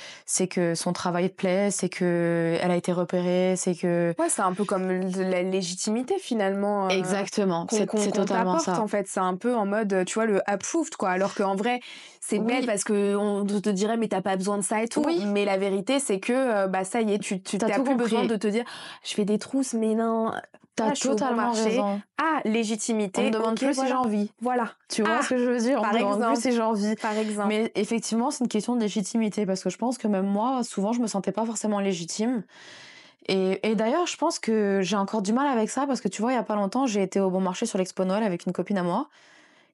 son travail plaît, c'est que elle a été repérée, c'est que. Ouais, c'est un peu comme la légitimité finalement. Exactement, c'est qu'on totalement t'apporte ça. en fait. C'est un peu en mode, tu vois, le approved quoi. Alors qu'en vrai, c'est Oui. bête parce que on te dirait mais t'as pas besoin de ça et tout. Oui. Mais la vérité c'est que bah ça y est, tu T'as t'as tout plus besoin compris. de te dire je fais des trousses mais non. T'as je suis au bon totalement marché. raison. Ah, légitimité. On me demande ok, plus voilà. si j'ai envie. Voilà. Tu vois ce que je veux dire? On par me demande plus exemple. si j'ai envie. Par exemple. Mais effectivement, c'est une question de légitimité parce que je pense que même moi, souvent, je me sentais pas forcément légitime. Et d'ailleurs, je pense que j'ai encore du mal avec ça parce que tu vois, il y a pas longtemps, j'ai été au bon marché sur l'Expo Noël avec une copine à moi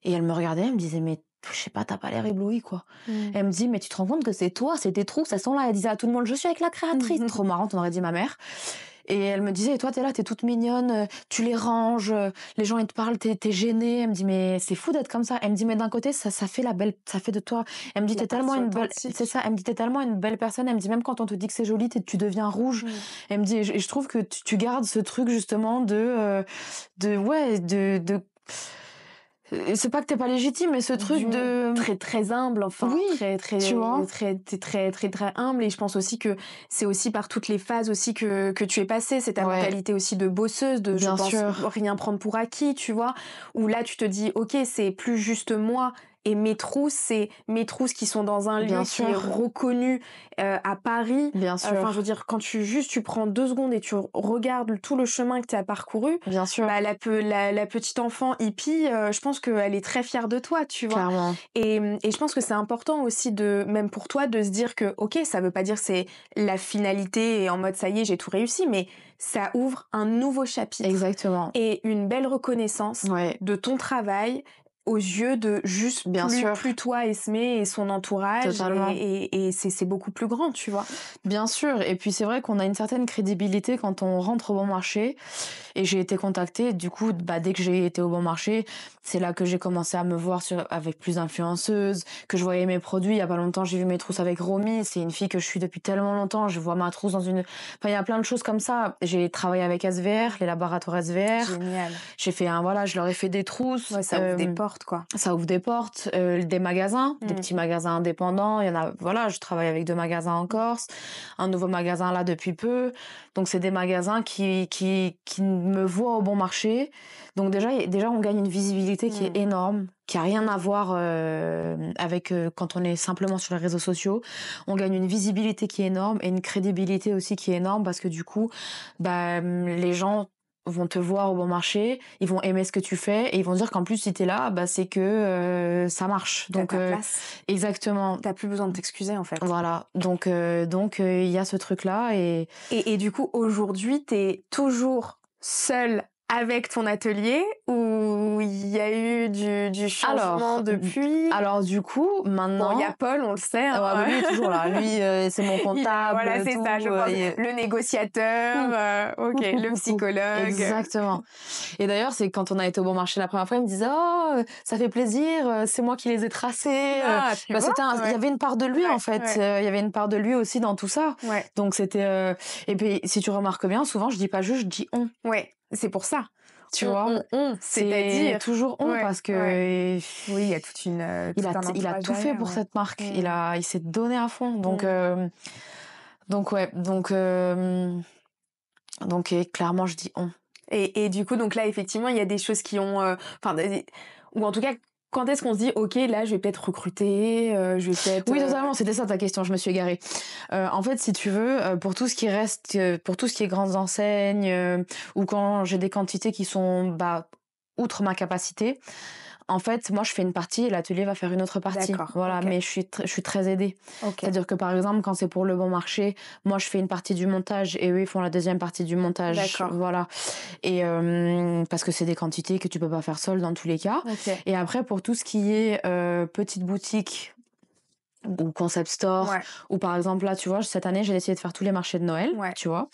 et elle me regardait, elle me disait, mais je sais pas, t'as pas l'air éblouie, quoi. Elle me dit, mais tu te rends compte que c'est toi, c'est tes trousses, elles sont là. Elle disait à tout le monde, je suis avec la créatrice. Trop marrante, on aurait dit ma mère. Et elle me disait, et toi, t'es là, t'es toute mignonne, tu les ranges, les gens, ils te parlent, t'es gênée. Elle me dit, mais c'est fou d'être comme ça. Elle me dit, mais d'un côté, ça fait ça fait de toi. Elle me dit, La t'es tellement partie une belle, authentique. c'est ça. Elle me dit, t'es tellement une belle personne. Elle me dit, même quand on te dit que c'est joli, tu deviens rouge. Elle me dit, et je trouve que tu gardes ce truc, justement, c'est pas que t'es pas légitime, mais ce truc de très très humble, enfin oui, très très tu vois, t'es très très très humble et je pense aussi que c'est aussi par toutes les phases aussi que tu es passée, c'est ta mentalité aussi de bosseuse, de bien je pense sûr, rien prendre pour acquis, tu vois, où là tu te dis ok c'est plus juste moi et mes trousses, c'est mes trousses qui sont dans un bien lieu qui est sûr, reconnu à Paris. bien sûr, Enfin, je veux dire, quand tu prends 2 secondes et tu regardes tout le chemin que tu as parcouru, bien sûr, bah, la petite enfant hippie, je pense qu'elle est très fière de toi, tu vois. clairement, Et je pense que c'est important aussi de, même pour toi, de se dire que, ok, ça veut pas dire que c'est la finalité et en mode ça y est, j'ai tout réussi, mais ça ouvre un nouveau chapitre. exactement. Et une belle reconnaissance de ton travail aux yeux de juste Bien sûr. plus toi Esmé et son entourage. Totalement. Et c'est beaucoup plus grand, tu vois. Bien sûr. Et puis c'est vrai qu'on a une certaine crédibilité quand on rentre au bon marché. Et j'ai été contactée, du coup, dès que j'ai été au bon marché, c'est là que j'ai commencé à me voir avec plus d'influenceuses, que je voyais mes produits. Il y a pas longtemps, j'ai vu mes trousses avec Romy. C'est une fille que je suis depuis tellement longtemps. Je vois ma trousse Enfin, il y a plein de choses comme ça. J'ai travaillé avec SVR, les laboratoires SVR. Génial. J'ai fait je leur ai fait des trousses. Ouais, ça ouvre des portes, quoi. Ça ouvre des portes, des magasins, des petits magasins indépendants. Il y en a, je travaille avec 2 magasins en Corse, un nouveau magasin là depuis peu. Donc c'est des magasins qui me voient au bon marché. Donc déjà on gagne une visibilité qui est énorme, qui a rien à voir avec quand on est simplement sur les réseaux sociaux. On gagne une visibilité qui est énorme et une crédibilité aussi qui est énorme parce que du coup, les gens vont te voir au bon marché, ils vont aimer ce que tu fais et ils vont dire qu'en plus si t'es là, c'est que ça marche. Donc ta place. Exactement. T'as plus besoin de t'excuser en fait. Voilà. Donc il y a ce truc là et du coup aujourd'hui t'es toujours seule avec ton atelier ou il y a eu du changement depuis? Alors du coup, maintenant... Bon, il y a Paul, on le sait. Hein, lui, il est toujours là. Lui, c'est mon comptable. Voilà, c'est tout, ça, je pense. Le négociateur, ok, le psychologue. Exactement. Et d'ailleurs, c'est quand on a été au bon marché la première fois, il me disait « Oh, ça fait plaisir, c'est moi qui les ai tracés. » Il y avait une part de lui, en fait. Il y avait une part de lui aussi dans tout ça. Ouais. Donc c'était... Et puis, si tu remarques bien, souvent, je dis pas je dis « on ». Ouais, c'est pour ça. Tu vois, c'est-à-dire toujours on parce que oui, il y a toute une il a tout fait pour cette marque. Il s'est donné à fond. Donc clairement je dis on. Et du coup donc là effectivement il y a des choses qui ont ou en tout cas quand est-ce qu'on se dit ok là je vais peut-être recruter, je vais peut-être... Oui totalement, c'était ça ta question, je me suis égarée. En fait si tu veux, pour tout ce qui reste, pour tout ce qui est grandes enseignes ou quand j'ai des quantités qui sont outre ma capacité, en fait, moi, je fais une partie et l'atelier va faire une autre partie. D'accord. Voilà, okay. Mais je suis très aidée. Okay. C'est-à-dire que, par exemple, quand c'est pour le bon marché, moi, je fais une partie du montage et eux, ils font la deuxième partie du montage. D'accord. Voilà. Et parce que c'est des quantités que tu peux pas faire seule dans tous les cas. Okay. Et après, pour tout ce qui est petite boutique ou concept store, ou par exemple, là, tu vois, cette année, j'ai décidé de faire tous les marchés de Noël, tu vois.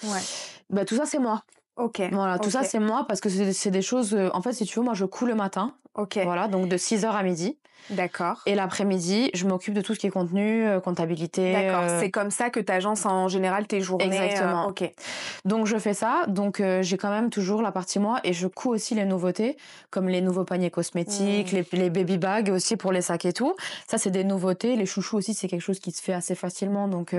Tout ça, c'est moi. Ok. Voilà, tout ça, c'est moi parce que c'est des choses... en fait, si tu veux, moi, je couds le matin. Ok. Voilà, donc de 6h à midi. D'accord. Et l'après-midi, je m'occupe de tout ce qui est contenu, comptabilité. D'accord, c'est comme ça que tu agences en général tes journées. Exactement. Ok. Donc je fais ça, donc j'ai quand même toujours la partie moi et je couds aussi les nouveautés, comme les nouveaux paniers cosmétiques, les baby bags aussi pour les sacs et tout. Ça, c'est des nouveautés. Les chouchous aussi, c'est quelque chose qui se fait assez facilement, donc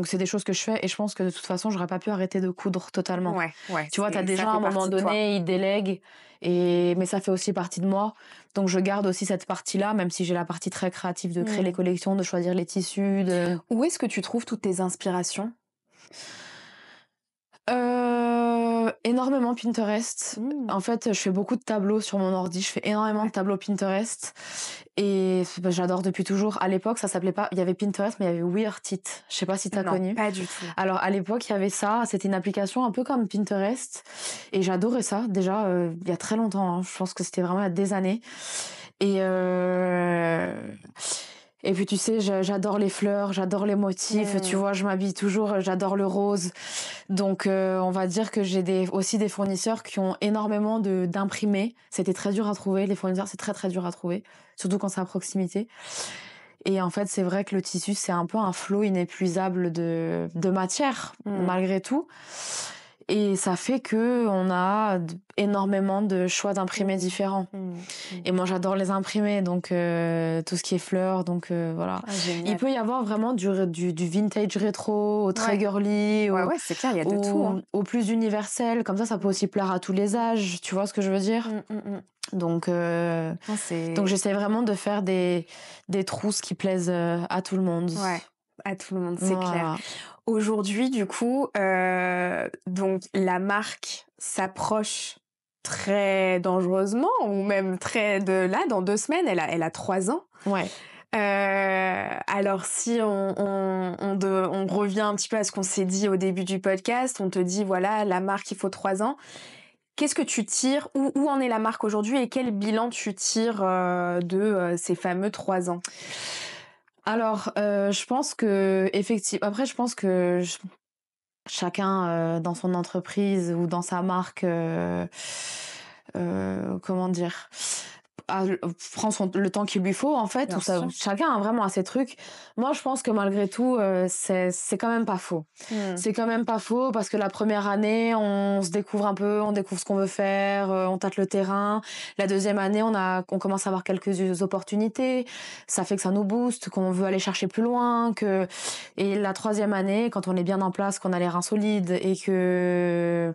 c'est des choses que je fais et je pense que de toute façon, j'aurais pas pu arrêter de coudre totalement. Ouais. Tu vois, t'as des gens à un moment donné, ils délèguent, mais ça fait aussi partie de moi. Donc je garde aussi cette partie-là, même si j'ai la partie très créative de créer les collections, de choisir les tissus. Où est-ce que tu trouves toutes tes inspirations ? Énormément Pinterest. En fait, je fais beaucoup de tableaux sur mon ordi. Je fais énormément de tableaux Pinterest. Et j'adore depuis toujours. À l'époque, ça s'appelait pas... Il y avait Pinterest, mais il y avait Weartit. Je sais pas si t'as connu. Non, pas du tout. Alors, à l'époque, il y avait ça. C'était une application un peu comme Pinterest. Et j'adorais ça. Déjà, il y a très longtemps. Je pense que c'était vraiment il y a des années. Et puis tu sais, j'adore les fleurs, j'adore les motifs, tu vois, je m'habille toujours, j'adore le rose. Donc on va dire que j'ai aussi des fournisseurs qui ont énormément d'imprimés. C'était très dur à trouver, les fournisseurs c'est très très dur à trouver, surtout quand c'est à proximité. Et en fait, c'est vrai que le tissu, c'est un peu un flot inépuisable de matière, malgré tout. Et ça fait que on a énormément de choix d'imprimés différents. Et moi, j'adore les imprimés, donc tout ce qui est fleurs, donc voilà. Il peut y avoir vraiment du vintage rétro, au très girly, ouais, c'est clair, il y a de tout. Hein. Au plus universel. Comme ça peut aussi plaire à tous les âges. Tu vois ce que je veux dire ? Donc j'essaie vraiment de faire des trousses qui plaisent à tout le monde. Ouais, à tout le monde, c'est clair. Aujourd'hui, du coup, donc la marque s'approche très dangereusement, ou même dans 2 semaines, elle a 3 ans. Ouais. Alors si on revient un petit peu à ce qu'on s'est dit au début du podcast, on te dit voilà, la marque il faut 3 ans. Qu'est-ce que tu tires, où en est la marque aujourd'hui et quel bilan tu tires de ces fameux 3 ans ? Alors, je pense que effectivement. Après, je pense que chacun dans son entreprise ou dans sa marque, comment dire, prend le temps qu'il lui faut en fait. Bien Ou ça, sûr. chacun a vraiment ses trucs. Moi, je pense que malgré tout, c'est quand même pas faux. C'est quand même pas faux parce que la première année, on se découvre un peu, on découvre ce qu'on veut faire, on tâte le terrain. La deuxième année, on commence à avoir quelques opportunités. Ça fait que ça nous booste, qu'on veut aller chercher plus loin. Et la troisième année, quand on est bien en place, qu'on a les reins solides et que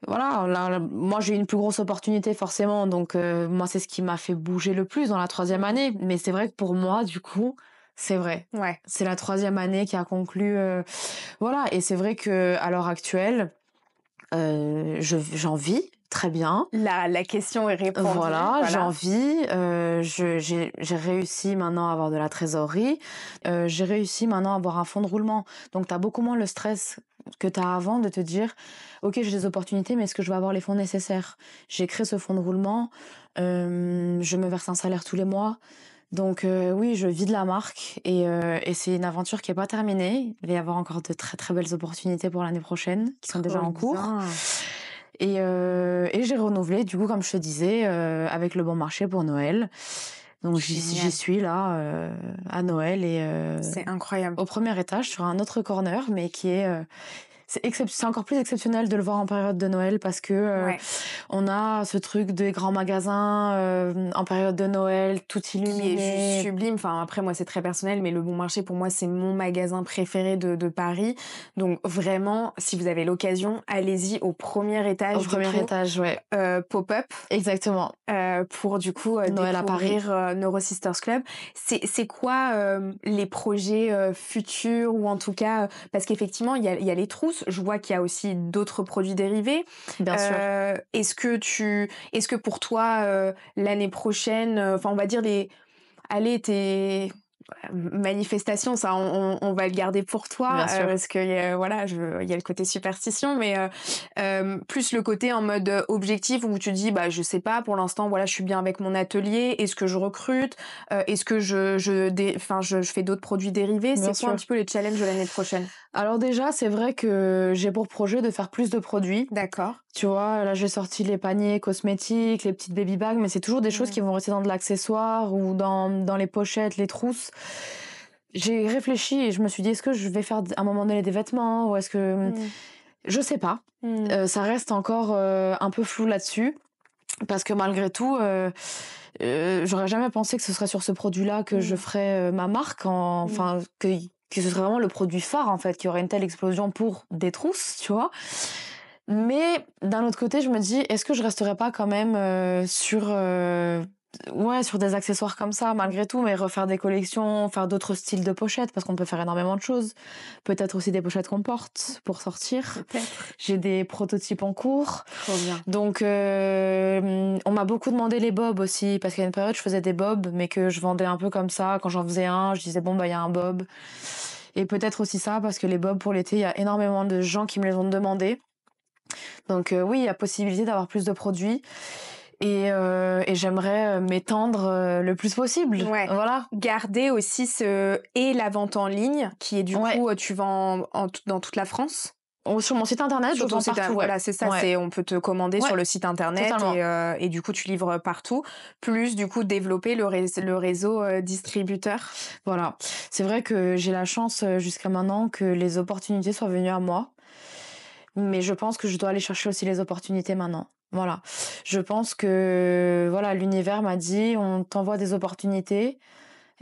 voilà, là, moi j'ai eu une plus grosse opportunité forcément, donc moi c'est ce qui m'a fait bouger le plus dans la troisième année. Mais c'est vrai que pour moi, du coup, c'est vrai. Ouais. C'est la troisième année qui a conclu. Voilà, et c'est vrai que à l'heure actuelle, j'en vis très bien. La question est répondue. Voilà, j'en vis. J'ai réussi maintenant à avoir de la trésorerie. J'ai réussi maintenant à avoir un fonds de roulement. Donc, tu as beaucoup moins le stress que tu as avant de te dire ok, j'ai des opportunités, mais est-ce que je vais avoir les fonds nécessaires? J'ai créé ce fonds de roulement. Je me verse un salaire tous les mois. Donc oui, je vis de la marque et c'est une aventure qui est pas terminée. Il va y avoir encore de très très belles opportunités pour l'année prochaine qui sont déjà Trop en cours. bien. Et j'ai renouvelé, du coup, comme je te disais, avec le bon marché pour Noël. Donc j'y Génial. suis là à Noël et C'est incroyable. au premier étage sur un autre corner, mais qui est c'est encore plus exceptionnel de le voir en période de Noël parce que Ouais. on a ce truc des grands magasins en période de Noël, tout Qui est juste illuminé. sublime. Enfin, après, moi, c'est très personnel, mais Le Bon Marché, pour moi, c'est mon magasin préféré de Paris. Donc, vraiment, si vous avez l'occasion, allez-y au premier étage, Au premier étage, ouais. pop-up, Exactement. pour, du coup, Noël à Paris. découvrir Neurosisters Club. C'est quoi les projets futurs, ou en tout cas, parce qu'effectivement, il y a les trousses. Je vois qu'il y a aussi d'autres produits dérivés. Bien sûr. Est-ce que pour toi, l'année prochaine, enfin, on va dire allez, tes manifestations, ça, on va le garder pour toi, Bien sûr. parce que voilà, il y a le côté superstition, mais plus le côté en mode objectif où tu dis, bah, je sais pas, pour l'instant, voilà, je suis bien avec mon atelier. Est-ce que je recrute? Est-ce que je fais d'autres produits dérivés? Bien C'est quoi un sûr. petit peu les challenges de l'année prochaine? Alors déjà, c'est vrai que j'ai pour projet de faire plus de produits. D'accord. Tu vois, là j'ai sorti les paniers cosmétiques, les petites baby bags, mais c'est toujours des choses qui vont rester dans de l'accessoire ou dans les pochettes, les trousses. J'ai réfléchi et je me suis dit, est-ce que je vais faire à un moment donné des vêtements ou est-ce que... Je sais pas. Ça reste encore un peu flou là-dessus. Parce que malgré tout, j'aurais jamais pensé que ce serait sur ce produit-là que je ferais ma marque. Enfin, que ce serait vraiment le produit phare, en fait, qui aurait une telle explosion pour des trousses, tu vois. Mais d'un autre côté, je me dis, est-ce que je resterais pas quand même sur des accessoires comme ça, malgré tout, mais refaire des collections, faire d'autres styles de pochettes, parce qu'on peut faire énormément de choses. Peut-être aussi des pochettes qu'on porte pour sortir. Peut-être. J'ai des prototypes en cours. Trop bien. Donc, on m'a beaucoup demandé les bobs aussi, parce qu'à une période, je faisais des bobs, mais que je vendais un peu comme ça. Quand j'en faisais un, je disais, bon, bah, il y a un bob. Et peut-être aussi ça, parce que les bobs pour l'été, il y a énormément de gens qui me les ont demandé. Donc, oui, il y a possibilité d'avoir plus de produits. Et j'aimerais m'étendre le plus possible. Ouais. Voilà. Garder aussi et la vente en ligne, qui est du coup, tu vends dans toute la France? Sur mon site internet, je vends partout. Voilà, c'est ça. Ouais. On peut te commander sur le site internet et du coup, tu livres partout. Plus, du coup, développer le réseau distributeur. Voilà. C'est vrai que j'ai la chance jusqu'à maintenant que les opportunités soient venues à moi. Mais je pense que je dois aller chercher aussi les opportunités maintenant. Voilà. Je pense que voilà, l'univers m'a dit on t'envoie des opportunités,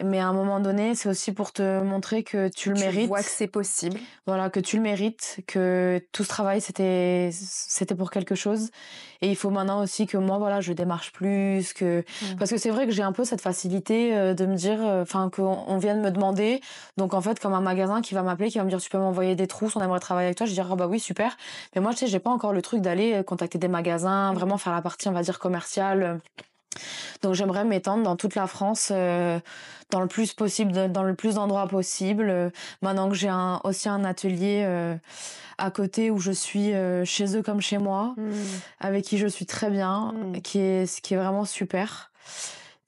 mais à un moment donné, c'est aussi pour te montrer que tu le mérites. Tu vois que c'est possible. Voilà, que tu le mérites, que tout ce travail c'était pour quelque chose. Et il faut maintenant aussi que moi voilà, je démarche plus parce que c'est vrai que j'ai un peu cette facilité de me dire qu'on vienne me demander. Donc en fait, comme un magasin qui va m'appeler, qui va me dire tu peux m'envoyer des trousses, on aimerait travailler avec toi, je dis ah bah oui, super. Mais moi tu sais, j'ai pas encore le truc d'aller contacter des magasins, vraiment faire la partie on va dire commerciale. Donc j'aimerais m'étendre dans toute la France, dans le plus possible, dans le plus d'endroits possible. Maintenant que j'ai aussi un atelier à côté où je suis chez eux comme chez moi, avec qui je suis très bien, qui est vraiment super.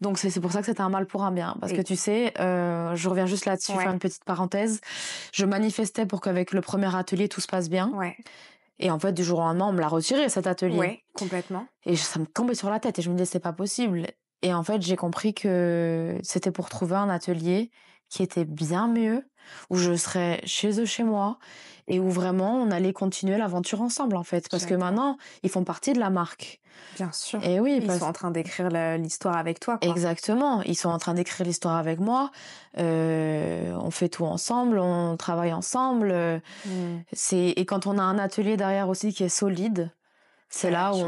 Donc c'est pour ça que c'était un mal pour un bien. Parce que Et tu sais, je reviens juste là-dessus, faire ouais, une petite parenthèse. Je manifestais pour qu'avec le premier atelier, tout se passe bien. ouais, Et en fait, du jour au lendemain, on me l'a retiré, cet atelier. ouais, complètement. Et ça me tombait sur la tête et je me disais, c'est pas possible. Et en fait, j'ai compris que c'était pour trouver un atelier qui était bien mieux, où je serais chez eux, chez moi, et où vraiment on allait continuer l'aventure ensemble, en fait. Parce que J'adore. maintenant, ils font partie de la marque. Bien sûr. Et oui, Ils sont en train d'écrire l'histoire avec toi, quoi. exactement. Ils sont en train d'écrire l'histoire avec moi. On fait tout ensemble, on travaille ensemble. Mmh. Et quand on a un atelier derrière aussi qui est solide, c'est C'est vrai, là ouais.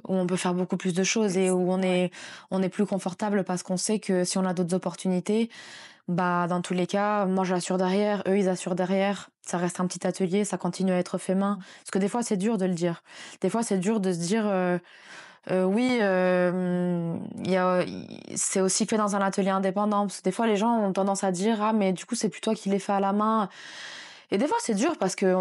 où on peut faire beaucoup plus de choses et où Ouais. on est plus confortable parce qu'on sait que si on a d'autres opportunités, bah, dans tous les cas, moi j'assure derrière, eux ils assurent derrière. Ça reste un petit atelier, ça continue à être fait main. Parce que des fois c'est dur de le dire. Des fois c'est dur de se dire, oui, c'est aussi fait dans un atelier indépendant. Parce que des fois les gens ont tendance à dire, ah mais du coup c'est plus toi qui l'es fait à la main. Et des fois, c'est dur parce que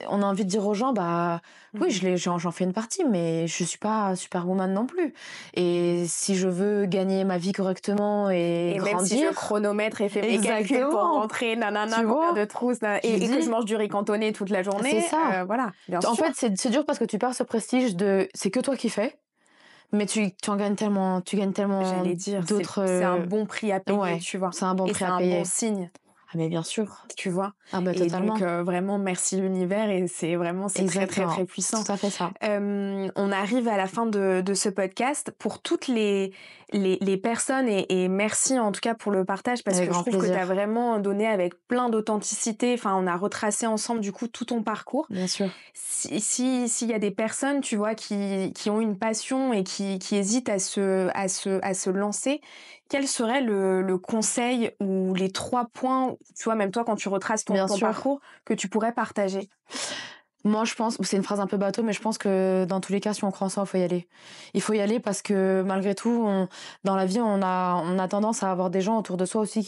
on a envie de dire aux gens, bah oui, Mmh. j'en fais une partie, mais je suis pas superwoman non plus. Et si je veux gagner ma vie correctement et Et même si je grandir, chronomètre et fais mes calculs pour exactement, rentrer, nanana, tu combien vois, de trousses, je et que je dis, mange du riz cantonné toute la c'est journée, ça. voilà, bien En sûr. fait, c'est dur parce que tu perds ce prestige de, c'est que toi qui fais, mais tu en gagnes tellement, tu gagnes tellement J'allais dire, d'autres, c'est un bon prix à payer, ouais, tu vois? c'est un bon Et prix c'est à un bon payer. signe, Ah mais bien sûr. tu vois? Ah bah Et donc, totalement. vraiment merci l'univers et c'est très, très, Exactement. très C'est puissant. tout à fait ça. On arrive à la fin de ce podcast. Pour toutes les personnes et merci en tout cas pour le partage parce Avec que je grand trouve que tu as plaisir. vraiment donné avec plein d'authenticité. Enfin, on a retracé ensemble du coup tout ton parcours. Bien sûr. S'il y a des personnes, tu vois, qui ont une passion et qui hésitent à se lancer, quel serait le conseil ou les 3 points, tu vois, même toi quand tu retraces ton Bien ton sûr. parcours, que tu pourrais partager? Moi, je pense, c'est une phrase un peu bateau, mais je pense que dans tous les cas, si on croit en soi, il faut y aller. Il faut y aller parce que malgré tout, dans la vie, on a tendance à avoir des gens autour de soi aussi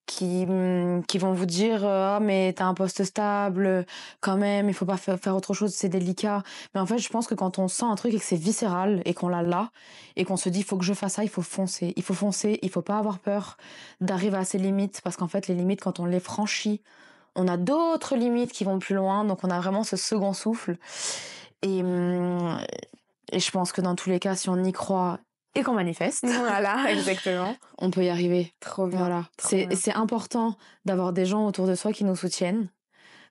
qui vont vous dire, ah, mais t'as un poste stable, quand même, il faut pas faire autre chose, c'est délicat. Mais en fait, je pense que quand on sent un truc et que c'est viscéral et qu'on l'a là, et qu'on se dit, il faut que je fasse ça, il faut foncer. Il faut foncer, il faut pas avoir peur d'arriver à ses limites parce qu'en fait, les limites, quand on les franchit, on a d'autres limites qui vont plus loin, donc on a vraiment ce second souffle. Et, hum, et je pense que dans tous les cas, si on y croit et qu'on manifeste, Voilà, exactement. on peut y arriver. Trop bien, Voilà. trop bien. C'est important d'avoir des gens autour de soi qui nous soutiennent.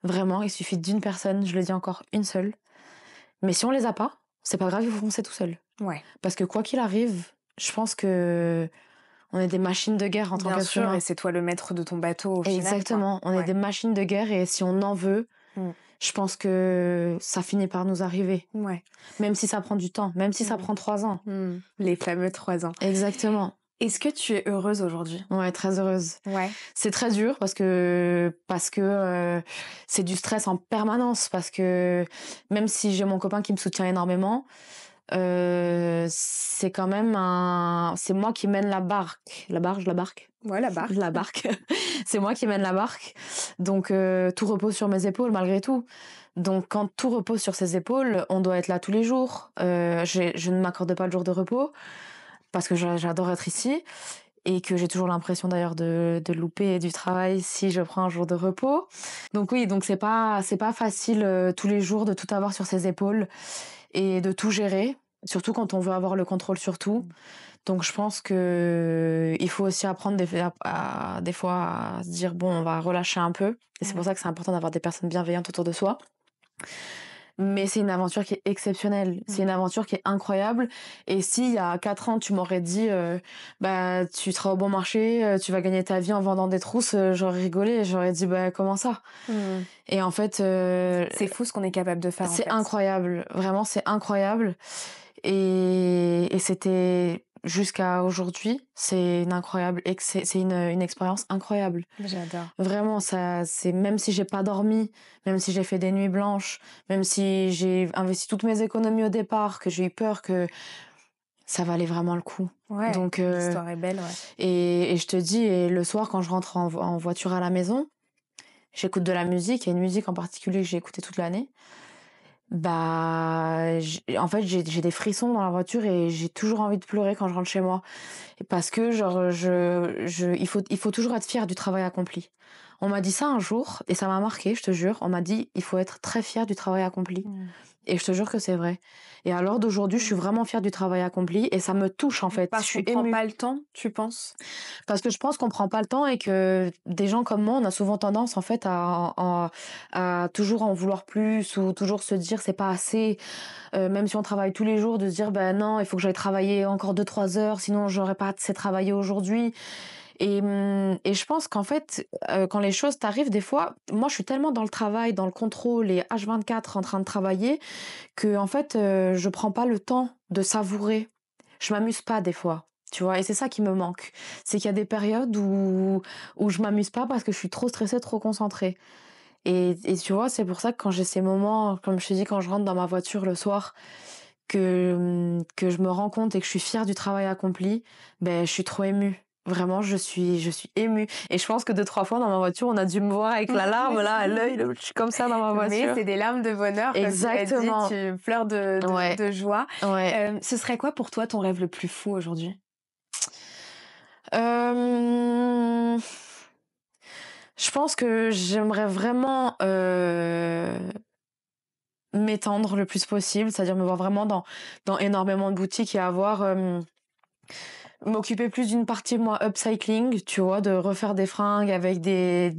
Vraiment, il suffit d'une personne, je le dis encore, une seule. Mais si on les a pas, c'est pas grave, il faut foncer tout seul. Ouais, Parce que quoi qu'il arrive, je pense que on est des machines de guerre en tant bien qu'être sûr, et humain. c'est toi le maître de ton bateau au final, quoi. Exactement, on est Ouais. des machines de guerre et si on en veut, Mmh. je pense que ça finit par nous arriver. Ouais. Même si ça prend du temps, même si ça Mmh. prend 3 ans. Mmh. Les fameux 3 ans. Exactement. Est-ce que tu es heureuse aujourd'hui? Ouais, très heureuse. Ouais. C'est très dur parce que c'est du stress en permanence parce que même si j'ai mon copain qui me soutient énormément, c'est quand même c'est moi qui mène la barque, Ouais, la barque. la barque. C'est moi qui mène la barque. Donc tout repose sur mes épaules malgré tout. Donc quand tout repose sur ses épaules, on doit être là tous les jours. Je ne m'accorde pas le jour de repos parce que j'adore être ici et que j'ai toujours l'impression d'ailleurs de louper du travail si je prends un jour de repos. Donc oui, donc c'est pas facile tous les jours de tout avoir sur ses épaules et de tout gérer, surtout quand on veut avoir le contrôle sur tout. Donc je pense que il faut aussi apprendre des fois à se dire bon, on va relâcher un peu. Et c'est pour ça que c'est important d'avoir des personnes bienveillantes autour de soi. Mais c'est une aventure qui est exceptionnelle. C'est une aventure qui est incroyable. Et si il y a 4 ans, tu m'aurais dit, bah, tu seras au bon marché, tu vas gagner ta vie en vendant des trousses, j'aurais rigolé. J'aurais dit, bah, comment ça? Mmh. Et en fait, C'est fou ce qu'on est capable de faire, en c'est fait. incroyable. Vraiment, c'est incroyable. Et c'était jusqu'à aujourd'hui, c'est une incroyable, c'est une expérience incroyable. J'adore. Vraiment, ça, c'est même si j'ai pas dormi, même si j'ai fait des nuits blanches, même si j'ai investi toutes mes économies au départ, que j'ai eu peur que ça valait vraiment le coup. Ouais, Donc, l'histoire est belle, ouais. et je te dis, et le soir quand je rentre en voiture à la maison, j'écoute de la musique. Il y a une musique en particulier que j'ai écoutée toute l'année. En fait, j'ai des frissons dans la voiture et j'ai toujours envie de pleurer quand je rentre chez moi. Et parce que, genre, il faut toujours être fier du travail accompli. On m'a dit ça un jour et ça m'a marqué, je te jure. On m'a dit, il faut être très fier du travail accompli. Et je te jure que c'est vrai. Et à l'heure d'aujourd'hui, je suis vraiment fière du travail accompli et ça me touche en fait. Parce Je suis qu'on prend émue. pas le temps, tu penses? Parce que je pense qu'on prend pas le temps et que des gens comme moi, on a souvent tendance en fait à toujours en vouloir plus ou toujours se dire c'est pas assez. Même si on travaille tous les jours, de se dire ben non, il faut que j'aille travailler encore 2-3 heures, sinon j'aurais pas assez travaillé aujourd'hui. Et je pense qu'en fait, quand les choses t'arrivent, des fois, moi je suis tellement dans le travail, dans le contrôle et H24 en train de travailler, que en fait, je prends pas le temps de savourer. Je m'amuse pas des fois, tu vois? Et c'est ça qui me manque. C'est qu'il y a des périodes où je m'amuse pas parce que je suis trop stressée, trop concentrée. Et tu vois, c'est pour ça que quand j'ai ces moments, comme je te dis, quand je rentre dans ma voiture le soir, que je me rends compte et que je suis fière du travail accompli, ben je suis trop émue. Vraiment, je suis émue. Et je pense que 2-3 fois dans ma voiture, on a dû me voir avec la larme là à l'œil. Je suis comme ça dans ma Mais voiture. c'est des larmes de bonheur, comme tu l'as dit, Exactement. tu pleures Ouais. de joie. Ouais. Ce serait quoi pour toi ton rêve le plus fou aujourd'hui? Je pense que j'aimerais vraiment m'étendre le plus possible, c'est-à-dire me voir vraiment dans énormément de boutiques et avoir m'occuper plus d'une partie moi upcycling, tu vois, de refaire des fringues avec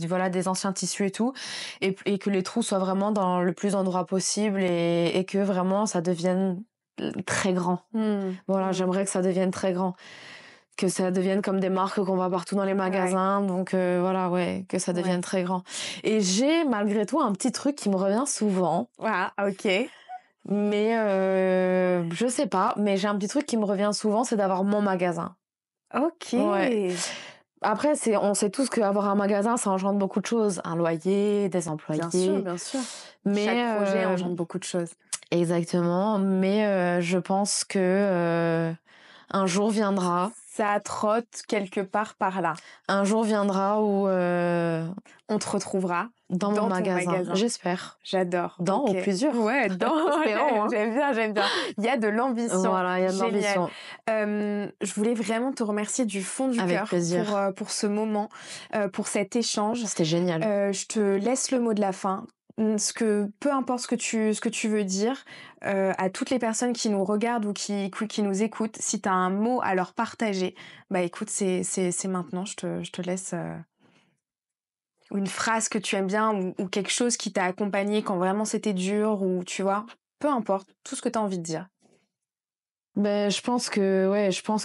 voilà des anciens tissus et tout, et que les trous soient vraiment dans le plus d'endroits possible et que vraiment ça devienne très grand. Voilà, j'aimerais que ça devienne très grand. Que ça devienne comme des marques qu'on voit partout dans les magasins. Ouais. Donc voilà, ouais, que ça devienne très grand. Et j'ai malgré tout un petit truc qui me revient souvent. Ah, ok. Mais je sais pas, mais j'ai un petit truc qui me revient souvent, c'est d'avoir mon magasin. Ok. Ouais. Après, on sait tous qu'avoir un magasin, ça engendre beaucoup de choses. Un loyer, des employés. Bien sûr, bien sûr. Mais, chaque projet engendre beaucoup de choses. Exactement. Mais je pense que un jour viendra. Ça trotte quelque part par là. Un jour viendra où on te retrouvera dans mon magasin. J'espère. J'adore. Dans ou plusieurs. Ouais, dans. J'aime bien. Il y a de l'ambition. Voilà, il y a de l'ambition. Je voulais vraiment te remercier du fond du cœur pour ce moment, pour cet échange. C'était génial. Je te laisse le mot de la fin. Peu importe ce que tu veux dire, à toutes les personnes qui nous regardent ou qui nous écoutent, si tu as un mot à leur partager, bah écoute, c'est maintenant, je te laisse une phrase que tu aimes bien ou quelque chose qui t'a accompagné quand vraiment c'était dur, ou tu vois, peu importe, tout ce que tu as envie de dire. Ben, je pense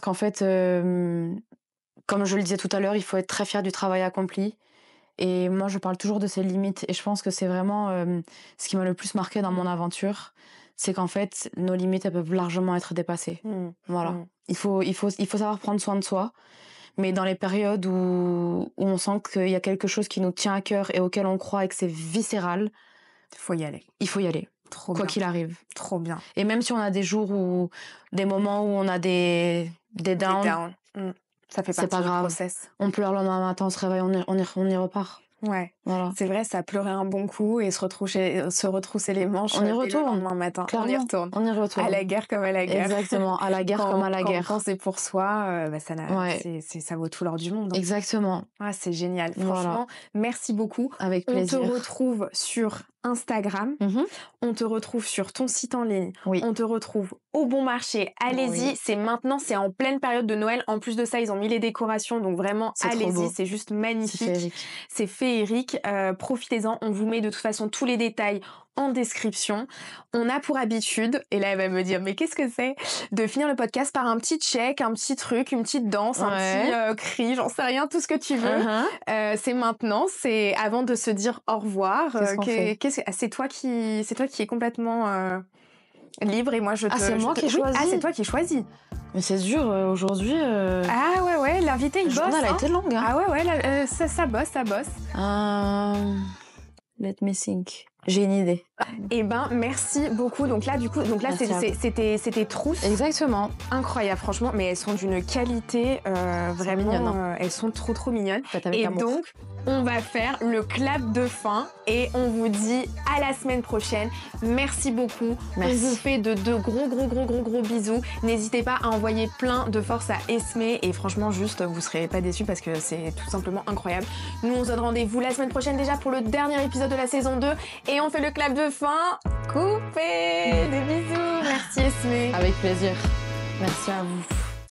qu'en fait, comme je le disais tout à l'heure, il faut être très fier du travail accompli. Et moi, je parle toujours de ces limites. Et je pense que c'est vraiment ce qui m'a le plus marqué dans mon aventure. C'est qu'en fait, nos limites, elles peuvent largement être dépassées. Voilà. Il faut savoir prendre soin de soi. Mais dans les périodes où on sent qu'il y a quelque chose qui nous tient à cœur et auquel on croit et que c'est viscéral, il faut y aller. Il faut y aller. Trop quoi bien. Qu'il arrive. Trop bien. Et même si on a des jours des moments où on a des downs. Ça fait partie du process. On pleure le lendemain matin, on se réveille, on y repart. Ouais, voilà. C'est vrai, ça pleurait un bon coup et se retrousser les manches. On y retourne. Le lendemain matin. Clairement, on y retourne. À la guerre comme à la guerre. Exactement, à la guerre comme à la guerre. Quand c'est pour soi, ça vaut tout l'or du monde. Hein. Exactement. Ah, c'est génial. Franchement, merci beaucoup. Avec plaisir. On te retrouve sur Instagram. On te retrouve sur ton site en ligne. Oui. On te retrouve au Bon Marché. Allez-y, c'est maintenant, c'est en pleine période de Noël. En plus de ça, ils ont mis les décorations, donc vraiment, allez-y, c'est juste magnifique. C'est féerique. Profitez-en. On vous met de toute façon tous les détails en description. On a pour habitude, et là elle va me dire mais qu'est-ce que c'est, de finir le podcast par un petit check, un petit truc, une petite danse, un petit cri, j'en sais rien, tout ce que tu veux. C'est maintenant, c'est avant de se dire au revoir. C'est toi qui es complètement libre, et moi je te... Ah, c'est moi qui ai choisi. Ah, c'est toi qui choisis. Mais c'est dur aujourd'hui. Ah ouais, l'invité il bosse. La journée a été longue. Hein. Ah ouais, ça bosse. Let me think. J'ai une idée. Eh ben, merci beaucoup. Donc là, Merci à vous. c'était trousses. Exactement. Incroyable, franchement. Mais elles sont d'une qualité vraiment. mignonnes, hein. Elles sont trop mignonnes. Faites avec Et amour. donc, on va faire le clap de fin et on vous dit à la semaine prochaine. Merci beaucoup. Merci. On vous fait de gros bisous. N'hésitez pas à envoyer plein de force à Esme et franchement, juste, vous serez pas déçus parce que c'est tout simplement incroyable. Nous, on se donne rendez-vous la semaine prochaine déjà pour le dernier épisode de la saison 2 et on fait le clap de fin. Coupé. Des bisous. Merci Esme. Avec plaisir. Merci à vous.